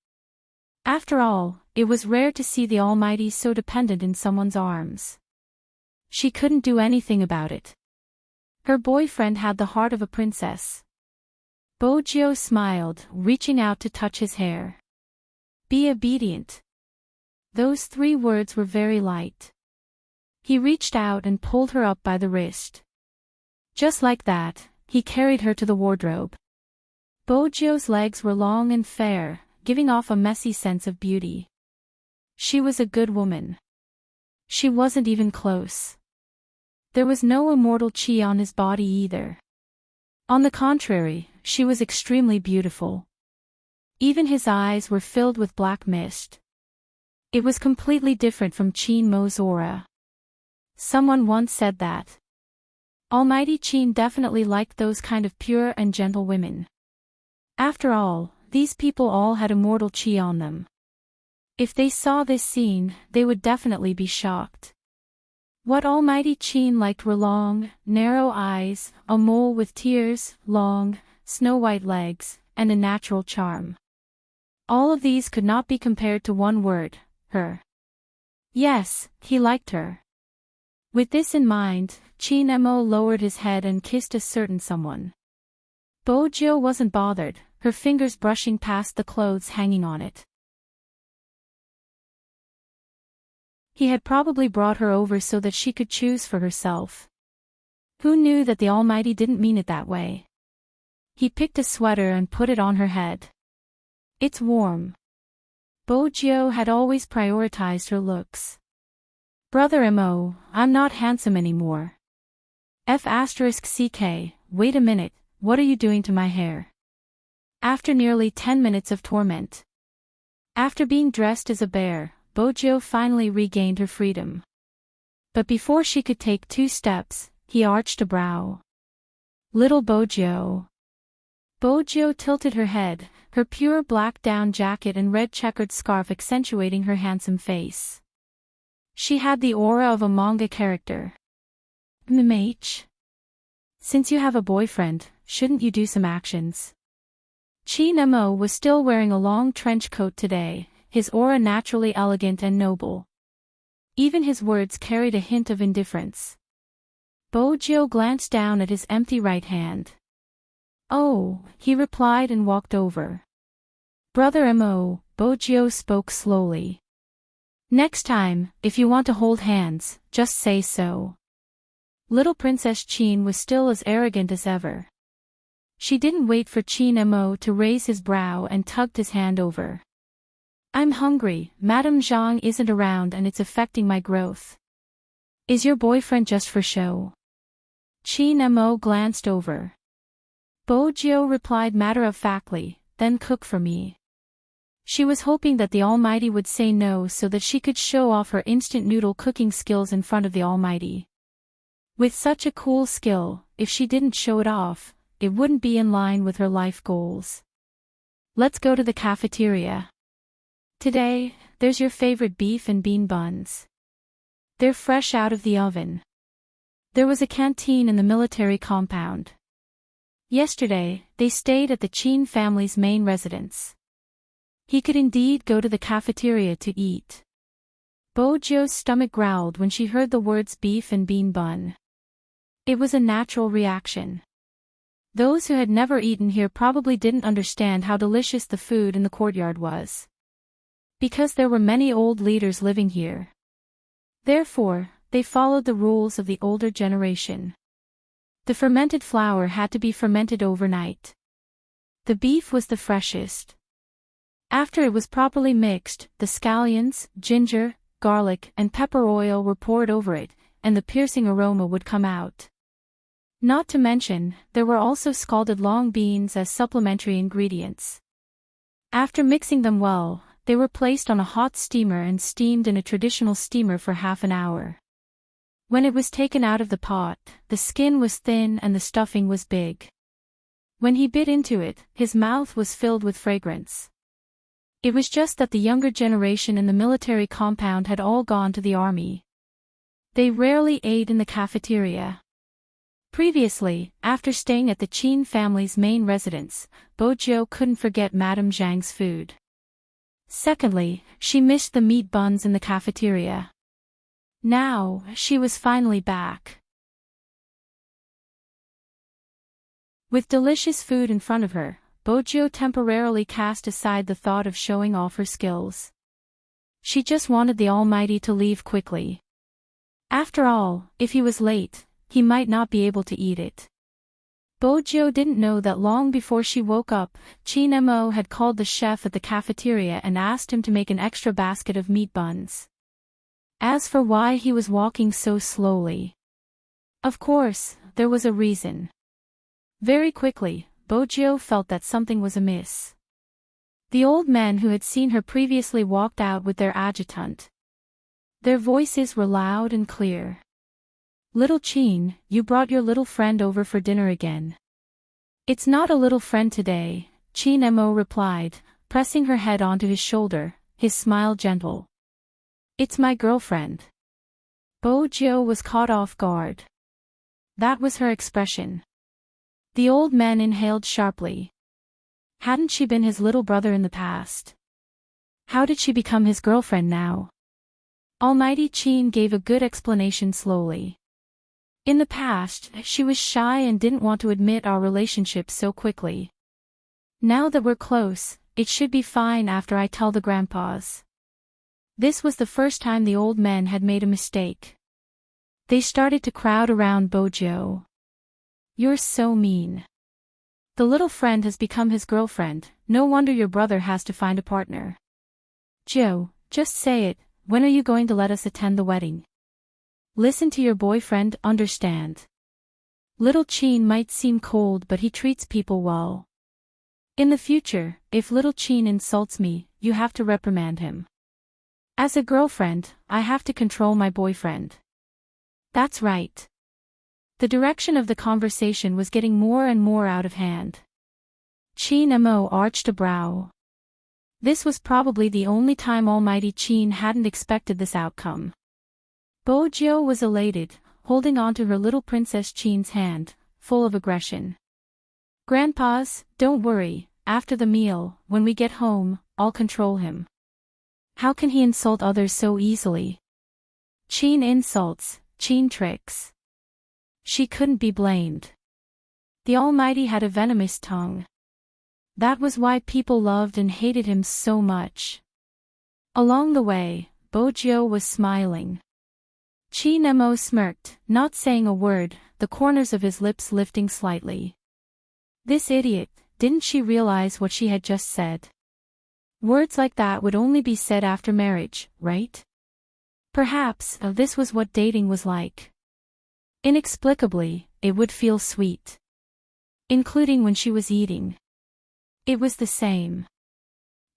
After all, it was rare to see the Almighty so dependent in someone's arms. She couldn't do anything about it. Her boyfriend had the heart of a princess. Bojio smiled, reaching out to touch his hair. Be obedient. Those 3 words were very light. He reached out and pulled her up by the wrist. Just like that, he carried her to the wardrobe. Bojio's legs were long and fair, giving off a messy sense of beauty. She was a good woman. She wasn't even close. There was no immortal chi on his body either. On the contrary, she was extremely beautiful. Even his eyes were filled with black mist. It was completely different from Qin Mo's aura. Someone once said that Almighty Qin definitely liked those kind of pure and gentle women. After all, these people all had immortal chi on them. If they saw this scene, they would definitely be shocked. What Almighty Qin liked were long, narrow eyes, a mole with tears, long, snow-white legs, and a natural charm. All of these could not be compared to one word, her. Yes, he liked her. With this in mind, Qin Mo lowered his head and kissed a certain someone. Bojio wasn't bothered, her fingers brushing past the clothes hanging on it. He had probably brought her over so that she could choose for herself. Who knew that the Almighty didn't mean it that way? He picked a sweater and put it on her head. It's warm. Bojio had always prioritized her looks. Brother Mo, I'm not handsome anymore. F***ck, wait a minute, what are you doing to my hair? After nearly 10 minutes of torment. After being dressed as a bear, Bojio finally regained her freedom. But before she could take 2 steps, he arched a brow. Little Bojio. Bojio tilted her head, her pure black down jacket and red checkered scarf accentuating her handsome face. She had the aura of a manga character. MH. Since you have a boyfriend, shouldn't you do some actions? Qin Mo was still wearing a long trench coat today, his aura naturally elegant and noble. Even his words carried a hint of indifference. Bojio glanced down at his empty right hand. Oh, he replied and walked over. Brother Mo, Bojio spoke slowly. Next time, if you want to hold hands, just say so. Little Princess Qin was still as arrogant as ever. She didn't wait for Qin Mo to raise his brow and tugged his hand over. I'm hungry, Madame Zhang isn't around and it's affecting my growth. Is your boyfriend just for show? Qin Mo glanced over. Bojio replied matter-of-factly, then cook for me. She was hoping that the Almighty would say no so that she could show off her instant noodle cooking skills in front of the Almighty. With such a cool skill, if she didn't show it off, it wouldn't be in line with her life goals. Let's go to the cafeteria. Today, there's your favorite beef and bean buns. They're fresh out of the oven. There was a canteen in the military compound. Yesterday, they stayed at the Qin family's main residence. He could indeed go to the cafeteria to eat. Bojio's stomach growled when she heard the words beef and bean bun. It was a natural reaction. Those who had never eaten here probably didn't understand how delicious the food in the courtyard was. Because there were many old leaders living here. Therefore, they followed the rules of the older generation. The fermented flour had to be fermented overnight. The beef was the freshest. After it was properly mixed, the scallions, ginger, garlic, and pepper oil were poured over it, and the piercing aroma would come out. Not to mention, there were also scalded long beans as supplementary ingredients. After mixing them well, they were placed on a hot steamer and steamed in a traditional steamer for half an hour. When it was taken out of the pot, the skin was thin and the stuffing was big. When he bit into it, his mouth was filled with fragrance. It was just that the younger generation in the military compound had all gone to the army. They rarely ate in the cafeteria. Previously, after staying at the Qin family's main residence, Bojiu couldn't forget Madame Zhang's food. Secondly, she missed the meat buns in the cafeteria. Now, she was finally back. With delicious food in front of her, Bojiu temporarily cast aside the thought of showing off her skills. She just wanted the Almighty to leave quickly. After all, if he was late, he might not be able to eat it. Bojiu didn't know that long before she woke up, Qin Mo had called the chef at the cafeteria and asked him to make an extra basket of meat buns. As for why he was walking so slowly, of course, there was a reason. Very quickly, Bojiu felt that something was amiss. The old men who had seen her previously walked out with their adjutant. Their voices were loud and clear. "Little Qin, you brought your little friend over for dinner again." "It's not a little friend today," Qin Mo replied, pressing her head onto his shoulder, his smile gentle. "It's my girlfriend." Bojiu was caught off guard. That was her expression. The old man inhaled sharply. Hadn't she been his little brother in the past? How did she become his girlfriend now? Almighty Qin gave a good explanation slowly. In the past, she was shy and didn't want to admit our relationship so quickly. Now that we're close, it should be fine after I tell the grandpas. This was the first time the old men had made a mistake. They started to crowd around Bojiu. "You're so mean. The little friend has become his girlfriend, no wonder your brother has to find a partner. Joe, just say it, when are you going to let us attend the wedding? Listen to your boyfriend, understand. Little Qin might seem cold but he treats people well. In the future, if little Qin insults me, you have to reprimand him. As a girlfriend, I have to control my boyfriend." That's right. The direction of the conversation was getting more and more out of hand. Qin Mo arched a brow. This was probably the only time Almighty Qin hadn't expected this outcome. Bojiu was elated, holding on to her little Princess Qin's hand, full of aggression. "Grandpas, don't worry, after the meal, when we get home, I'll control him. How can he insult others so easily? Qin insults, Qin tricks." She couldn't be blamed. The Almighty had a venomous tongue. That was why people loved and hated him so much. Along the way, Bojiu was smiling. Qin Mo smirked, not saying a word, the corners of his lips lifting slightly. This idiot, didn't she realize what she had just said? Words like that would only be said after marriage, right? Perhaps, this was what dating was like. Inexplicably, it would feel sweet. Including when she was eating. It was the same.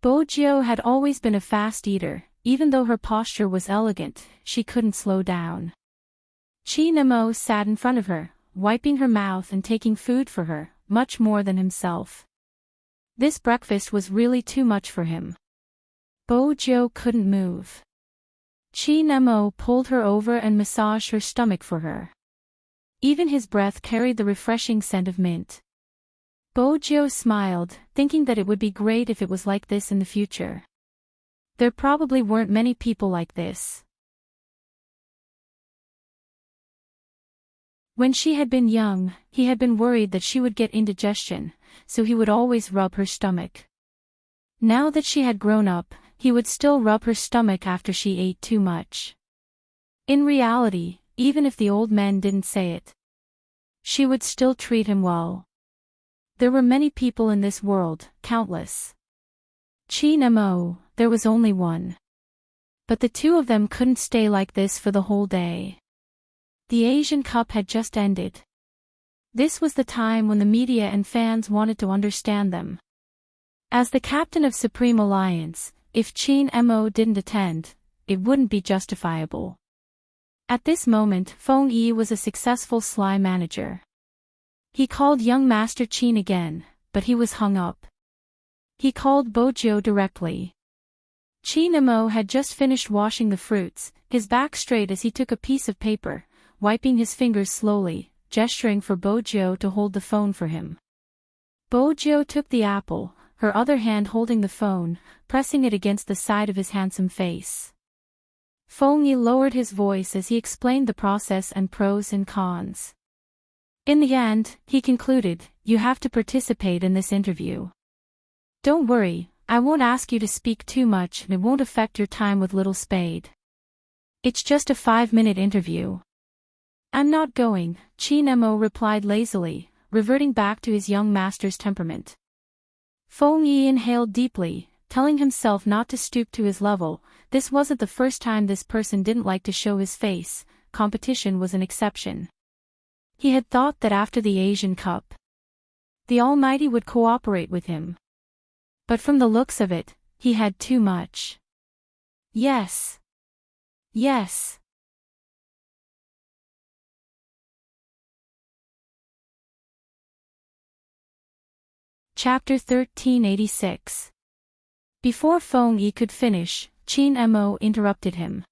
Bojiu had always been a fast eater, even though her posture was elegant, she couldn't slow down. Qin Mo sat in front of her, wiping her mouth and taking food for her, much more than himself. This breakfast was really too much for him. Bojiu couldn't move. Qin Mo pulled her over and massaged her stomach for her. Even his breath carried the refreshing scent of mint. Bojiu smiled, thinking that it would be great if it was like this in the future. There probably weren't many people like this. When she had been young, he had been worried that she would get indigestion, so he would always rub her stomach. Now that she had grown up, he would still rub her stomach after she ate too much. In reality, even if the old man didn't say it, she would still treat him well. There were many people in this world, countless. Qin Mo, there was only one. But the two of them couldn't stay like this for the whole day. The Asian Cup had just ended. This was the time when the media and fans wanted to understand them. As the captain of Supreme Alliance, if Qin Mo didn't attend, it wouldn't be justifiable. At this moment, Feng Yi was a successful sly manager. He called young Master Qin again, but he was hung up. He called Bojiu directly. Qin Mo had just finished washing the fruits, his back straight as he took a piece of paper, wiping his fingers slowly, gesturing for Bojiu to hold the phone for him. Bojiu took the apple, her other hand holding the phone, pressing it against the side of his handsome face. Feng Yi lowered his voice as he explained the process and pros and cons. In the end, he concluded, you have to participate in this interview. Don't worry, I won't ask you to speak too much and it won't affect your time with Little Spade. It's just a 5-minute interview. I'm not going, Qin Mo replied lazily, reverting back to his young master's temperament. Feng Yi inhaled deeply, telling himself not to stoop to his level. This wasn't the first time this person didn't like to show his face, competition was an exception. He had thought that after the Asian Cup, the Almighty would cooperate with him. But from the looks of it, he had too much. Yes. Yes. Chapter 1386. Before Feng Yi could finish, Qin Mo interrupted him.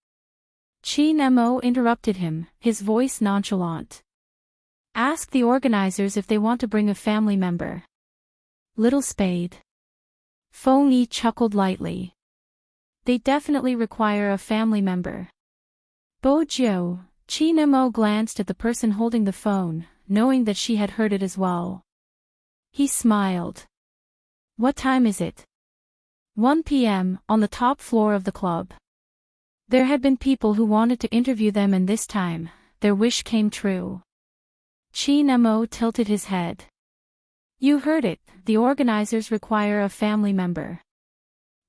Qin Mo interrupted him, his voice nonchalant. Ask the organizers if they want to bring a family member. Little Spade. Feng Yi chuckled lightly. They definitely require a family member. Bojiu, Qin Mo glanced at the person holding the phone, knowing that she had heard it as well. He smiled. What time is it? 1 p.m., on the top floor of the club. There had been people who wanted to interview them and this time, their wish came true. Qin Mo tilted his head. You heard it, the organizers require a family member.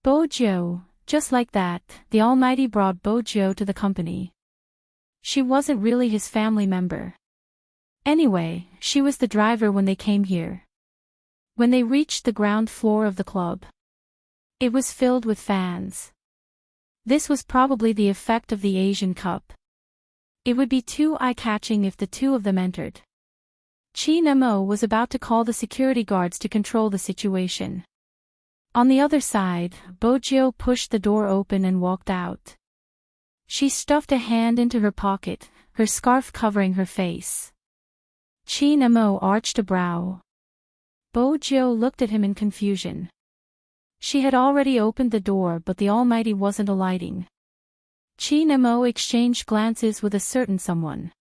Bojiu, just like that, the Almighty brought Bojiu to the company. She wasn't really his family member. Anyway, she was the driver when they came here. When they reached the ground floor of the club, it was filled with fans. This was probably the effect of the Asian Cup. It would be too eye-catching if the two of them entered. Qin Mo was about to call the security guards to control the situation. On the other side, Bojiu pushed the door open and walked out. She stuffed a hand into her pocket, her scarf covering her face. Qin Mo arched a brow. Bojiu looked at him in confusion. She had already opened the door but the Almighty wasn't alighting. Qin Mo exchanged glances with a certain someone.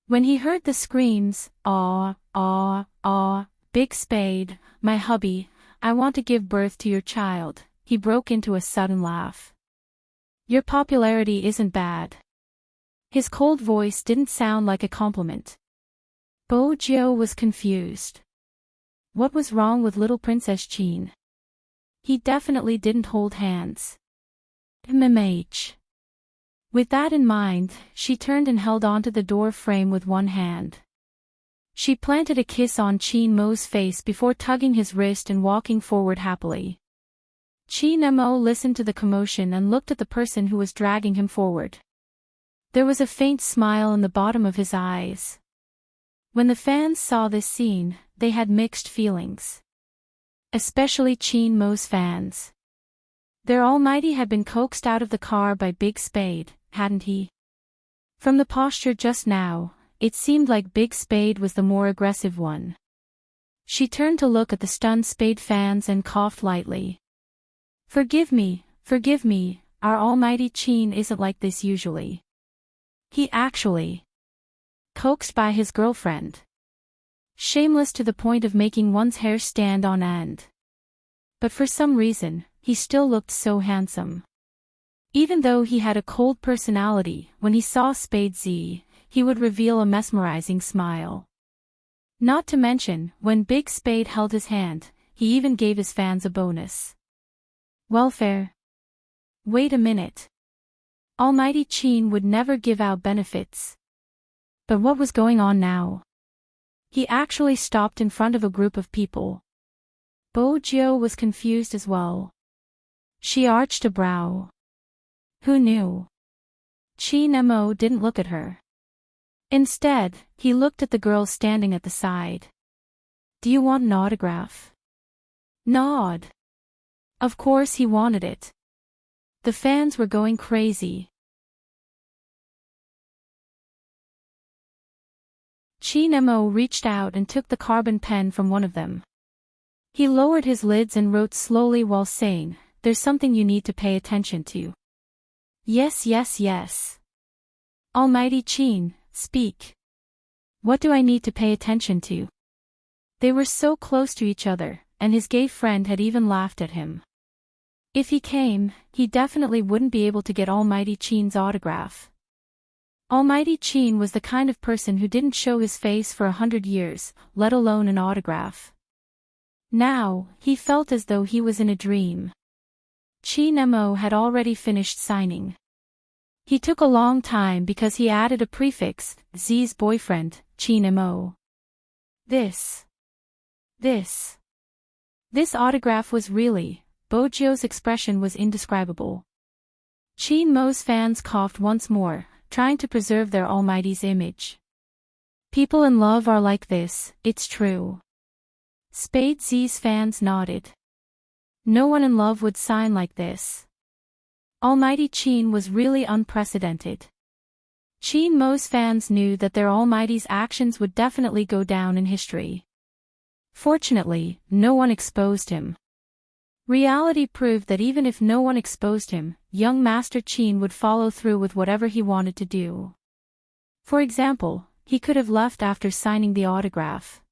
When he heard the screams, "Ah, ah, ah, Big Spade, my hubby, I want to give birth to your child," he broke into a sudden laugh. Your popularity isn't bad. His cold voice didn't sound like a compliment. Bojiu was confused. What was wrong with little Princess Qin? He definitely didn't hold hands. MMH. With that in mind, she turned and held onto the door frame with one hand. She planted a kiss on Qin Mo's face before tugging his wrist and walking forward happily. Qin Mo listened to the commotion and looked at the person who was dragging him forward. There was a faint smile in the bottom of his eyes. When the fans saw this scene, they had mixed feelings. Especially Qin Mo's fans. Their Almighty had been coaxed out of the car by Big Spade, hadn't he? From the posture just now, it seemed like Big Spade was the more aggressive one. She turned to look at the stunned Spade fans and coughed lightly. Forgive me, our Almighty Qin isn't like this usually. He actually coaxed by his girlfriend. Shameless to the point of making one's hair stand on end. But for some reason, he still looked so handsome. Even though he had a cold personality, when he saw Spade Z, he would reveal a mesmerizing smile. Not to mention, when Big Spade held his hand, he even gave his fans a bonus. Welfare. Wait a minute. Almighty Qin would never give out benefits. But what was going on now? He actually stopped in front of a group of people. Bojiu was confused as well. She arched a brow. Who knew? Qin Mo didn't look at her. Instead, he looked at the girl standing at the side. Do you want an autograph? Nod. Of course he wanted it. The fans were going crazy. Qin Mo reached out and took the carbon pen from one of them. He lowered his lids and wrote slowly while saying, "There's something you need to pay attention to." Yes, yes, yes. Almighty Qin, speak. What do I need to pay attention to? They were so close to each other, and his gay friend had even laughed at him. If he came, he definitely wouldn't be able to get Almighty Qin's autograph. Almighty Qin was the kind of person who didn't show his face for 100 years, let alone an autograph. Now, he felt as though he was in a dream. Qin Mo had already finished signing. He took a long time because he added a prefix, Z's boyfriend, Qin Mo. This autograph was really, Bojio's expression was indescribable. Qin Mo's fans coughed once more, trying to preserve their almighty's image. People in love are like this, it's true. Spade Z's fans nodded. No one in love would sign like this. Almighty Qin was really unprecedented. Qin Mo's fans knew that their almighty's actions would definitely go down in history. Fortunately, no one exposed him. Reality proved that even if no one exposed him, young Master Qin would follow through with whatever he wanted to do. For example, he could have left after signing the autograph.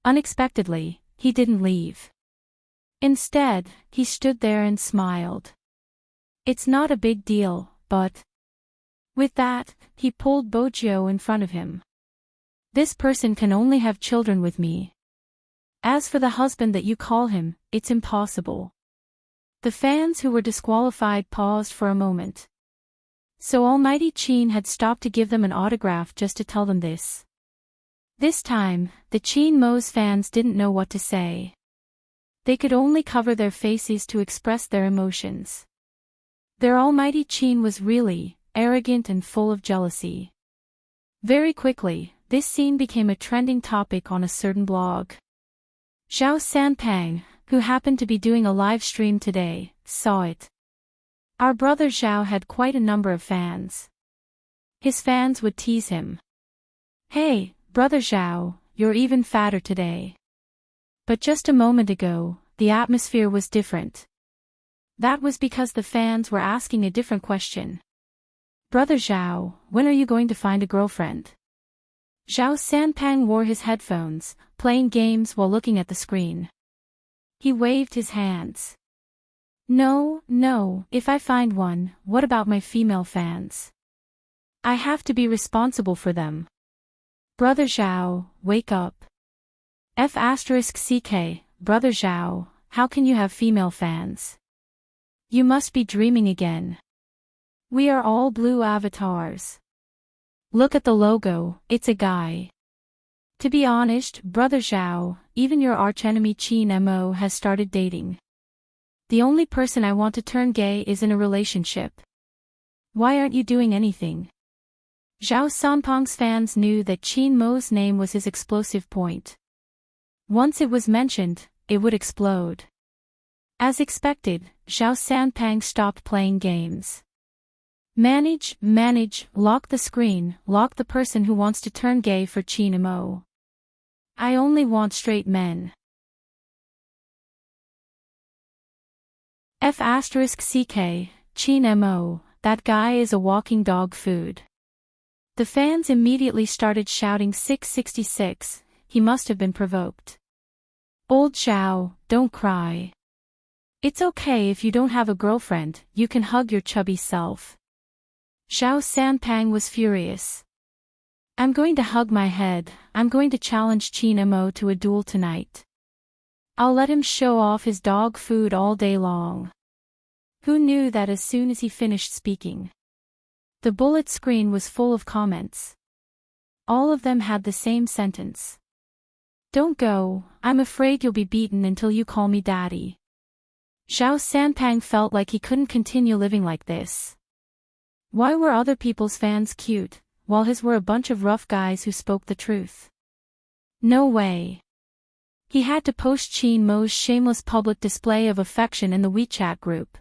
Unexpectedly, he didn't leave. Instead, he stood there and smiled. It's not a big deal, but... With that, he pulled Bojio in front of him. This person can only have children with me. As for the husband that you call him, it's impossible. The fans who were disqualified paused for a moment. So Almighty Qin had stopped to give them an autograph just to tell them this. This time, the Qin Mo's fans didn't know what to say. They could only cover their faces to express their emotions. Their Almighty Qin was really arrogant and full of jealousy. Very quickly, this scene became a trending topic on a certain blog. Zhao Sanpang, who happened to be doing a live stream today, saw it. Our brother Zhao had quite a number of fans. His fans would tease him. Hey, brother Zhao, you're even fatter today. But just a moment ago, the atmosphere was different. That was because the fans were asking a different question. Brother Zhao, when are you going to find a girlfriend? Zhao Sanpang wore his headphones, playing games while looking at the screen. He waved his hands. No, if I find one, what about my female fans? I have to be responsible for them. Brother Zhao, wake up. F***ck, Brother Zhao, how can you have female fans? You must be dreaming again. We are all blue avatars. Look at the logo, it's a guy. To be honest, Brother Zhao, even your archenemy Qin Mo has started dating. The only person I want to turn gay is in a relationship. Why aren't you doing anything? Zhao Sanpang's fans knew that Qin Mo's name was his explosive point. Once it was mentioned, it would explode. As expected, Zhao Sanpang stopped playing games. Manage, lock the screen, lock the person who wants to turn gay for Qin Mo. I only want straight men. F***ck, Qin Mo, that guy is a walking dog food. The fans immediately started shouting 666, he must have been provoked. Old Zhao, don't cry. It's okay if you don't have a girlfriend, you can hug your chubby self. Zhao Sanpang was furious. I'm going to hug my head, I'm going to challenge Qin Mo to a duel tonight. I'll let him show off his dog food all day long. Who knew that as soon as he finished speaking? The bullet screen was full of comments. All of them had the same sentence. Don't go, I'm afraid you'll be beaten until you call me daddy. Zhao Sanpang felt like he couldn't continue living like this. Why were other people's fans cute, while his were a bunch of rough guys who spoke the truth? No way. He had to post Qin Mo's shameless public display of affection in the WeChat group.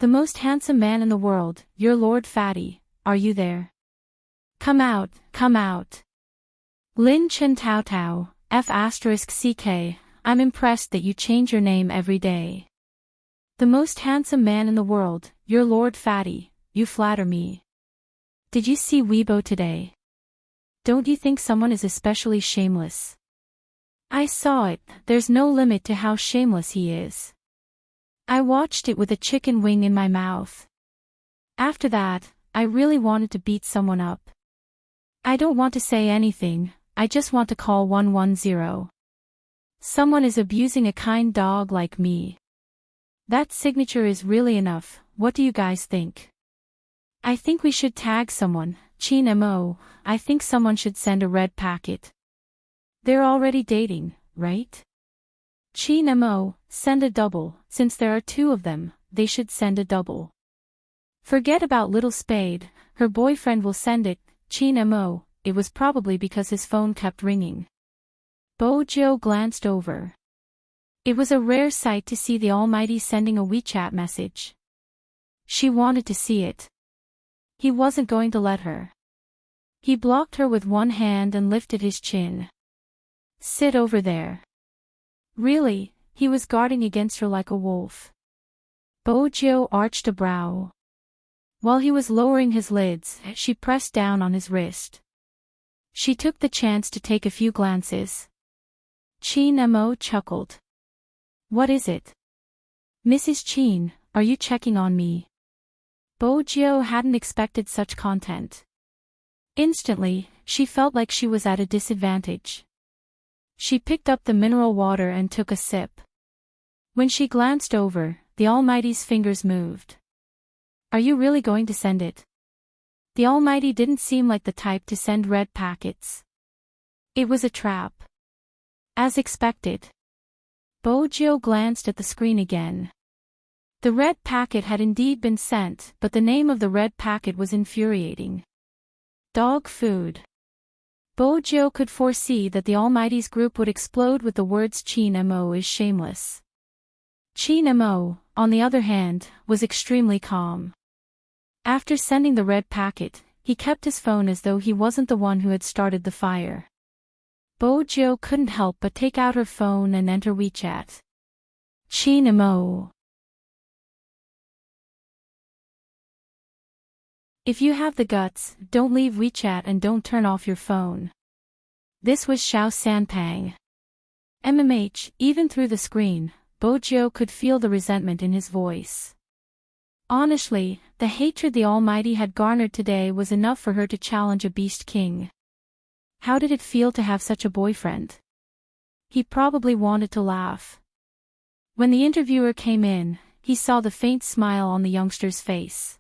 The most handsome man in the world, your Lord Fatty, are you there? Come out, come out. Lin Chen Tao Tao, F***CK, I'm impressed that you change your name every day. The most handsome man in the world, your Lord Fatty, you flatter me. Did you see Weibo today? Don't you think someone is especially shameless? I saw it, there's no limit to how shameless he is. I watched it with a chicken wing in my mouth. After that, I really wanted to beat someone up. I don't want to say anything, I just want to call 110. Someone is abusing a kind dog like me. That signature is really enough, what do you guys think? I think we should tag someone, Qin Mo, I think someone should send a red packet. They're already dating, right? Qin Mo, send a double, since there are two of them, they should send a double. Forget about Little Spade, her boyfriend will send it, Qin Mo, it was probably because his phone kept ringing. Bo Jiu glanced over. It was a rare sight to see the Almighty sending a WeChat message. She wanted to see it. He wasn't going to let her. He blocked her with one hand and lifted his chin. Sit over there. Really, he was guarding against her like a wolf. Bo Jiu arched a brow. While he was lowering his lids, she pressed down on his wrist. She took the chance to take a few glances. Qin Mo chuckled. What is it? Mrs. Qin, are you checking on me? Bo Jiu hadn't expected such content. Instantly, she felt like she was at a disadvantage. She picked up the mineral water and took a sip. When she glanced over, the Almighty's fingers moved. Are you really going to send it? The Almighty didn't seem like the type to send red packets. It was a trap. As expected. Bo Jiu glanced at the screen again. The red packet had indeed been sent, but the name of the red packet was infuriating. Dog food. Bo Jiu could foresee that the Almighty's group would explode with the words Qin Mo is shameless. Qin Mo, on the other hand, was extremely calm. After sending the red packet, he kept his phone as though he wasn't the one who had started the fire. Bo Jiu couldn't help but take out her phone and enter WeChat. Qin Mo. If you have the guts, don't leave WeChat and don't turn off your phone. This was Xiao Sanpang. Even through the screen, Bo Jiu could feel the resentment in his voice. Honestly, the hatred the Almighty had garnered today was enough for her to challenge a beast king. How did it feel to have such a boyfriend? He probably wanted to laugh. When the interviewer came in, he saw the faint smile on the youngster's face.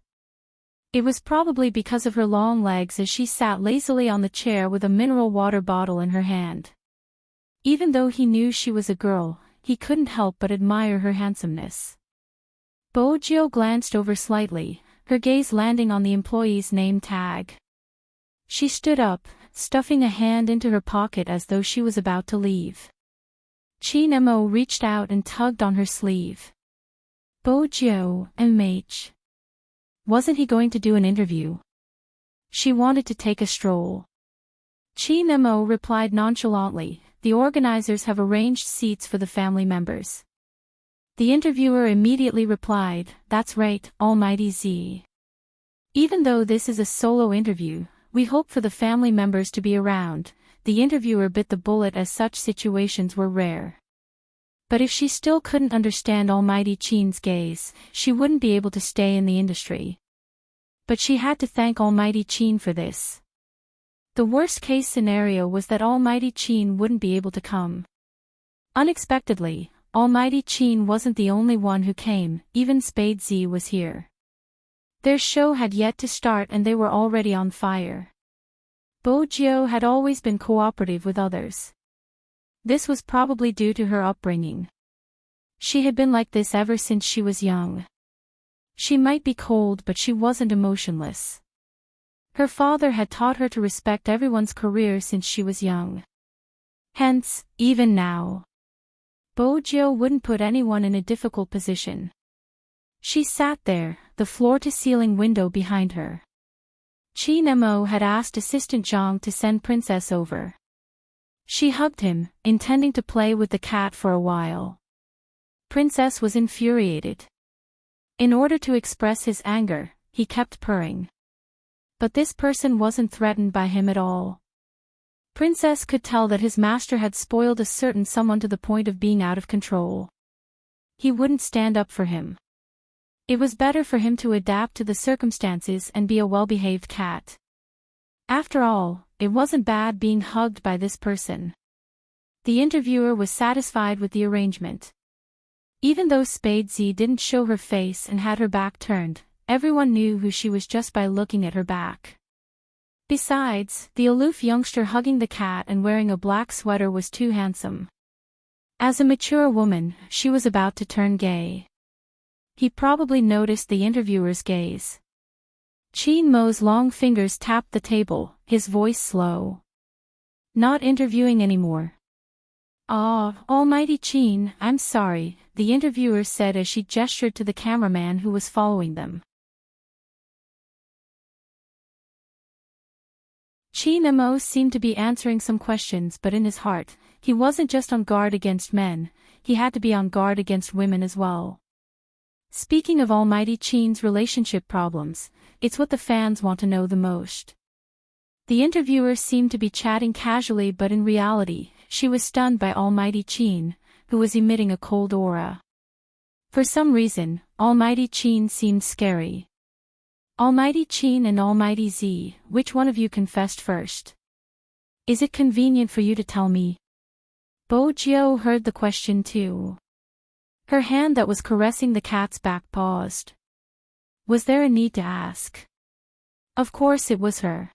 It was probably because of her long legs as she sat lazily on the chair with a mineral water bottle in her hand. Even though he knew she was a girl, he couldn't help but admire her handsomeness. Bo Jiu glanced over slightly, her gaze landing on the employee's name tag. She stood up, stuffing a hand into her pocket as though she was about to leave. Qin Mo reached out and tugged on her sleeve. Bo Jiu, MH. Wasn't he going to do an interview? She wanted to take a stroll. Qin Mo replied nonchalantly, the organizers have arranged seats for the family members. The interviewer immediately replied, that's right, Almighty Z. Even though this is a solo interview, we hope for the family members to be around. The interviewer bit the bullet as such situations were rare. But if she still couldn't understand Almighty Qin's gaze, she wouldn't be able to stay in the industry. But she had to thank Almighty Qin for this. The worst-case scenario was that Almighty Qin wouldn't be able to come. Unexpectedly, Almighty Qin wasn't the only one who came, even Spade Z was here. Their show had yet to start and they were already on fire. Bo Jiu had always been cooperative with others. This was probably due to her upbringing. She had been like this ever since she was young. She might be cold, but she wasn't emotionless. Her father had taught her to respect everyone's career since she was young. Hence, even now, Bojo wouldn't put anyone in a difficult position. She sat there, the floor-to-ceiling window behind her. Chin Mo had asked Assistant Zhang to send Princess over. She hugged him, intending to play with the cat for a while. Princess was infuriated. In order to express his anger, he kept purring. But this person wasn't threatened by him at all. Princess could tell that his master had spoiled a certain someone to the point of being out of control. He wouldn't stand up for him. It was better for him to adapt to the circumstances and be a well-behaved cat. After all, it wasn't bad being hugged by this person. The interviewer was satisfied with the arrangement. Even though Spadesy didn't show her face and had her back turned, everyone knew who she was just by looking at her back. Besides, the aloof youngster hugging the cat and wearing a black sweater was too handsome. As a mature woman, she was about to turn gay. He probably noticed the interviewer's gaze. Chin Mo's long fingers tapped the table, his voice slow. Not interviewing anymore. Ah, almighty Chin, I'm sorry, the interviewer said as she gestured to the cameraman who was following them. Chin Mo seemed to be answering some questions, but in his heart, he wasn't just on guard against men, he had to be on guard against women as well. Speaking of almighty Chin's relationship problems, it's what the fans want to know the most. The interviewer seemed to be chatting casually, but in reality, she was stunned by almighty Chin, who was emitting a cold aura. For some reason, almighty Chin seemed scary. Almighty Chin and Almighty Z, which one of you confessed first? Is it convenient for you to tell me? Bojo heard the question too. Her hand that was caressing the cat's back paused. Was there a need to ask? Of course it was her.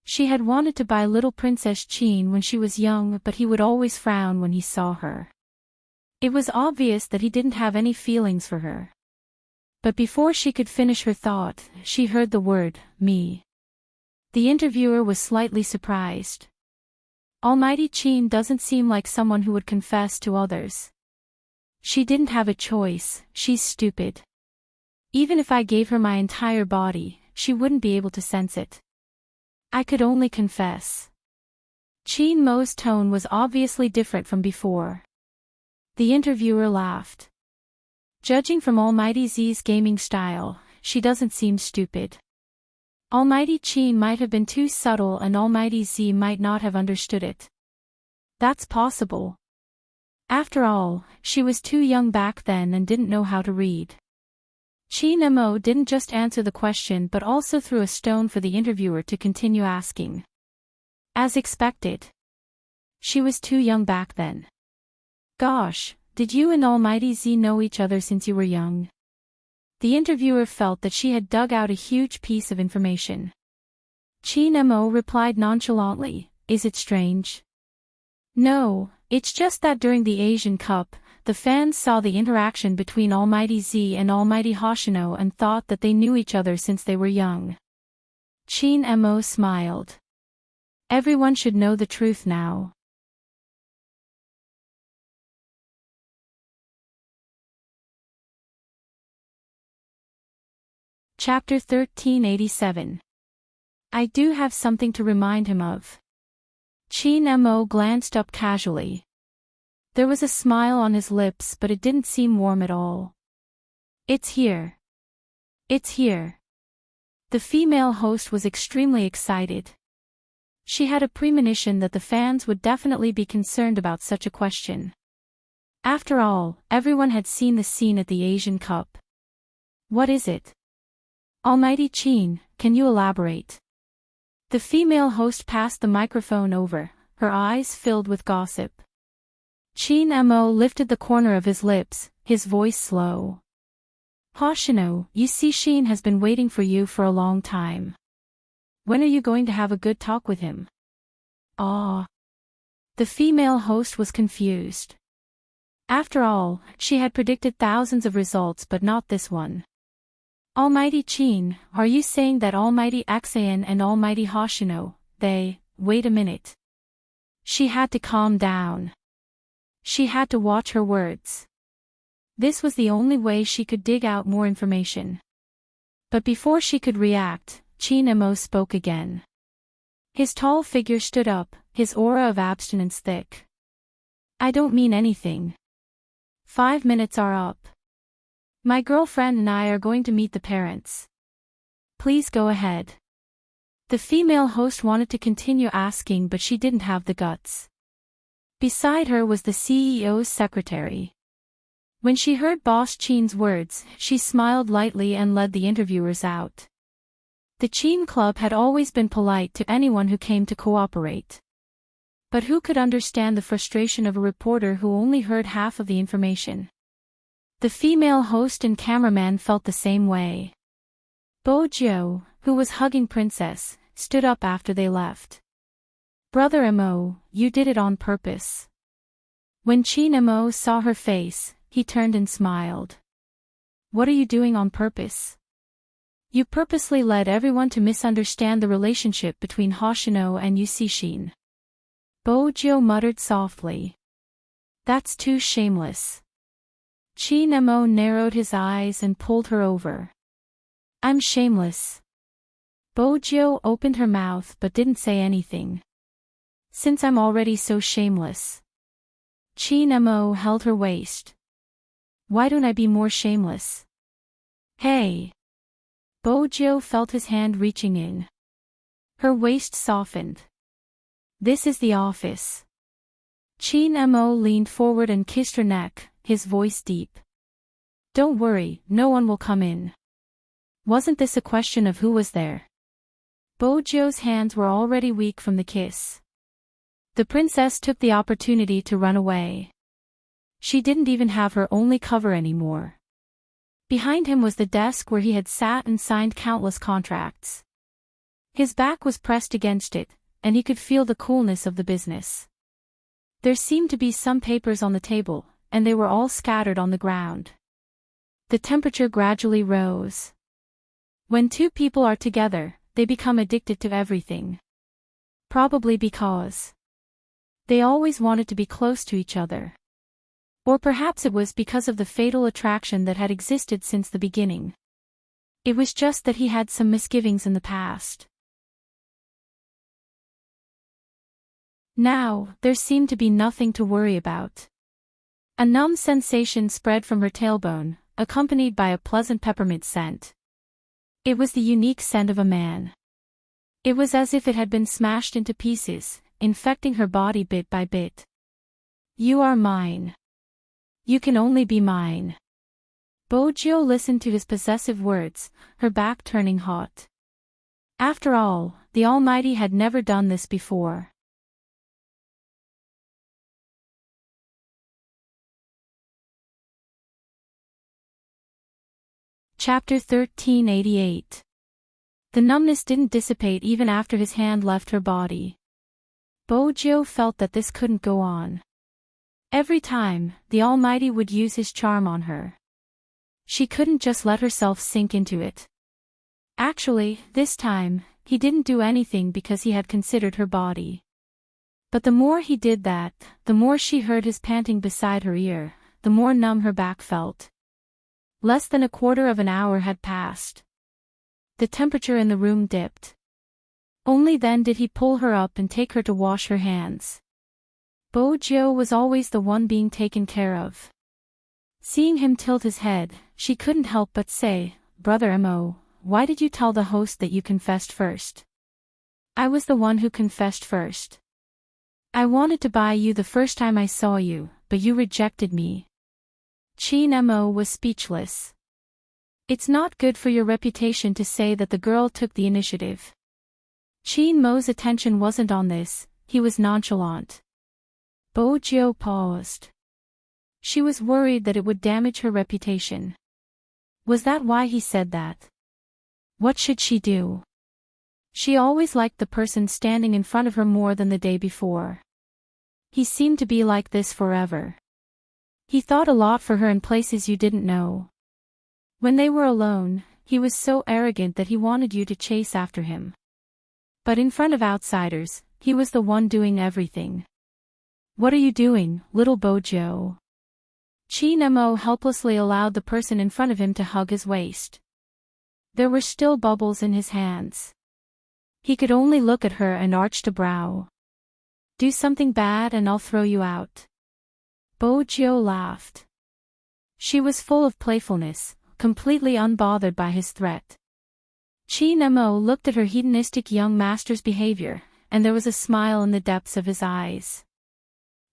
She had wanted to buy little Princess Chin when she was young, but he would always frown when he saw her. It was obvious that he didn't have any feelings for her. But before she could finish her thought, she heard the word, me. The interviewer was slightly surprised. Almighty Chin doesn't seem like someone who would confess to others. She didn't have a choice, she's stupid. Even if I gave her my entire body, she wouldn't be able to sense it. I could only confess. Chin Mo's tone was obviously different from before. The interviewer laughed. Judging from Almighty Z's gaming style, she doesn't seem stupid. Almighty Chin might have been too subtle and Almighty Z might not have understood it. That's possible. After all, she was too young back then and didn't know how to read. Chin Mo didn't just answer the question but also threw a stone for the interviewer to continue asking. As expected. She was too young back then. Gosh, did you and Almighty Z know each other since you were young? The interviewer felt that she had dug out a huge piece of information. Chin Mo replied nonchalantly, is it strange? No, it's just that during the Asian Cup, the fans saw the interaction between Almighty Z and Almighty Hoshino and thought that they knew each other since they were young. Chin Mo smiled. Everyone should know the truth now. Chapter 1387. I do have something to remind him of. Chin Mo glanced up casually. There was a smile on his lips, but it didn't seem warm at all. It's here. It's here. The female host was extremely excited. She had a premonition that the fans would definitely be concerned about such a question. After all, everyone had seen the scene at the Asian Cup. What is it? Almighty Chin, can you elaborate? The female host passed the microphone over, her eyes filled with gossip. Chin Mo lifted the corner of his lips, his voice slow. Hoshino, you see Shin has been waiting for you for a long time. When are you going to have a good talk with him? Ah. The female host was confused. After all, she had predicted thousands of results but not this one. Almighty Chin, are you saying that Almighty Axayan and Almighty Hoshino, wait a minute. She had to calm down. She had to watch her words. This was the only way she could dig out more information. But before she could react, Chin Emo spoke again. His tall figure stood up, his aura of abstinence thick. I don't mean anything. 5 minutes are up. My girlfriend and I are going to meet the parents. Please go ahead. The female host wanted to continue asking, but she didn't have the guts. Beside her was the CEO's secretary. When she heard Boss Chin's words, she smiled lightly and led the interviewers out. The Chin Club had always been polite to anyone who came to cooperate. But who could understand the frustration of a reporter who only heard half of the information? The female host and cameraman felt the same way. Bo Jiu, who was hugging Princess, stood up after they left. Brother Mo, you did it on purpose. When Chin Mo saw her face, he turned and smiled. What are you doing on purpose? You purposely led everyone to misunderstand the relationship between Hoshino and Yusishin. Bo Jiu muttered softly. That's too shameless. Chin Mo narrowed his eyes and pulled her over. I'm shameless. Bo Jiu opened her mouth but didn't say anything. Since I'm already so shameless. Chin Mo held her waist. Why don't I be more shameless? Hey. Bo Jiu felt his hand reaching in. Her waist softened. This is the office. Chin Mo leaned forward and kissed her neck, his voice deep. Don't worry, no one will come in. Wasn't this a question of who was there? Bo Jiu's hands were already weak from the kiss. The princess took the opportunity to run away. She didn't even have her only cover anymore. Behind him was the desk where he had sat and signed countless contracts. His back was pressed against it, and he could feel the coolness of the business. There seemed to be some papers on the table, and they were all scattered on the ground. The temperature gradually rose. When two people are together, they become addicted to everything. Probably because they always wanted to be close to each other. Or perhaps it was because of the fatal attraction that had existed since the beginning. It was just that he had some misgivings in the past. Now, there seemed to be nothing to worry about. A numb sensation spread from her tailbone, accompanied by a pleasant peppermint scent. It was the unique scent of a man. It was as if it had been smashed into pieces, infecting her body bit by bit. You are mine. You can only be mine. Bo Jiu listened to his possessive words, her back turning hot. After all, the Almighty had never done this before. Chapter 1388. The numbness didn't dissipate even after his hand left her body. Bo Jiu felt that this couldn't go on. Every time, the Almighty would use his charm on her. She couldn't just let herself sink into it. Actually, this time, he didn't do anything because he had considered her body. But the more he did that, the more she heard his panting beside her ear, the more numb her back felt. Less than a quarter of an hour had passed. The temperature in the room dipped. Only then did he pull her up and take her to wash her hands. Bo Jiu was always the one being taken care of. Seeing him tilt his head, she couldn't help but say, Brother Mo, why did you tell the host that you confessed first? I was the one who confessed first. I wanted to buy you the first time I saw you, but you rejected me. Chin Mo was speechless. It's not good for your reputation to say that the girl took the initiative. Chin Mo's attention wasn't on this, he was nonchalant. Bo Jiu paused. She was worried that it would damage her reputation. Was that why he said that? What should she do? She always liked the person standing in front of her more than the day before. He seemed to be like this forever. He thought a lot for her in places you didn't know. When they were alone, he was so arrogant that he wanted you to chase after him. But in front of outsiders, he was the one doing everything. What are you doing, little Bojo? Chi Nemo helplessly allowed the person in front of him to hug his waist. There were still bubbles in his hands. He could only look at her and arched a brow. Do something bad and I'll throw you out. Bojo laughed. She was full of playfulness, completely unbothered by his threat. Chi Nemo looked at her hedonistic young master's behavior, and there was a smile in the depths of his eyes.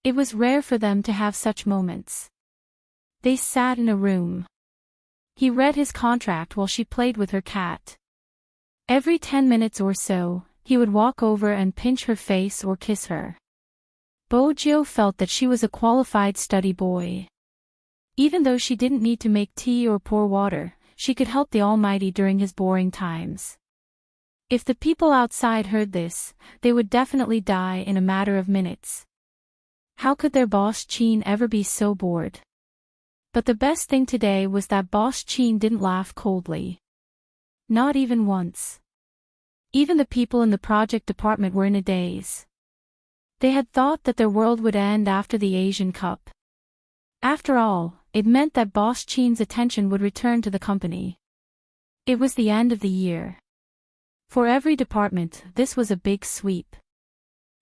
It was rare for them to have such moments. They sat in a room. He read his contract while she played with her cat. Every 10 minutes or so, he would walk over and pinch her face or kiss her. Bojo felt that she was a qualified study boy. Even though she didn't need to make tea or pour water, she could help the Almighty during his boring times. If the people outside heard this, they would definitely die in a matter of minutes. How could their boss Chin ever be so bored? But the best thing today was that boss Chin didn't laugh coldly. Not even once. Even the people in the project department were in a daze. They had thought that their world would end after the Asian Cup. After all, it meant that boss Chin's attention would return to the company. It was the end of the year. For every department, this was a big sweep.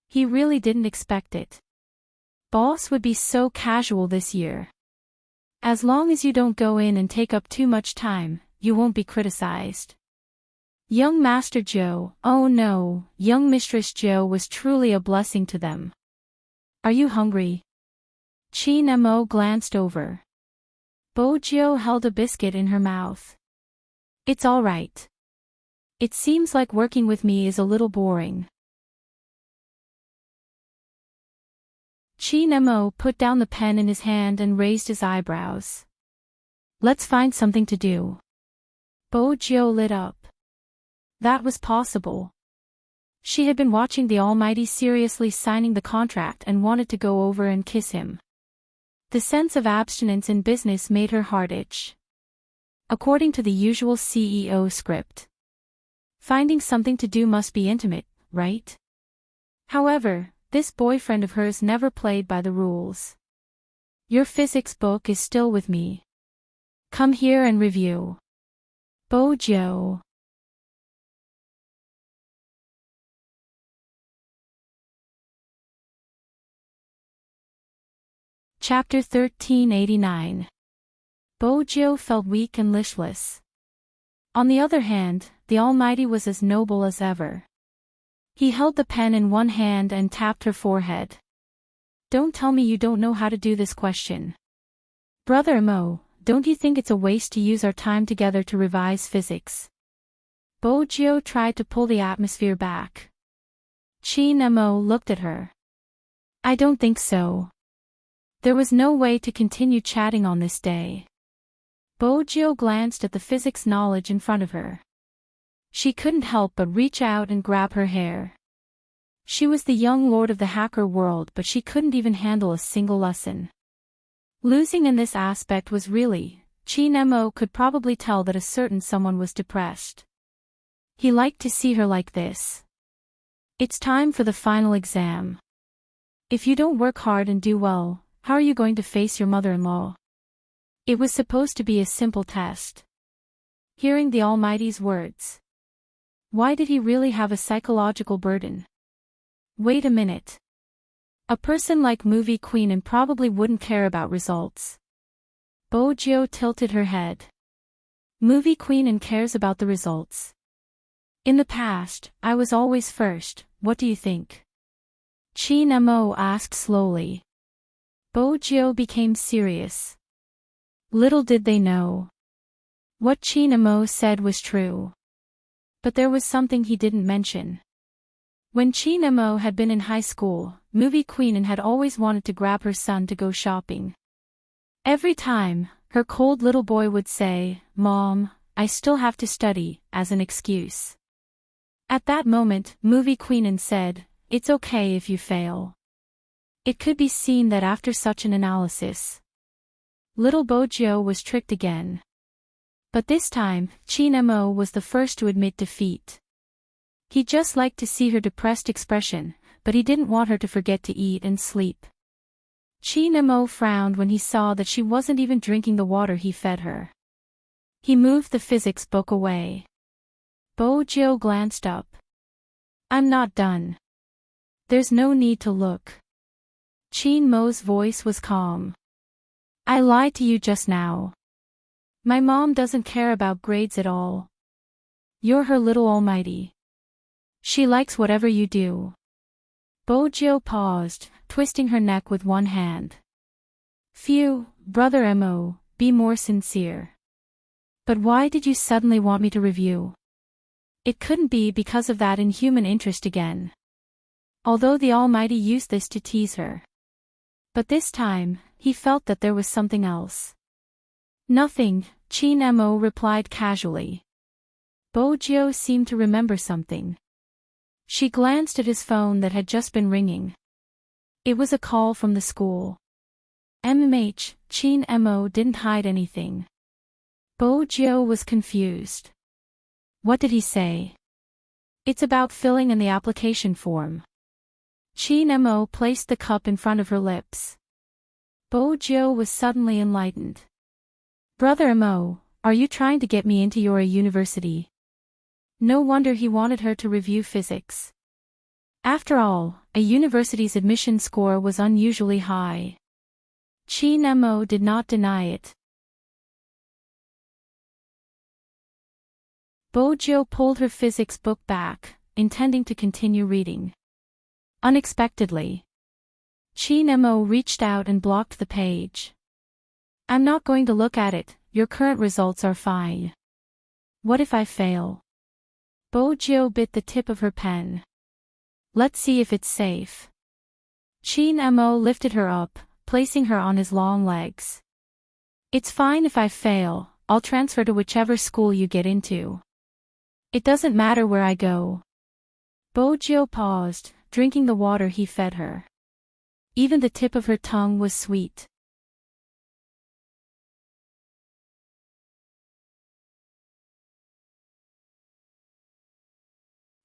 He really didn't expect it. Boss would be so casual this year. As long as you don't go in and take up too much time, you won't be criticized. Young Master Joe, oh no, young Mistress Joe was truly a blessing to them. Are you hungry? Chi Nemo glanced over. Bojo held a biscuit in her mouth. It's all right. It seems like working with me is a little boring. Chi Nemo put down the pen in his hand and raised his eyebrows. Let's find something to do. Bojo lit up. That was possible. She had been watching the Almighty seriously signing the contract and wanted to go over and kiss him. The sense of abstinence in business made her heart itch. According to the usual CEO script. Finding something to do must be intimate, right? However, this boyfriend of hers never played by the rules. Your physics book is still with me. Come here and review. Bojo. Chapter 1389. Bojo felt weak and listless. On the other hand, the Almighty was as noble as ever. He held the pen in one hand and tapped her forehead. Don't tell me you don't know how to do this question. Brother Mo, don't you think it's a waste to use our time together to revise physics? Bojo tried to pull the atmosphere back. Chi Nemo looked at her. I don't think so. There was no way to continue chatting on this day. Bojo glanced at the physics knowledge in front of her. She couldn't help but reach out and grab her hair. She was the young lord of the hacker world, but she couldn't even handle a single lesson. Losing in this aspect was really, Chi Nemo could probably tell that a certain someone was depressed. He liked to see her like this. It's time for the final exam. If you don't work hard and do well, how are you going to face your mother-in-law? It was supposed to be a simple test. Hearing the Almighty's words. Why did he really have a psychological burden? Wait a minute. A person like Movie Queen probably wouldn't care about results. Bojo tilted her head. Movie Queen cares about the results. In the past, I was always first, what do you think? Chi Nemo asked slowly. Bojo became serious. Little did they know. What Chi Nemo said was true. But there was something he didn't mention. When Chi Nemo had been in high school, Movie Queen had always wanted to grab her son to go shopping. Every time, her cold little boy would say, Mom, I still have to study, as an excuse. At that moment, Movie Queen said, it's okay if you fail. It could be seen that after such an analysis, little Bojo was tricked again. But this time, Chin Mo was the first to admit defeat. He just liked to see her depressed expression, but he didn't want her to forget to eat and sleep. Chin Mo frowned when he saw that she wasn't even drinking the water he fed her. He moved the physics book away. Bo Jiu glanced up. "I'm not done. There's no need to look." Chin Mo's voice was calm. "I lied to you just now. My mom doesn't care about grades at all. You're her little almighty. She likes whatever you do." Bo Jiu paused, twisting her neck with one hand. "Phew, Brother Mo, be more sincere. But why did you suddenly want me to review?" It couldn't be because of that inhuman interest again. Although the Almighty used this to tease her. But this time, he felt that there was something else. "Nothing," Chin Mo replied casually. Bo Jiu seemed to remember something. She glanced at his phone that had just been ringing. It was a call from the school. Chin Mo didn't hide anything. Bo Jiu was confused. "What did he say?" "It's about filling in the application form." Chin Mo placed the cup in front of her lips. Bo Jiu was suddenly enlightened. "Brother Mo, are you trying to get me into your university?" No wonder he wanted her to review physics. After all, a university's admission score was unusually high. Chin Mo did not deny it. Bo Jiu pulled her physics book back, intending to continue reading. Unexpectedly, Chin Mo reached out and blocked the page. "I'm not going to look at it, your current results are fine." "What if I fail?" Bo Jiu bit the tip of her pen. "Let's see if it's safe." Chin Mo lifted her up, placing her on his long legs. "It's fine if I fail, I'll transfer to whichever school you get into. It doesn't matter where I go." Bo Jiu paused, drinking the water he fed her. Even the tip of her tongue was sweet.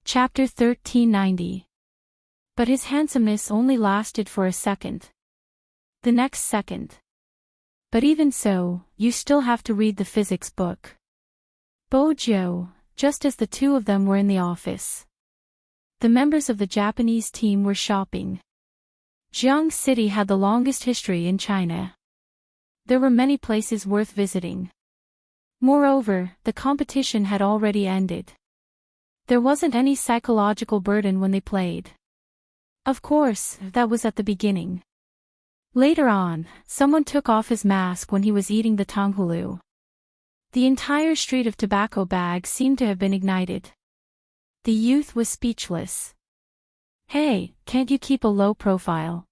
Chapter 1390. But his handsomeness only lasted for a second. The next second. "But even so, you still have to read the physics book." Bo Jiu, just as the two of them were in the office. The members of the Japanese team were shopping. Jiang City had the longest history in China. There were many places worth visiting. Moreover, the competition had already ended. There wasn't any psychological burden when they played. Of course, that was at the beginning. Later on, someone took off his mask when he was eating the tanghulu. The entire street of tobacco bags seemed to have been ignited. The youth was speechless. "Hey, can't you keep a low profile?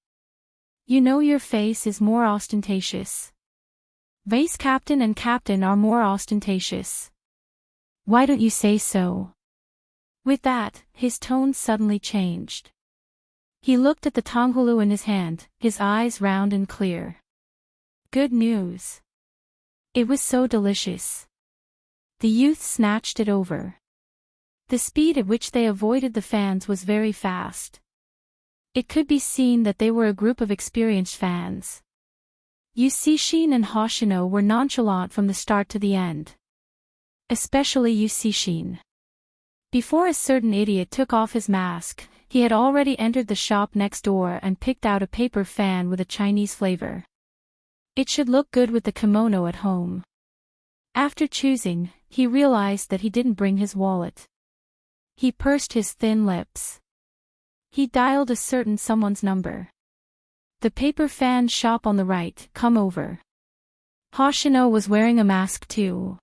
You know your face is more ostentatious. Vice captain and captain are more ostentatious. Why don't you say so?" With that, his tone suddenly changed. He looked at the tanghulu in his hand, his eyes round and clear. "Good news." It was so delicious. The youth snatched it over. The speed at which they avoided the fans was very fast. It could be seen that they were a group of experienced fans. Yu Cixin and Hoshino were nonchalant from the start to the end. Especially Yu Cixin. Before a certain idiot took off his mask, he had already entered the shop next door and picked out a paper fan with a Chinese flavor. It should look good with the kimono at home. After choosing, he realized that he didn't bring his wallet. He pursed his thin lips. He dialed a certain someone's number. "The paper fan shop on the right, come over." Hoshino was wearing a mask too.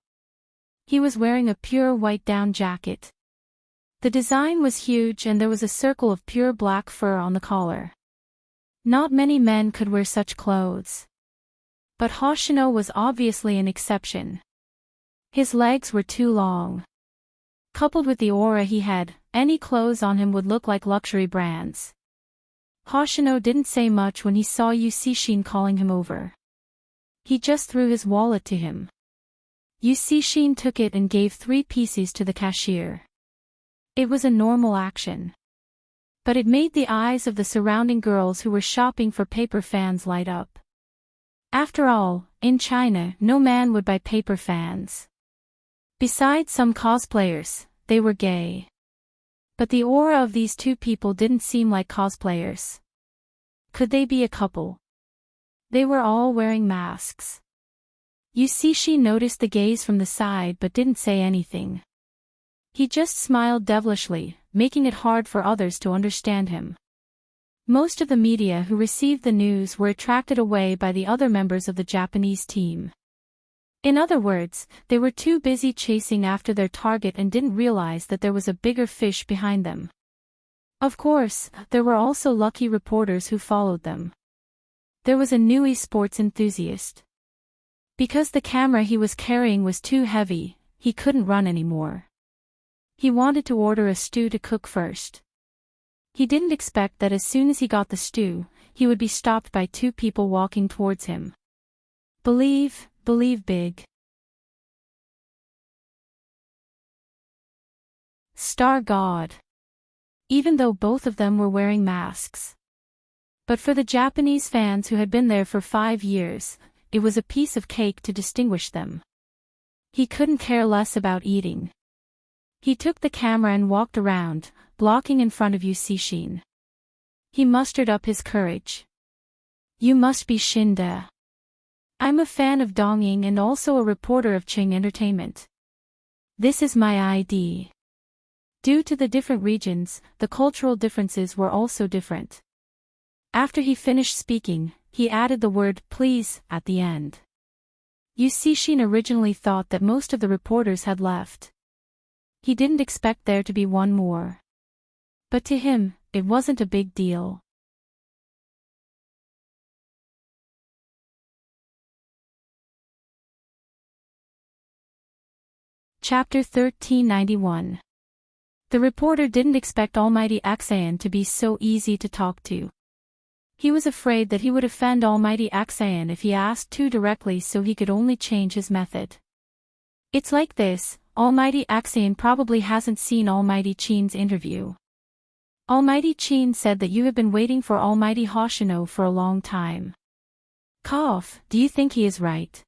He was wearing a pure white down jacket. The design was huge and there was a circle of pure black fur on the collar. Not many men could wear such clothes. But Hoshino was obviously an exception. His legs were too long. Coupled with the aura he had, any clothes on him would look like luxury brands. Hoshino didn't say much when he saw Yu Cixin calling him over. He just threw his wallet to him. Shin took it and gave 3 pieces to the cashier. It was a normal action. But it made the eyes of the surrounding girls who were shopping for paper fans light up. After all, in China, no man would buy paper fans. Besides some cosplayers, they were gay. But the aura of these 2 people didn't seem like cosplayers. Could they be a couple? They were all wearing masks. She noticed the gaze from the side but didn't say anything. He just smiled devilishly, making it hard for others to understand him. Most of the media who received the news were attracted away by the other members of the Japanese team. In other words, they were too busy chasing after their target and didn't realize that there was a bigger fish behind them. Of course, there were also lucky reporters who followed them. There was a new esports enthusiast. Because the camera he was carrying was too heavy, he couldn't run anymore. He wanted to order a stew to cook first. He didn't expect that as soon as he got the stew, he would be stopped by 2 people walking towards him. Believe big. Star God. Even though both of them were wearing masks. But for the Japanese fans who had been there for 5 years, it was a piece of cake to distinguish them. He couldn't care less about eating. He took the camera and walked around, blocking in front of Shin. He mustered up his courage. You must be Shinda. I'm a fan of Dongying and also a reporter of Ching Entertainment. This is my ID. Due to the different regions, the cultural differences were also different. After he finished speaking, he added the word please at the end. Shin originally thought that most of the reporters had left. He didn't expect there to be one more. But to him, it wasn't a big deal. Chapter 1391. The reporter didn't expect Almighty Axayan to be so easy to talk to. He was afraid that he would offend Almighty Axayan if he asked too directly, so he could only change his method. It's like this, Almighty Axayan probably hasn't seen Almighty Chin's interview. Almighty Chin said that you have been waiting for Almighty Hoshino for a long time. Cough, do you think he is right?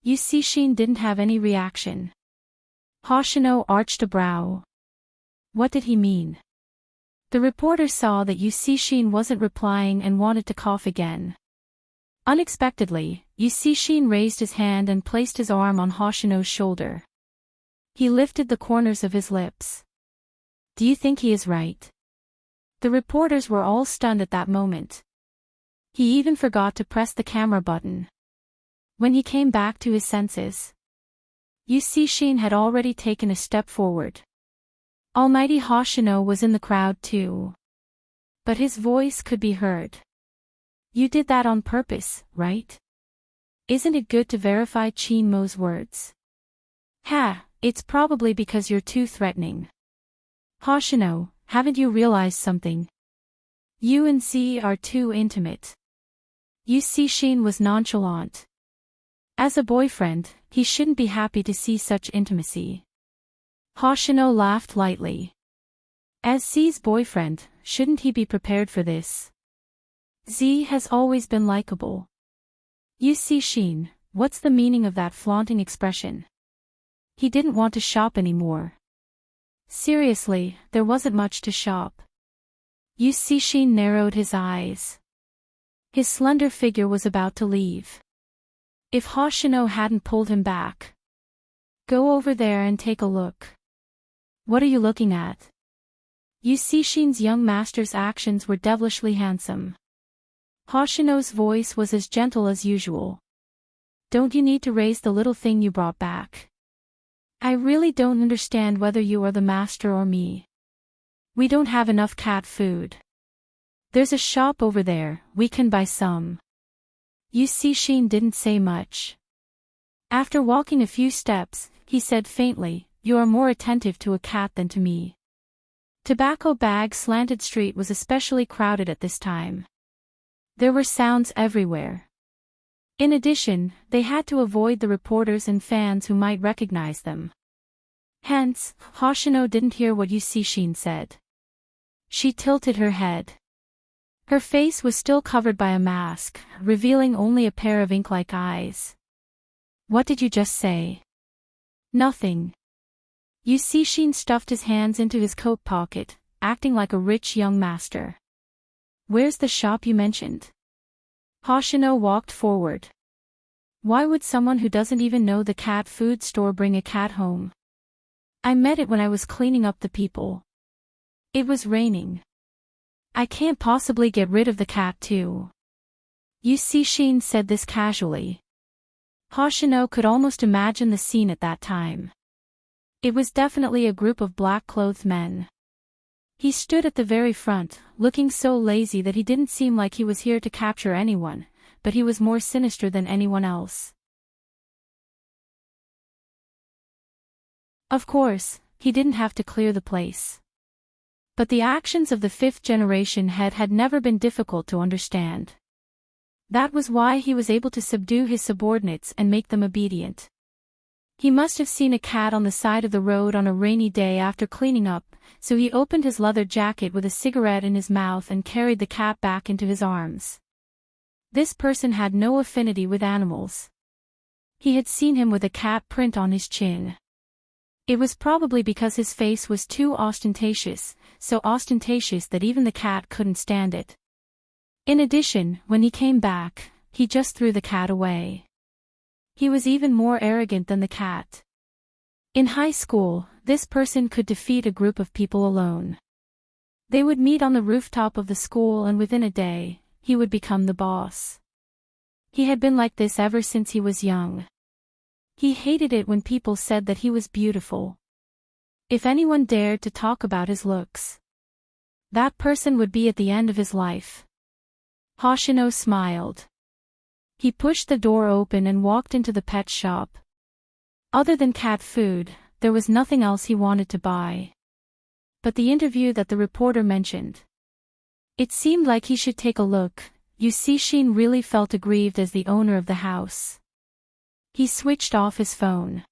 Shin didn't have any reaction. Hoshino arched a brow. What did he mean? The reporter saw that Shin wasn't replying and wanted to cough again. Unexpectedly, Shin raised his hand and placed his arm on Hoshino's shoulder. He lifted the corners of his lips. Do you think he is right? The reporters were all stunned at that moment. He even forgot to press the camera button. When he came back to his senses, Shin had already taken a step forward. Almighty Hoshino was in the crowd too. But his voice could be heard. You did that on purpose, right? Isn't it good to verify Chin Mo's words? Ha, it's probably because you're too threatening. Hoshino, haven't you realized something? You and Z are too intimate. Shin was nonchalant. As a boyfriend, he shouldn't be happy to see such intimacy. Hoshino laughed lightly. As Z's boyfriend, shouldn't he be prepared for this? Z has always been likable. Shin, what's the meaning of that flaunting expression? He didn't want to shop anymore. Seriously, there wasn't much to shop. Shin narrowed his eyes. His slender figure was about to leave. If Hoshino hadn't pulled him back. Go over there and take a look. What are you looking at? Shin's young master's actions were devilishly handsome. Hoshino's voice was as gentle as usual. Don't you need to raise the little thing you brought back? I really don't understand whether you are the master or me. We don't have enough cat food. There's a shop over there, we can buy some. Shin didn't say much. After walking a few steps, he said faintly, you are more attentive to a cat than to me. Tobacco Bag Slanted Street was especially crowded at this time. There were sounds everywhere. In addition, they had to avoid the reporters and fans who might recognize them. Hence, Hoshino didn't hear what Yusishin said. She tilted her head. Her face was still covered by a mask, revealing only a pair of ink-like eyes. What did you just say? Nothing. Yusishin stuffed his hands into his coat pocket, acting like a rich young master. Where's the shop you mentioned? Hoshino walked forward. Why would someone who doesn't even know the cat food store bring a cat home? I met it when I was cleaning up the people. It was raining. I can't possibly get rid of the cat too. Yusishin said this casually. Hoshino could almost imagine the scene at that time. It was definitely a group of black-clothed men. He stood at the very front, looking so lazy that he didn't seem like he was here to capture anyone, but he was more sinister than anyone else. Of course, he didn't have to clear the place. But the actions of the fifth-generation head had never been difficult to understand. That was why he was able to subdue his subordinates and make them obedient. He must have seen a cat on the side of the road on a rainy day after cleaning up, so he opened his leather jacket with a cigarette in his mouth and carried the cat back into his arms. This person had no affinity with animals. He had seen him with a cat print on his chin. It was probably because his face was too ostentatious, so ostentatious that even the cat couldn't stand it. In addition, when he came back, he just threw the cat away. He was even more arrogant than the cat. In high school, this person could defeat a group of people alone. They would meet on the rooftop of the school and within a day, he would become the boss. He had been like this ever since he was young. He hated it when people said that he was beautiful. If anyone dared to talk about his looks, that person would be at the end of his life. Hoshino smiled. He pushed the door open and walked into the pet shop. Other than cat food, there was nothing else he wanted to buy. But the interview that the reporter mentioned. It seemed like he should take a look. Yusishin really felt aggrieved as the owner of the house. He switched off his phone.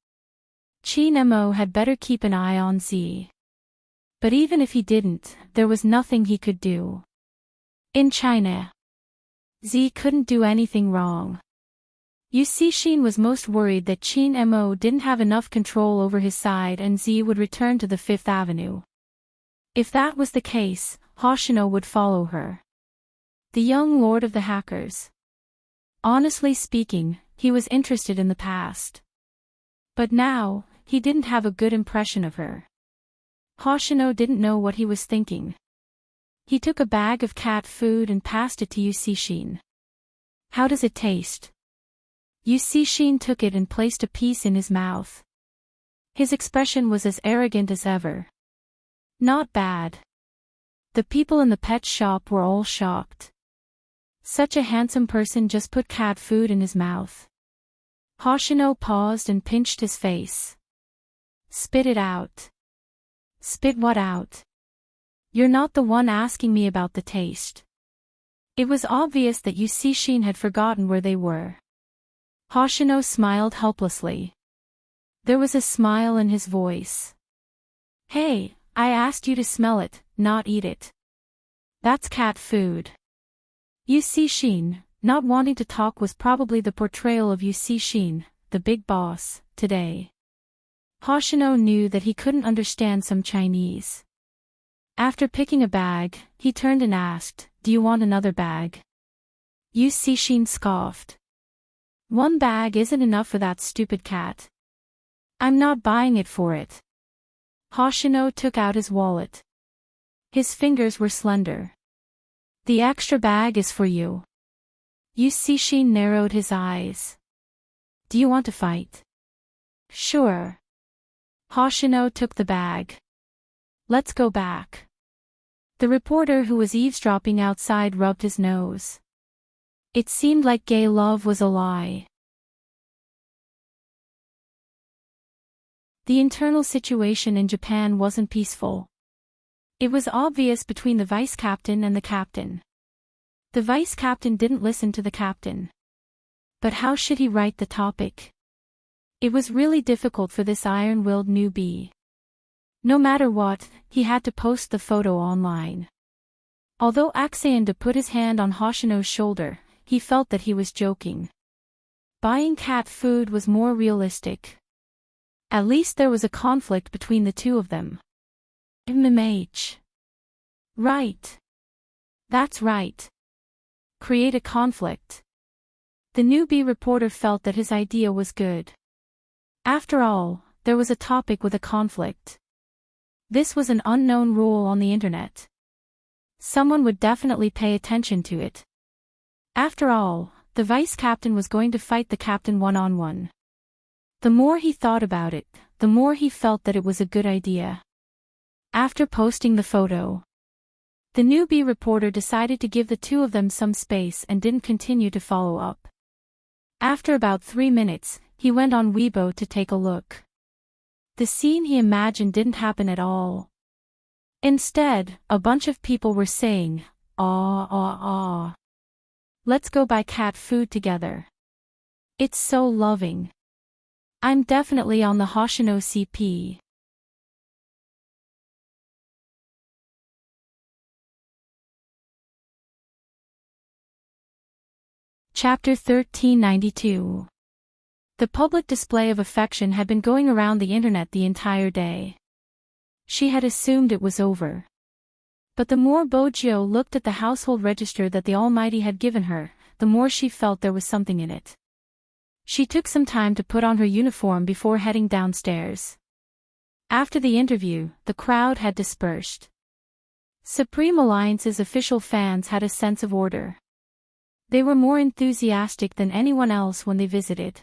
Chin-mo had better keep an eye on Z. But even if he didn't, there was nothing he could do. In China, Z couldn't do anything wrong. Yusishin was most worried that Chin-mo didn't have enough control over his side and Z would return to the Fifth Avenue. If that was the case, Hoshino would follow her. The young lord of the hackers. Honestly speaking, he was interested in the past. But now, he didn't have a good impression of her. Hoshino didn't know what he was thinking. He took a bag of cat food and passed it to Yusishin. How does it taste? Yusishin took it and placed a piece in his mouth. His expression was as arrogant as ever. Not bad. The people in the pet shop were all shocked. Such a handsome person just put cat food in his mouth. Hoshino paused and pinched his face. Spit it out. Spit what out? You're not the one asking me about the taste. It was obvious that Yusishin had forgotten where they were. Hoshino smiled helplessly. There was a smile in his voice. Hey, I asked you to smell it, not eat it. That's cat food. Yusishin, not wanting to talk, was probably the portrayal of Yusishin, the big boss, today. Hoshino knew that he couldn't understand some Chinese. After picking a bag, he turned and asked, "Do you want another bag?" Yusishin scoffed. "One bag isn't enough for that stupid cat. I'm not buying it for it." Hoshino took out his wallet. His fingers were slender. "The extra bag is for you." Yusishin narrowed his eyes. "Do you want to fight?" "Sure." Hoshino took the bag. "Let's go back." The reporter who was eavesdropping outside rubbed his nose. It seemed like gay love was a lie. The internal situation in Japan wasn't peaceful. It was obvious between the vice captain and the captain. The vice captain didn't listen to the captain. But how should he write the topic? It was really difficult for this iron-willed newbie. No matter what, he had to post the photo online. Although Aksaenda put his hand on Hoshino's shoulder, he felt that he was joking. Buying cat food was more realistic. At least there was a conflict between the two of them. MMH. Right. That's right. Create a conflict. The newbie reporter felt that his idea was good. After all, there was a topic with a conflict. This was an unknown rule on the internet. Someone would definitely pay attention to it. After all, the vice captain was going to fight the captain one-on-one. The more he thought about it, the more he felt that it was a good idea. After posting the photo, the newbie reporter decided to give the two of them some space and didn't continue to follow up. After about 3 minutes, he went on Weibo to take a look. The scene he imagined didn't happen at all. Instead, a bunch of people were saying, "Aw, aw, aw. Let's go buy cat food together. It's so loving. I'm definitely on the Hoshino CP." Chapter 1392. The public display of affection had been going around the internet the entire day. She had assumed it was over. But the more Bojio looked at the household register that the Almighty had given her, the more she felt there was something in it. She took some time to put on her uniform before heading downstairs. After the interview, the crowd had dispersed. Supreme Alliance's official fans had a sense of order. They were more enthusiastic than anyone else when they visited.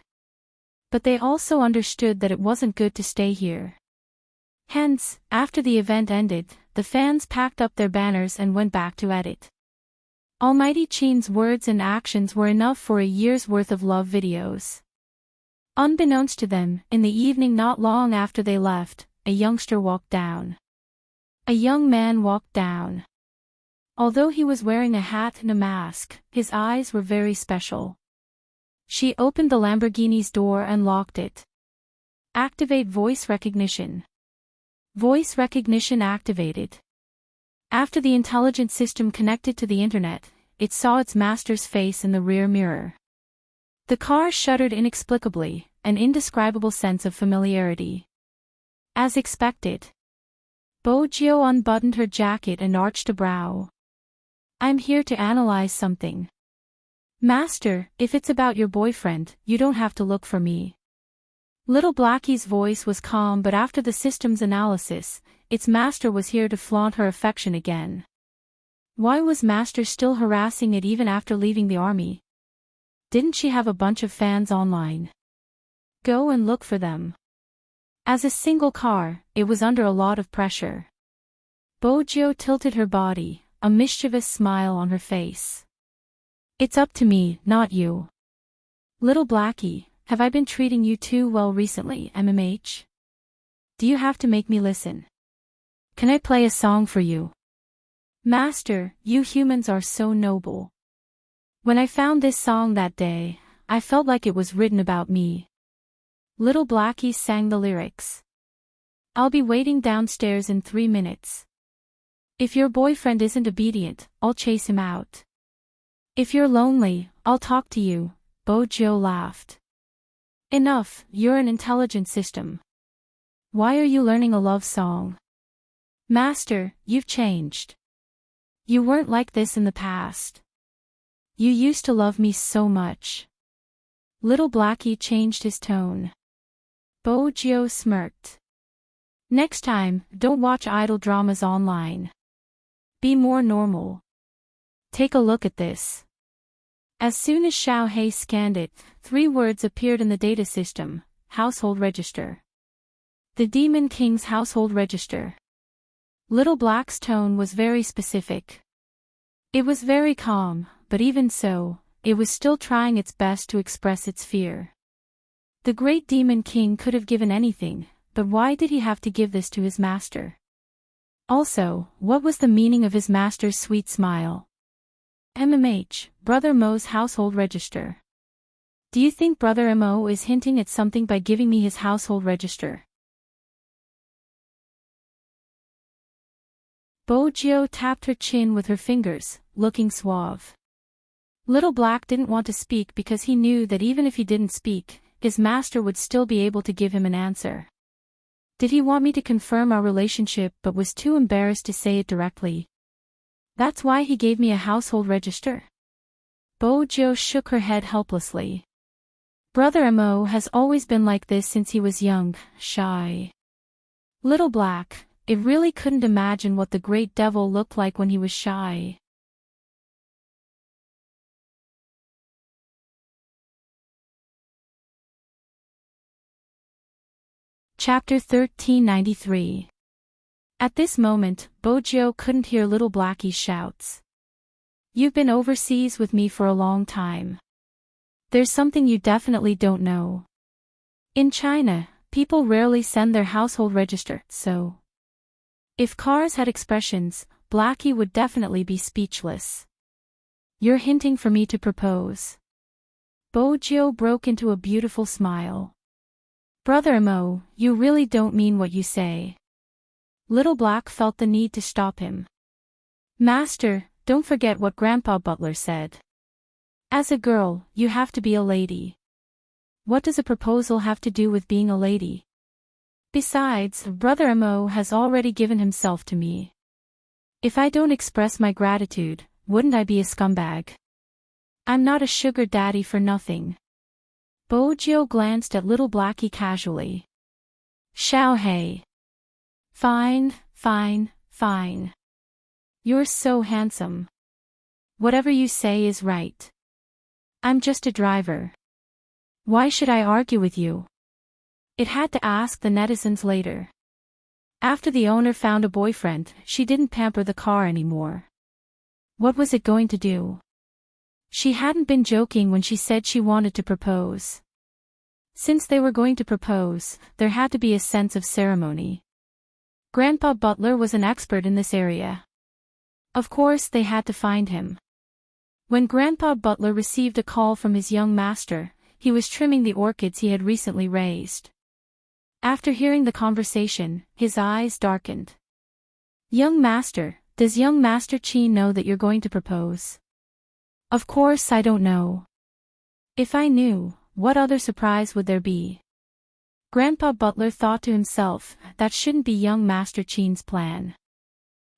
But they also understood that it wasn't good to stay here. Hence, after the event ended, the fans packed up their banners and went back to edit. Almighty Chin's words and actions were enough for a year's worth of love videos. Unbeknownst to them, in the evening not long after they left, a youngster walked down. A young man walked down. Although he was wearing a hat and a mask, his eyes were very special. She opened the Lamborghini's door and locked it. Activate voice recognition. Voice recognition activated. After the intelligent system connected to the internet, it saw its master's face in the rear mirror. The car shuddered inexplicably, an indescribable sense of familiarity. As expected, Bojio unbuttoned her jacket and arched a brow. "I'm here to analyze something. Master, if it's about your boyfriend, you don't have to look for me." Little Blackie's voice was calm, but after the system's analysis, its master was here to flaunt her affection again. Why was Master still harassing it even after leaving the army? Didn't she have a bunch of fans online? Go and look for them. As a single car, it was under a lot of pressure. Bojio tilted her body, a mischievous smile on her face. "It's up to me, not you. Little Blackie, have I been treating you too well recently, MMH? Do you have to make me listen? Can I play a song for you? Master, you humans are so noble. When I found this song that day, I felt like it was written about me." Little Blackie sang the lyrics. "I'll be waiting downstairs in 3 minutes. If your boyfriend isn't obedient, I'll chase him out. If you're lonely, I'll talk to you." Bojio laughed. "Enough, you're an intelligent system. Why are you learning a love song? Master, you've changed. You weren't like this in the past. You used to love me so much." Little Blackie changed his tone. Bojio smirked. "Next time, don't watch idol dramas online. Be more normal. Take a look at this." As soon as Xiao Hei scanned it, 3 words appeared in the data system: household register. The Demon King's household register. Little Black's tone was very specific. It was very calm, but even so, it was still trying its best to express its fear. The great Demon King could have given anything, but why did he have to give this to his master? Also, what was the meaning of his master's sweet smile? MMH, Brother Mo's household register. Do you think Brother Mo is hinting at something by giving me his household register? Bojo tapped her chin with her fingers, looking suave. Little Black didn't want to speak because he knew that even if he didn't speak, his master would still be able to give him an answer. Did he want me to confirm our relationship but was too embarrassed to say it directly? That's why he gave me a household register? Bojo shook her head helplessly. Brother Mo has always been like this since he was young, shy. Little Black, it really couldn't imagine what the great devil looked like when he was shy. Chapter 1393. At this moment, Bojo couldn't hear Little Blackie's shouts. You've been overseas with me for a long time. There's something you definitely don't know. In China, people rarely send their household register, so if cars had expressions, Blackie would definitely be speechless. You're hinting for me to propose. Bojo broke into a beautiful smile. Brother Mo, you really don't mean what you say. Little Black felt the need to stop him. Master, don't forget what Grandpa Butler said. As a girl, you have to be a lady. What does a proposal have to do with being a lady? Besides, Brother Mo has already given himself to me. If I don't express my gratitude, wouldn't I be a scumbag? I'm not a sugar daddy for nothing. Bojo glanced at Little Blackie casually. Xiao Hei. Fine, fine, fine. You're so handsome. Whatever you say is right. I'm just a driver. Why should I argue with you? It had to ask the netizens later. After the owner found a boyfriend, she didn't pamper the car anymore. What was it going to do? She hadn't been joking when she said she wanted to propose. Since they were going to propose, there had to be a sense of ceremony. Grandpa Butler was an expert in this area. Of course they had to find him. When Grandpa Butler received a call from his young master, he was trimming the orchids he had recently raised. After hearing the conversation, his eyes darkened. Young master, does young Master Qin know that you're going to propose? Of course I don't know. If I knew, what other surprise would there be? Grandpa Butler thought to himself, that shouldn't be young Master Qin's plan.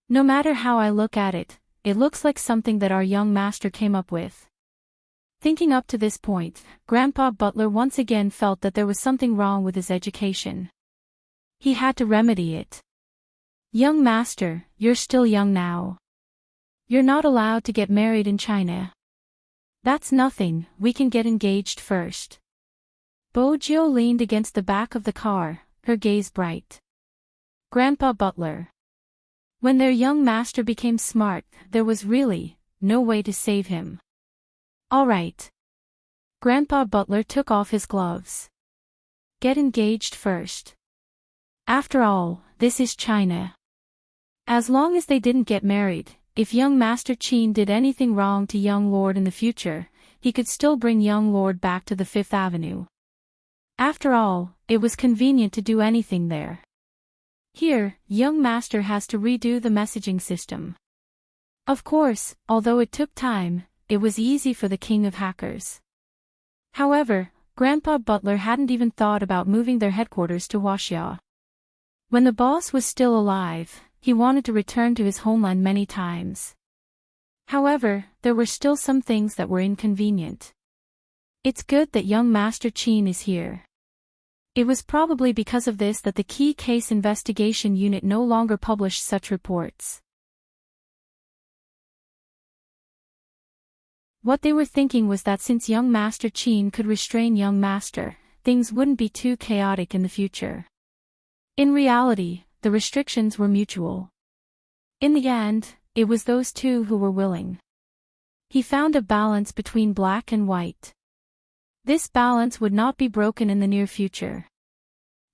No matter how I look at it, it looks like something that our young master came up with. Thinking up to this point, Grandpa Butler once again felt that there was something wrong with his education. He had to remedy it. Young master, you're still young now. You're not allowed to get married in China. That's nothing, we can get engaged first. Bojo leaned against the back of the car, her gaze bright. Grandpa Butler. When their young master became smart, there was really no way to save him. All right. Grandpa Butler took off his gloves. Get engaged first. After all, this is China. As long as they didn't get married, if young Master Qin did anything wrong to young Lord in the future, he could still bring young Lord back to the Fifth Avenue. After all, it was convenient to do anything there. Here, young master has to redo the messaging system. Of course, although it took time, it was easy for the king of hackers. However, Grandpa Butler hadn't even thought about moving their headquarters to Huaxia. When the boss was still alive, he wanted to return to his homeland many times. However, there were still some things that were inconvenient. It's good that young Master Qin is here. It was probably because of this that the Key Case Investigation Unit no longer published such reports. What they were thinking was that since young Master Qin could restrain young master, things wouldn't be too chaotic in the future. In reality, the restrictions were mutual. In the end, it was those two who were willing. He found a balance between black and white. This balance would not be broken in the near future.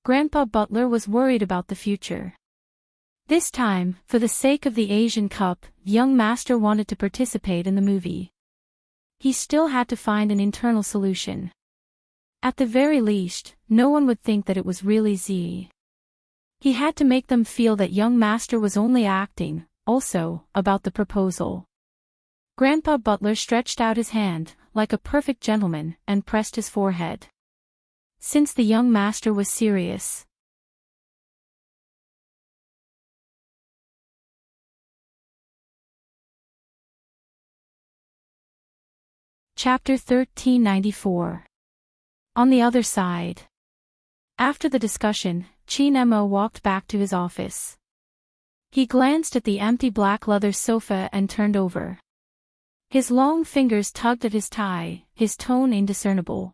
Grandpa Butler was worried about the future. This time, for the sake of the Asian Cup, young master wanted to participate in the movie. He still had to find an internal solution. At the very least, no one would think that it was really Z. He had to make them feel that young master was only acting. Also, about the proposal. Grandpa Butler stretched out his hand, like a perfect gentleman, and pressed his forehead. Since the young master was serious. Chapter 1394. On the other side. After the discussion, Chin Mo walked back to his office. He glanced at the empty black leather sofa and turned over. His long fingers tugged at his tie, his tone indiscernible.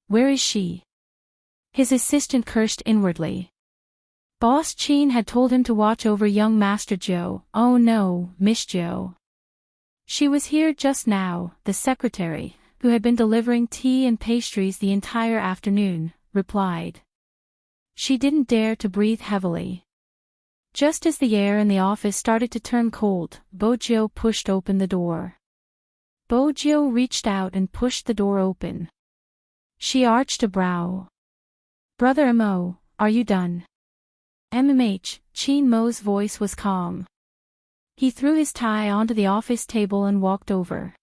Where is she? His assistant cursed inwardly. Boss Chin had told him to watch over young Master Joe. Oh no, Miss Joe. She was here just now, the secretary, who had been delivering tea and pastries the entire afternoon, replied. She didn't dare to breathe heavily. Just as the air in the office started to turn cold, Bojo pushed open the door. Bojo reached out and pushed the door open. She arched a brow. Brother Mo, are you done? Chin Mo's voice was calm. He threw his tie onto the office table and walked over.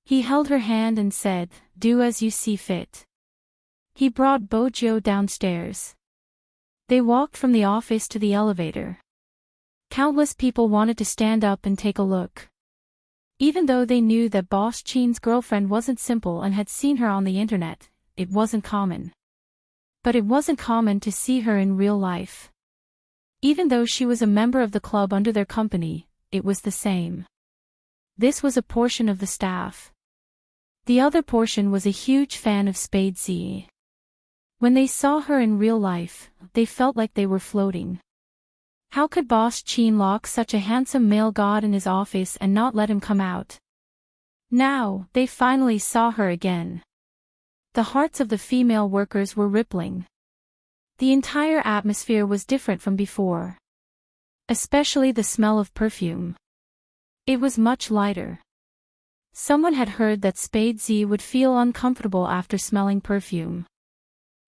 He held her hand and said, do as you see fit. He brought Bojo downstairs. They walked from the office to the elevator. Countless people wanted to stand up and take a look. Even though they knew that Boss Chin's girlfriend wasn't simple and had seen her on the internet, it wasn't common. But it wasn't common to see her in real life. Even though she was a member of the club under their company, it was the same. This was a portion of the staff. The other portion was a huge fan of Spade Z. When they saw her in real life, they felt like they were floating. How could Boss Chin lock such a handsome male god in his office and not let him come out? Now, they finally saw her again. The hearts of the female workers were rippling. The entire atmosphere was different from before. Especially the smell of perfume. It was much lighter. Someone had heard that Spade Z would feel uncomfortable after smelling perfume.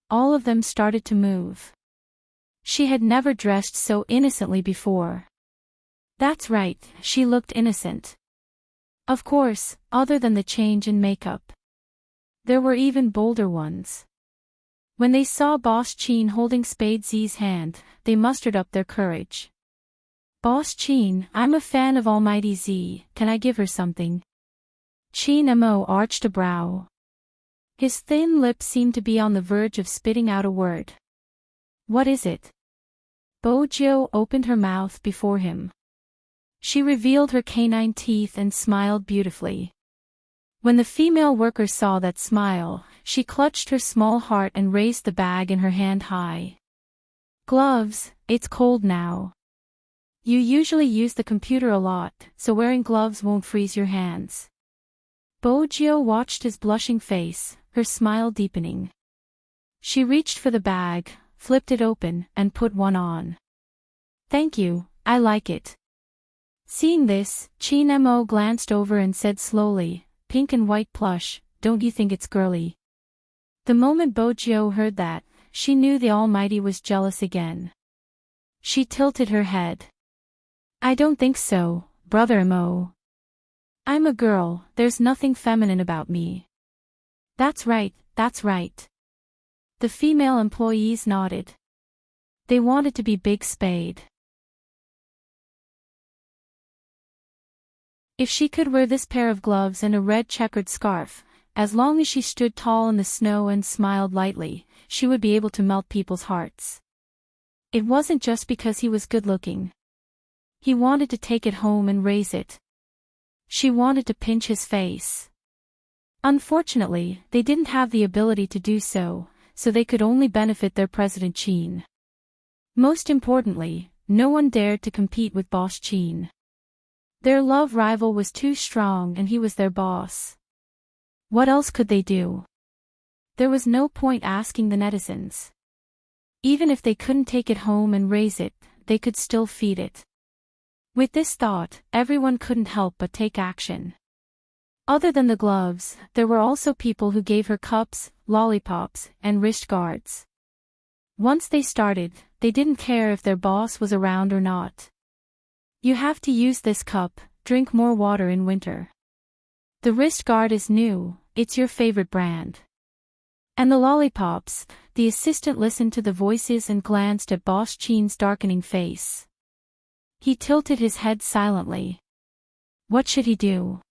All of them started to move. She had never dressed so innocently before. That's right, she looked innocent. Of course, other than the change in makeup. There were even bolder ones. When they saw Boss Chin holding Spade Z's hand, they mustered up their courage. Boss Chin, I'm a fan of Almighty Z, can I give her something? Chin Mo arched a brow. His thin lips seemed to be on the verge of spitting out a word. What is it? Bojo opened her mouth before him. She revealed her canine teeth and smiled beautifully. When the female worker saw that smile, she clutched her small heart and raised the bag in her hand high. Gloves, it's cold now. You usually use the computer a lot, so wearing gloves won't freeze your hands. Bojo watched his blushing face, her smile deepening. She reached for the bag, flipped it open, and put one on. Thank you, I like it. Seeing this, Chin Mo glanced over and said slowly, pink and white plush, don't you think it's girly? The moment Bojo heard that, she knew the Almighty was jealous again. She tilted her head. I don't think so, Brother Mo. I'm a girl, there's nothing feminine about me. That's right, that's right. The female employees nodded. They wanted to be Big Spade. If she could wear this pair of gloves and a red checkered scarf, as long as she stood tall in the snow and smiled lightly, she would be able to melt people's hearts. It wasn't just because he was good-looking. He wanted to take it home and raise it. She wanted to pinch his face. Unfortunately, they didn't have the ability to do so, so they could only benefit their President Chin. Most importantly, no one dared to compete with Boss Chin. Their love rival was too strong and he was their boss. What else could they do? There was no point asking the netizens. Even if they couldn't take it home and raise it, they could still feed it. With this thought, everyone couldn't help but take action. Other than the gloves, there were also people who gave her cups, lollipops, and wrist guards. Once they started, they didn't care if their boss was around or not. You have to use this cup, drink more water in winter. The wrist guard is new, it's your favorite brand. And the lollipops, the assistant listened to the voices and glanced at Boss Chin's darkening face. He tilted his head silently. What should he do?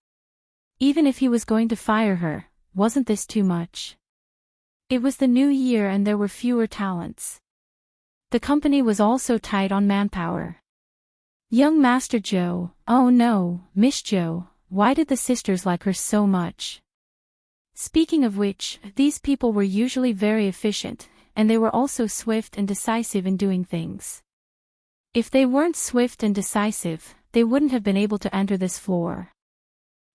Even if he was going to fire her, wasn't this too much? It was the new year and there were fewer talents. The company was also tight on manpower. Young Master Joe, oh no, Miss Joe, why did the sisters like her so much? Speaking of which, these people were usually very efficient, and they were also swift and decisive in doing things. If they weren't swift and decisive, they wouldn't have been able to enter this floor.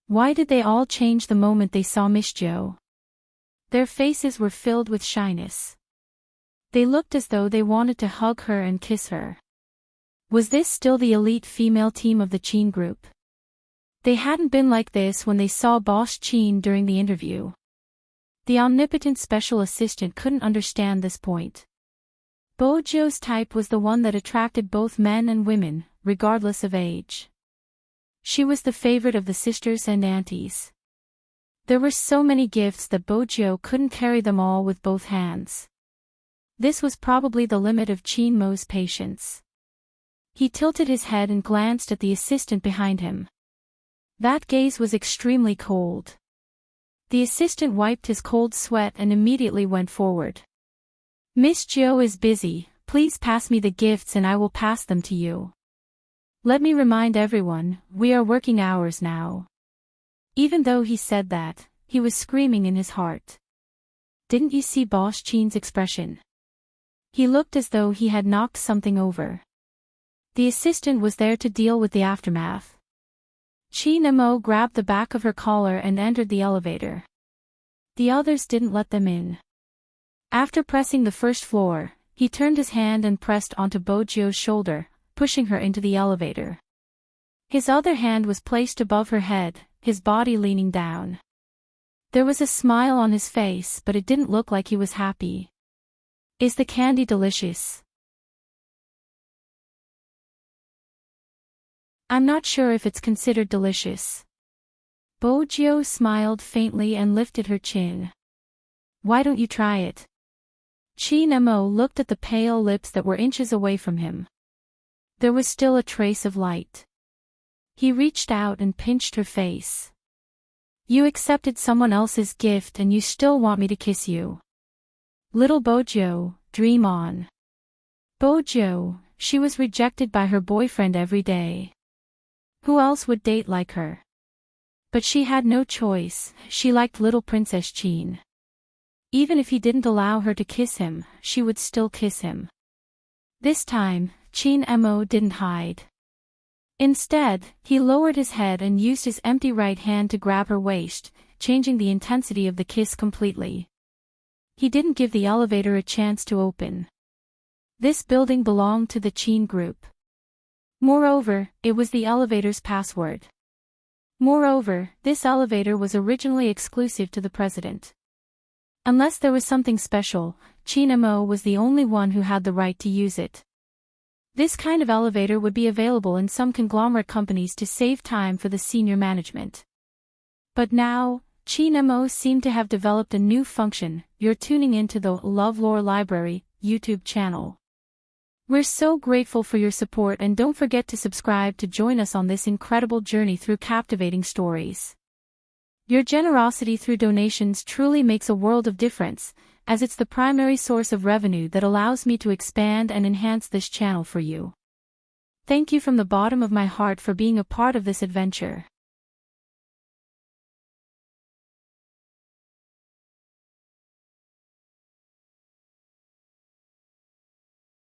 Why did they all change the moment they saw Miss Joe? Their faces were filled with shyness. They looked as though they wanted to hug her and kiss her. Was this still the elite female team of the Chin group? They hadn't been like this when they saw Boss Chin during the interview. The omnipotent special assistant couldn't understand this point. Bojo's type was the one that attracted both men and women, regardless of age. She was the favorite of the sisters and aunties. There were so many gifts that Bojo couldn't carry them all with both hands. This was probably the limit of Chin Mo's patience. He tilted his head and glanced at the assistant behind him. That gaze was extremely cold. The assistant wiped his cold sweat and immediately went forward. Miss Joe is busy, please pass me the gifts and I will pass them to you. Let me remind everyone, we are working hours now. Even though he said that, he was screaming in his heart. Didn't you see Boss Chin's expression? He looked as though he had knocked something over. The assistant was there to deal with the aftermath. Chin Mo grabbed the back of her collar and entered the elevator. The others didn't let them in. After pressing the first floor, he turned his hand and pressed onto Bojo's shoulder, pushing her into the elevator. His other hand was placed above her head, his body leaning down. There was a smile on his face, but it didn't look like he was happy. Is the candy delicious? I'm not sure if it's considered delicious. Bojo smiled faintly and lifted her chin. Why don't you try it? Chin Mo looked at the pale lips that were inches away from him. There was still a trace of light. He reached out and pinched her face. You accepted someone else's gift and you still want me to kiss you. Little Bojo, dream on. Bojo, she was rejected by her boyfriend every day. Who else would date like her? But she had no choice, she liked little Princess Chin. Even if he didn't allow her to kiss him, she would still kiss him. This time, Chin Mo didn't hide. Instead, he lowered his head and used his empty right hand to grab her waist, changing the intensity of the kiss completely. He didn't give the elevator a chance to open. This building belonged to the Chin group. Moreover, it was the elevator's password. Moreover, this elevator was originally exclusive to the president. Unless there was something special, Chin Mo was the only one who had the right to use it. This kind of elevator would be available in some conglomerate companies to save time for the senior management. But now, Chin Mo seemed to have developed a new function. You're tuning into the LoveLore Library YouTube channel. We're so grateful for your support and don't forget to subscribe to join us on this incredible journey through captivating stories. Your generosity through donations truly makes a world of difference, as it's the primary source of revenue that allows me to expand and enhance this channel for you. Thank you from the bottom of my heart for being a part of this adventure.